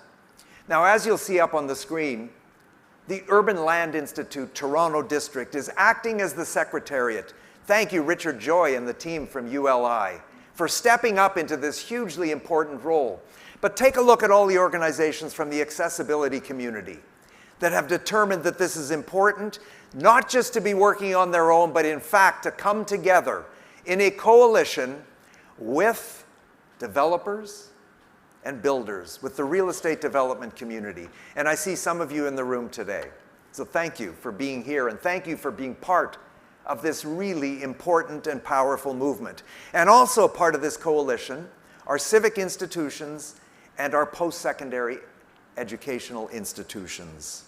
Now, as you'll see up on the screen, the Urban Land Institute Toronto District is acting as the secretariat. Thank you, Richard Joy and the team from ULI, for stepping up into this hugely important role. But take a look at all the organizations from the accessibility community. that have determined that this is important, not just to be working on their own, but in fact to come together in a coalition with developers and builders, with the real estate development community. And I see some of you in the room today. So thank you for being here, and thank you for being part of this really important and powerful movement. And also part of this coalition are civic institutions and our post-secondary educational institutions.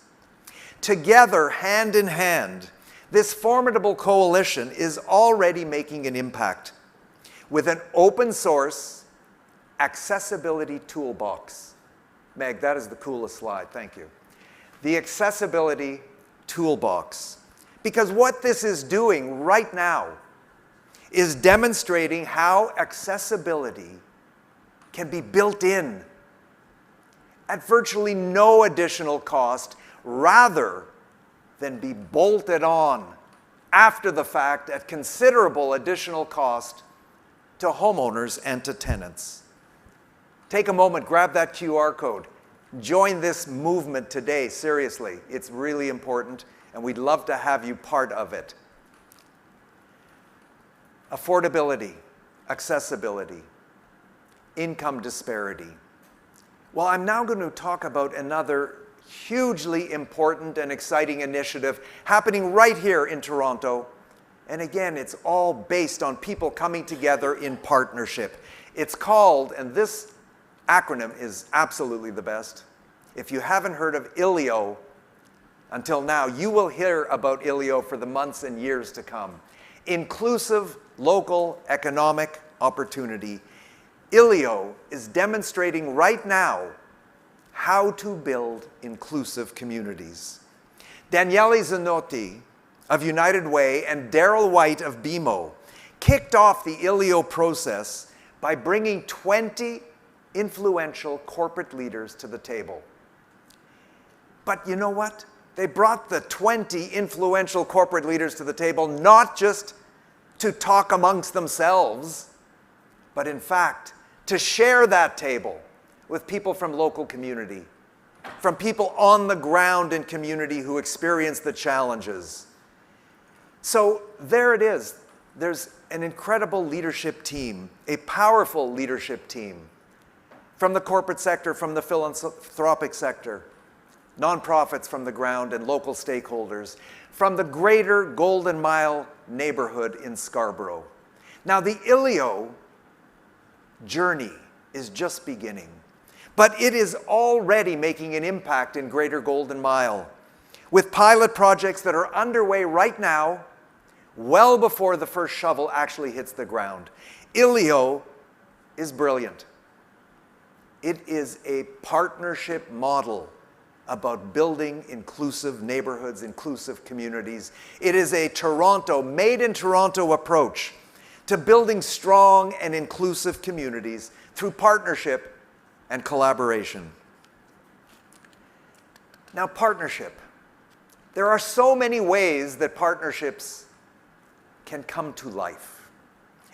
Together, hand in hand, this formidable coalition is already making an impact with an open source accessibility toolbox. Meg, that is the coolest slide, thank you. The accessibility toolbox. Because what this is doing right now is demonstrating how accessibility can be built in at virtually no additional cost, rather than be bolted on after the fact at considerable additional cost to homeowners and to tenants. Take a moment, grab that QR code. Join this movement today, seriously. It's really important, and we'd love to have you part of it. Affordability, accessibility, income disparity. Well, I'm now going to talk about another hugely important and exciting initiative happening right here in Toronto. And again, it's all based on people coming together in partnership. It's called, and this acronym is absolutely the best. If you haven't heard of ILEO until now, you will hear about ILEO for the months and years to come. Inclusive Local Economic Opportunity. ILEO is demonstrating right now how to build inclusive communities. Daniele Zanotti of United Way and Daryl White of BMO kicked off the ILEO process by bringing 20 influential corporate leaders to the table. But you know what? They brought the 20 influential corporate leaders to the table not just to talk amongst themselves, but in fact, to share that table with people from local community, from people on the ground in community who experience the challenges. So there it is. There's an incredible leadership team, a powerful leadership team from the corporate sector, from the philanthropic sector, nonprofits from the ground and local stakeholders, from the greater Golden Mile neighborhood in Scarborough. Now the ILEO journey is just beginning, but it is already making an impact in greater Golden Mile with pilot projects that are underway right now, well before the first shovel actually hits the ground. ILEO is brilliant. It is a partnership model about building inclusive neighborhoods, inclusive communities. It is a Toronto, made in Toronto approach to building strong and inclusive communities through partnership and collaboration. Now, partnership. There are so many ways that partnerships can come to life.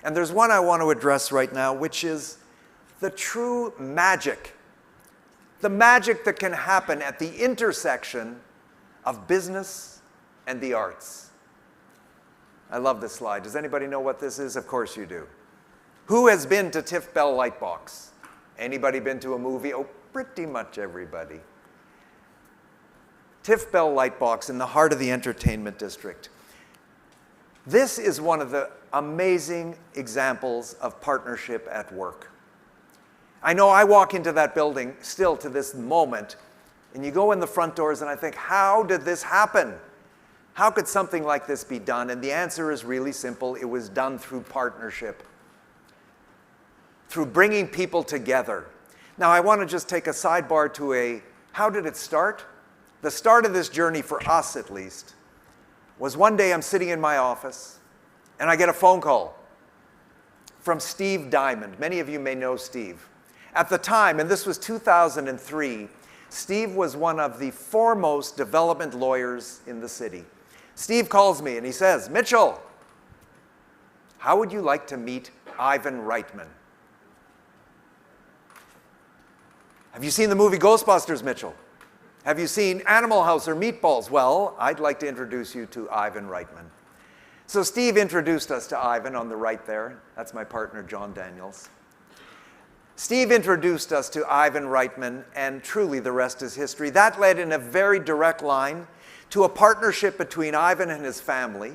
And there's one I want to address right now, which is the true magic. The magic that can happen at the intersection of business and the arts. I love this slide. Does anybody know what this is? Of course you do. Who has been to Tiff Bell Lightbox? Anybody been to a movie? Oh, pretty much everybody. Tiff Bell Lightbox in the heart of the entertainment district. This is one of the amazing examples of partnership at work. I know I walk into that building still to this moment, and you go in the front doors and I think, how did this happen? How could something like this be done? And the answer is really simple. It was done through partnership, through bringing people together. Now, I want to just take a sidebar to how did it start? The start of this journey, for us at least, was one day I'm sitting in my office, and I get a phone call from Steve Diamond. Many of you may know Steve. At the time, and this was 2003, Steve was one of the foremost development lawyers in the city. Steve calls me and he says, Mitchell, how would you like to meet Ivan Reitman? Have you seen the movie Ghostbusters, Mitchell? Have you seen Animal House or Meatballs? Well, I'd like to introduce you to Ivan Reitman. So Steve introduced us to Ivan on the right there. That's my partner, John Daniels. Steve introduced us to Ivan Reitman, and truly the rest is history. That led in a very direct line to a partnership between Ivan and his family,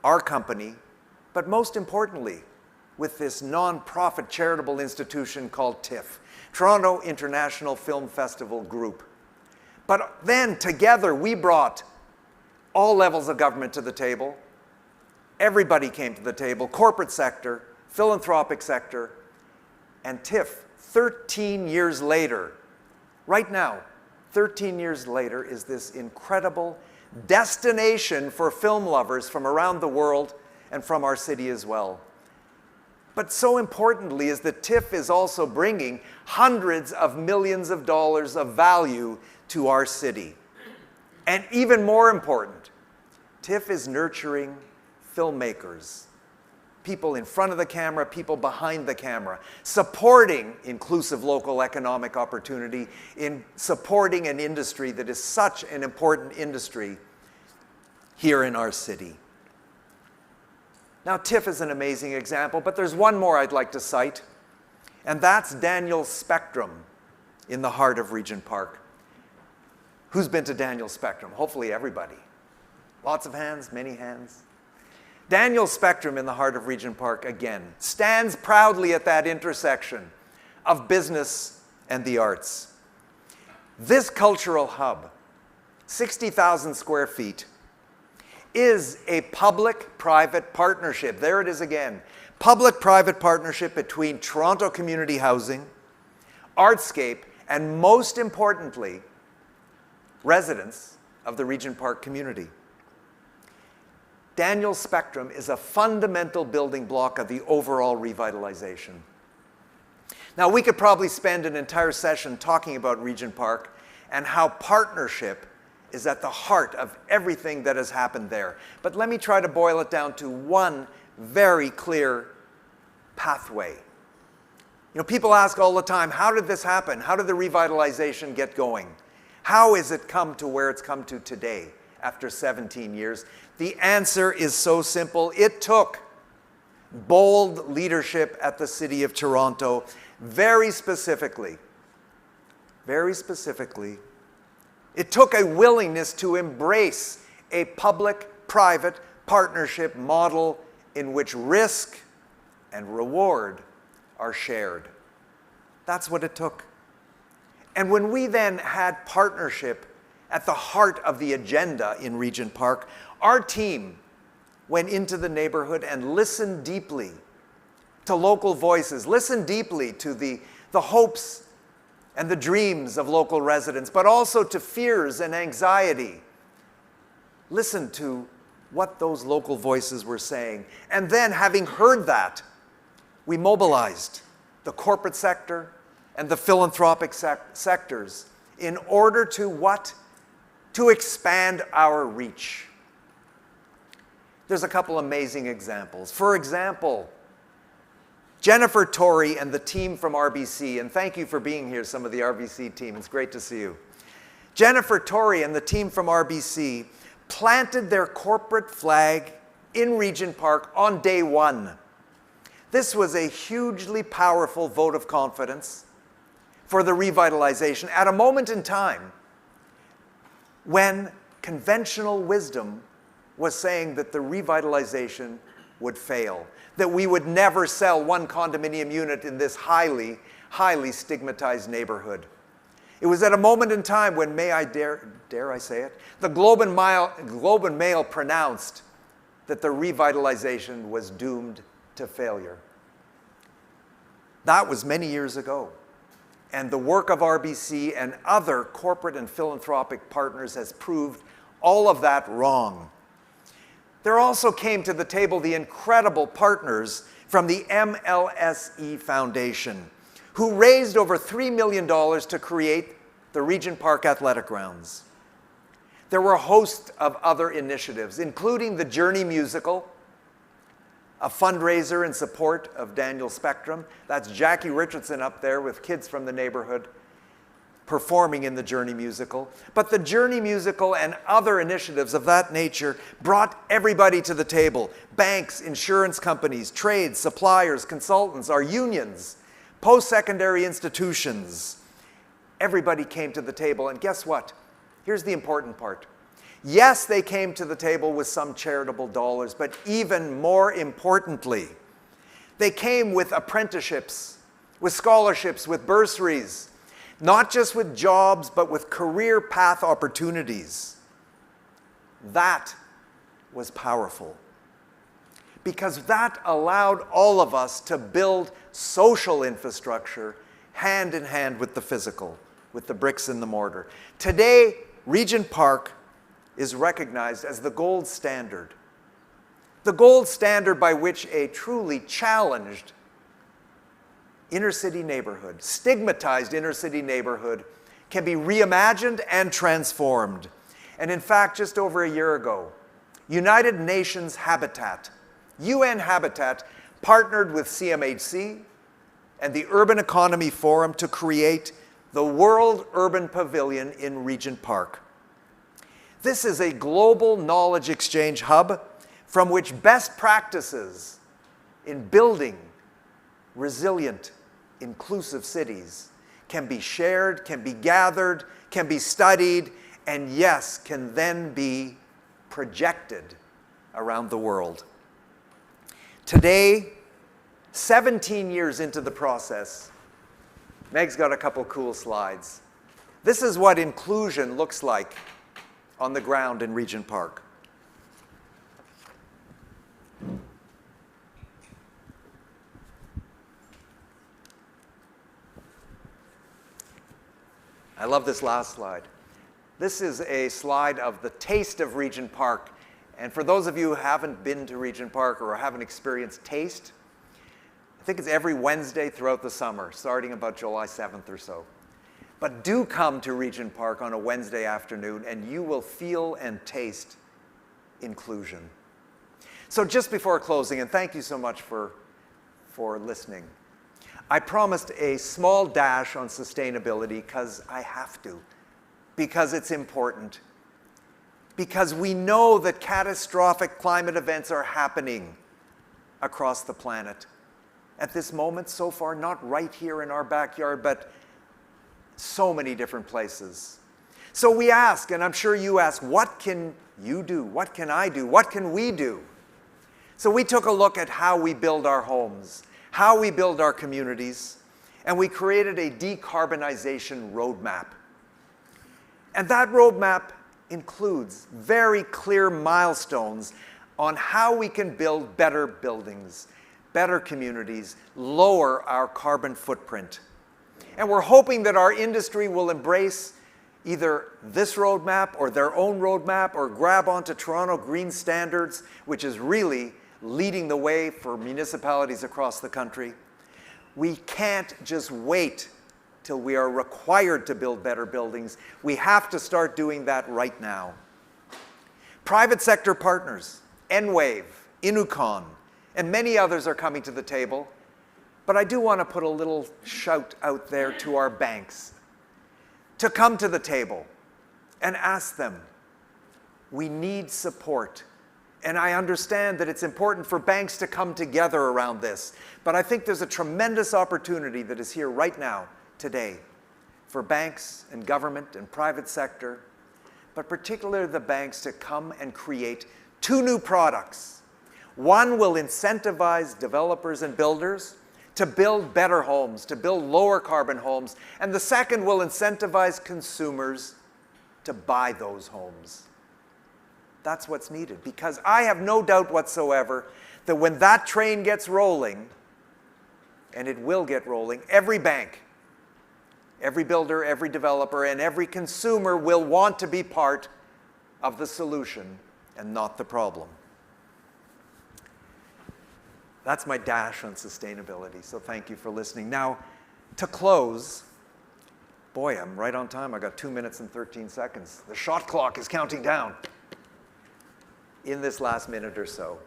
our company, but most importantly, with this non-profit charitable institution called TIFF, Toronto International Film Festival Group. But then together we brought all levels of government to the table. Everybody came to the table, corporate sector, philanthropic sector, and TIFF, 13 years later, right now, 13 years later, is this incredible destination for film lovers from around the world and from our city as well. But so importantly is that TIFF is also bringing hundreds of millions of dollars of value to our city. And even more important, TIFF is nurturing filmmakers, people in front of the camera, people behind the camera, supporting inclusive local economic opportunity, in supporting an industry that is such an important industry here in our city. Now, TIFF is an amazing example, but there's one more I'd like to cite, and that's Daniel's Spectrum in the heart of Regent Park. Who's been to Daniel's Spectrum? Hopefully everybody. Lots of hands, many hands. Daniel's Spectrum in the heart of Regent Park, again, stands proudly at that intersection of business and the arts. This cultural hub, 60,000 square feet, is a public-private partnership. There it is again. Public-private partnership between Toronto Community Housing, Artscape, and most importantly, residents of the Regent Park community. Daniel's Spectrum is a fundamental building block of the overall revitalization. Now, we could probably spend an entire session talking about Regent Park and how partnership is at the heart of everything that has happened there. But let me try to boil it down to one very clear pathway. You know, people ask all the time, how did this happen? How did the revitalization get going? How has it come to where it's come to today after 17 years? The answer is so simple. It took bold leadership at the City of Toronto, very specifically, it took a willingness to embrace a public-private partnership model in which risk and reward are shared. That's what it took. And when we then had partnership at the heart of the agenda in Regent Park, our team went into the neighborhood and listened deeply to local voices, listened deeply to the hopes and the dreams of local residents, but also to fears and anxiety. Listen to what those local voices were saying. And then, having heard that, we mobilized the corporate sector and the philanthropic sectors in order to what? To expand our reach. There's a couple amazing examples. For example, Jennifer Torrey and the team from RBC, and thank you for being here, some of the RBC team. It's great to see you. Jennifer Torrey and the team from RBC planted their corporate flag in Regent Park on day one. This was a hugely powerful vote of confidence for the revitalization at a moment in time when conventional wisdom was saying that the revitalization would fail, that we would never sell one condominium unit in this highly stigmatized neighborhood. It was at a moment in time when, may I dare I say it, the Globe and Mail pronounced that the revitalization was doomed to failure. That was many years ago. And the work of RBC and other corporate and philanthropic partners has proved all of that wrong. There also came to the table the incredible partners from the MLSE Foundation, who raised over $3 million to create the Regent Park Athletic Grounds. There were a host of other initiatives, including the Journey Musical, a fundraiser in support of Daniel's Spectrum. That's Jackie Richardson up there with kids from the neighborhood. performing in the Journey musical, but the Journey musical and other initiatives of that nature brought everybody to the table. Banks, insurance companies, trades, suppliers, consultants, our unions, post-secondary institutions. Everybody came to the table, and guess what? Here's the important part. Yes, they came to the table with some charitable dollars, but even more importantly, they came with apprenticeships, with scholarships, with bursaries, not just with jobs, but with career path opportunities. That was powerful, because that allowed all of us to build social infrastructure hand in hand with the physical, with the bricks and the mortar. Today, Regent Park is recognized as the gold standard. The gold standard by which a truly challenged inner-city neighborhood, stigmatized inner-city neighborhood, can be reimagined and transformed. And in fact, just over a year ago, United Nations Habitat, UN Habitat, partnered with CMHC and the Urban Economy Forum to create the World Urban Pavilion in Regent Park. This is a global knowledge exchange hub from which best practices in building resilient, inclusive cities can be shared, can be gathered, can be studied, and yes, can then be projected around the world. Today, 17 years into the process, Meg's got a couple cool slides. This is what inclusion looks like on the ground in Regent Park. I love this last slide. This is a slide of the taste of Regent Park. And for those of you who haven't been to Regent Park or haven't experienced taste, I think it's every Wednesday throughout the summer, starting about July 7th or so. But do come to Regent Park on a Wednesday afternoon and you will feel and taste inclusion. So just before closing, and thank you so much for listening, I promised a small dash on sustainability because I have to, because it's important, because we know that catastrophic climate events are happening across the planet. At this moment, so far, not right here in our backyard, but so many different places. So we ask, and I'm sure you ask, what can you do? What can I do? What can we do? So we took a look at how we build our homes, how we build our communities, and we created a decarbonization roadmap. And that roadmap includes very clear milestones on how we can build better buildings, better communities, lower our carbon footprint. And we're hoping that our industry will embrace either this roadmap or their own roadmap or grab onto Toronto Green Standards, which is really leading the way for municipalities across the country. We can't just wait till we are required to build better buildings. We have to start doing that right now. Private sector partners, Enwave, Inucon, and many others are coming to the table. But I do want to put a little shout out there to our banks to come to the table and ask them, we need support. And I understand that it's important for banks to come together around this. But I think there's a tremendous opportunity that is here right now, today, for banks and government and private sector, but particularly the banks to come and create two new products. One will incentivize developers and builders to build better homes, to build lower carbon homes, and the second will incentivize consumers to buy those homes. That's what's needed, because I have no doubt whatsoever that when that train gets rolling, and it will get rolling, every bank, every builder, every developer, and every consumer will want to be part of the solution and not the problem. That's my dash on sustainability, so thank you for listening. Now, to close, boy, I'm right on time. I got 2 minutes and 13 seconds. The shot clock is counting down in this last minute or so.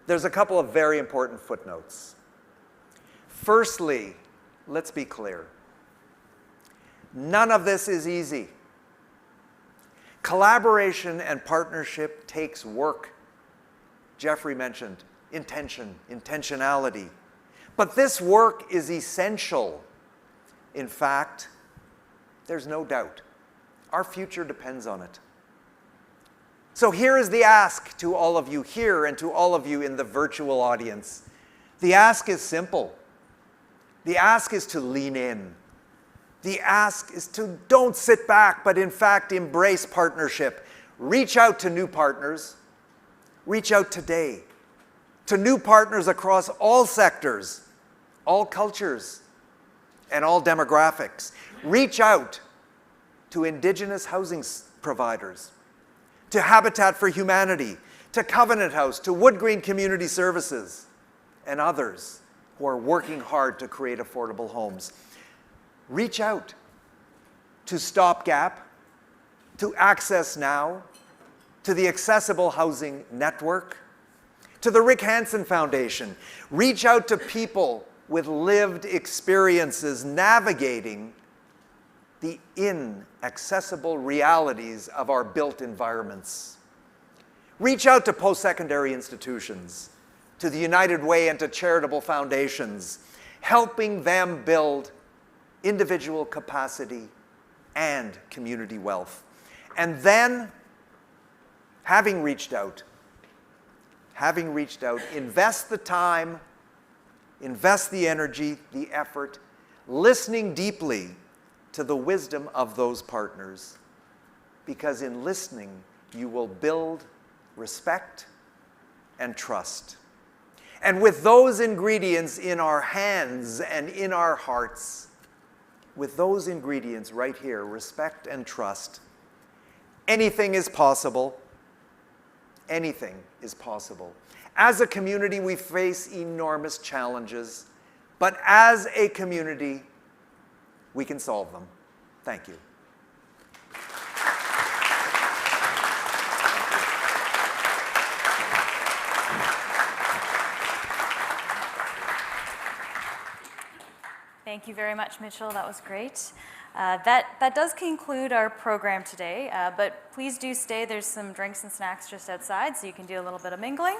There's a couple of very important footnotes. Firstly, let's be clear. None of this is easy. Collaboration and partnership takes work. Jeffrey mentioned intention, intentionality. But this work is essential. In fact, there's no doubt. Our future depends on it. So here is the ask to all of you here and to all of you in the virtual audience. The ask is simple. The ask is to lean in. The ask is to don't sit back, but in fact embrace partnership. Reach out to new partners. Reach out today to new partners across all sectors, all cultures, and all demographics. Reach out to Indigenous housing providers, to Habitat for Humanity, to Covenant House, to Wood Green Community Services, and others who are working hard to create affordable homes. Reach out to Stopgap, to Access Now, to the Accessible Housing Network, to the Rick Hansen Foundation. Reach out to people with lived experiences navigating the inaccessible realities of our built environments. Reach out to post-secondary institutions, to the United Way and to charitable foundations, helping them build individual capacity and community wealth. And then, having reached out, invest the time, invest the energy, the effort, listening deeply to the wisdom of those partners. Because in listening, you will build respect and trust. And with those ingredients in our hands and in our hearts, with those ingredients right here, respect and trust, anything is possible. Anything is possible. As a community, we face enormous challenges, but as a community, we can solve them. Thank you. Thank you very much, Mitchell. That was great. That does conclude our program today, but please do stay. There's some drinks and snacks just outside, so you can do a little bit of mingling.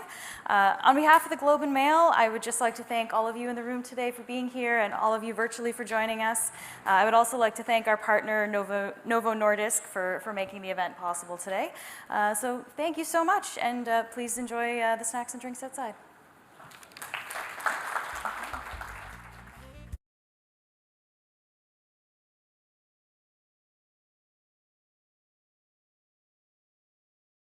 On behalf of the Globe and Mail, I would just like to thank all of you in the room today for being here and all of you virtually for joining us. I would also like to thank our partner, Novo Nordisk, for making the event possible today. So thank you so much, and please enjoy the snacks and drinks outside.